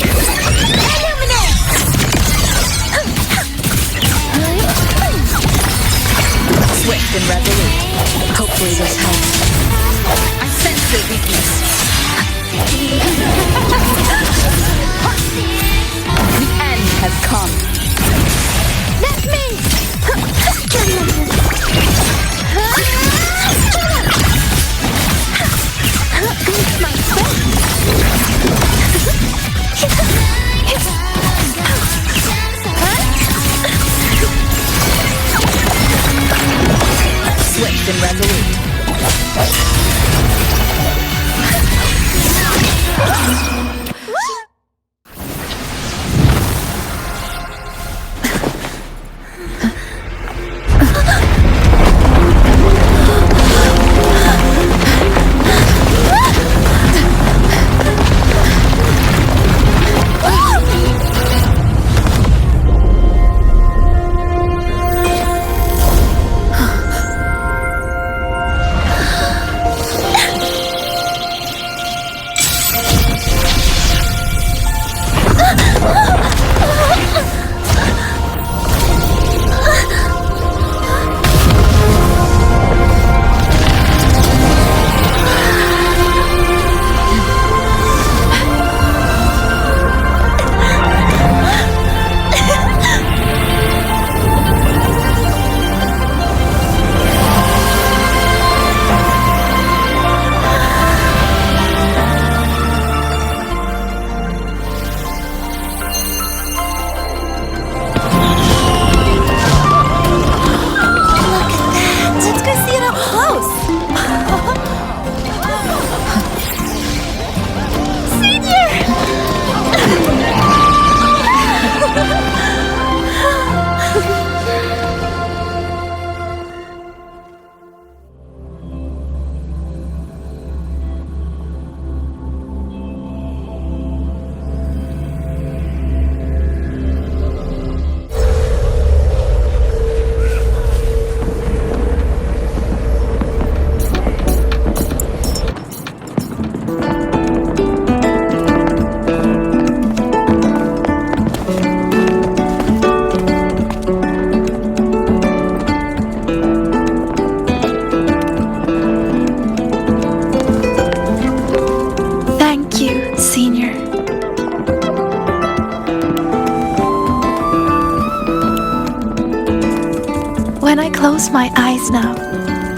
close my eyes now,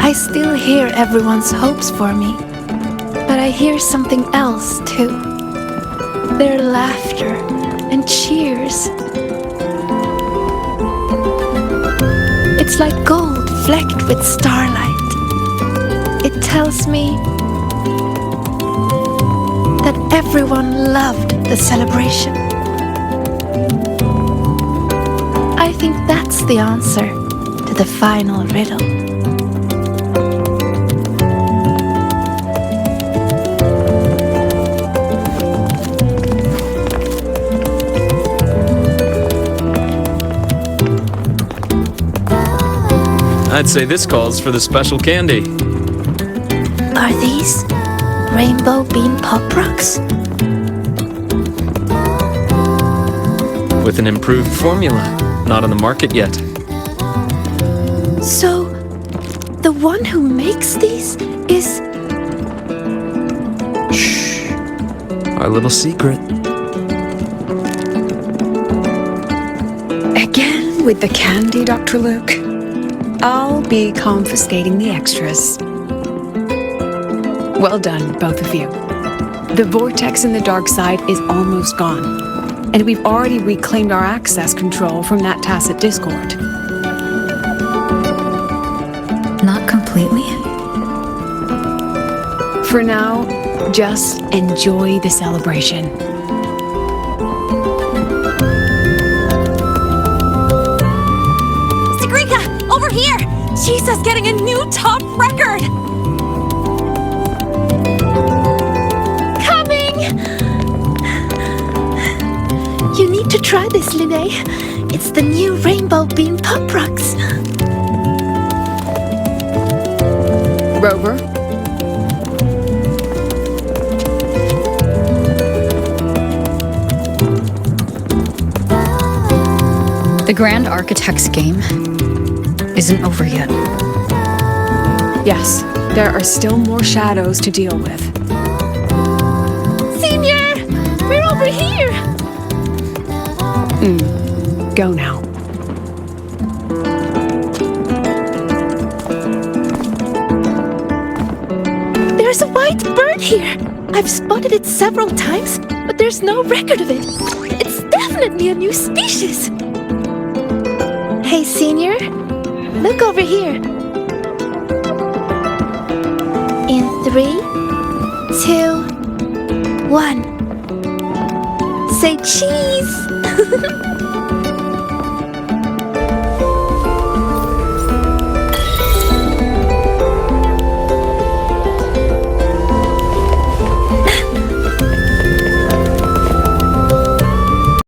I still hear everyone's hopes for me. But I hear something else too. Their laughter and cheers. It's like gold flecked with starlight. It tells me that everyone loved the celebration. I think that's the answer to the final riddle. I'd say this calls for the special candy. Are these rainbow bean pop rocks? With an improved formula, not on the market yet. So, the one who makes these is... Shh. Our little secret. Again with the candy, Dr. Luke. I'll be confiscating the extras. Well done, both of you. The vortex in the dark side is almost gone, and we've already reclaimed our access control from that tacit discord. Not completely. For now, just enjoy the celebration. Sigrika, over here! Jesus getting a new top record! You need to try this, Linnae. It's the new rainbow bean pop rocks. Rover? The Grand Architect's game isn't over yet. Yes, there are still more shadows to deal with. Senior! We're over here! Go now. There's a white bird here! I've spotted it several times, but there's no record of it. It's definitely a new species. Hey, Senior, look over here. In 3, 2, 1. Say cheese!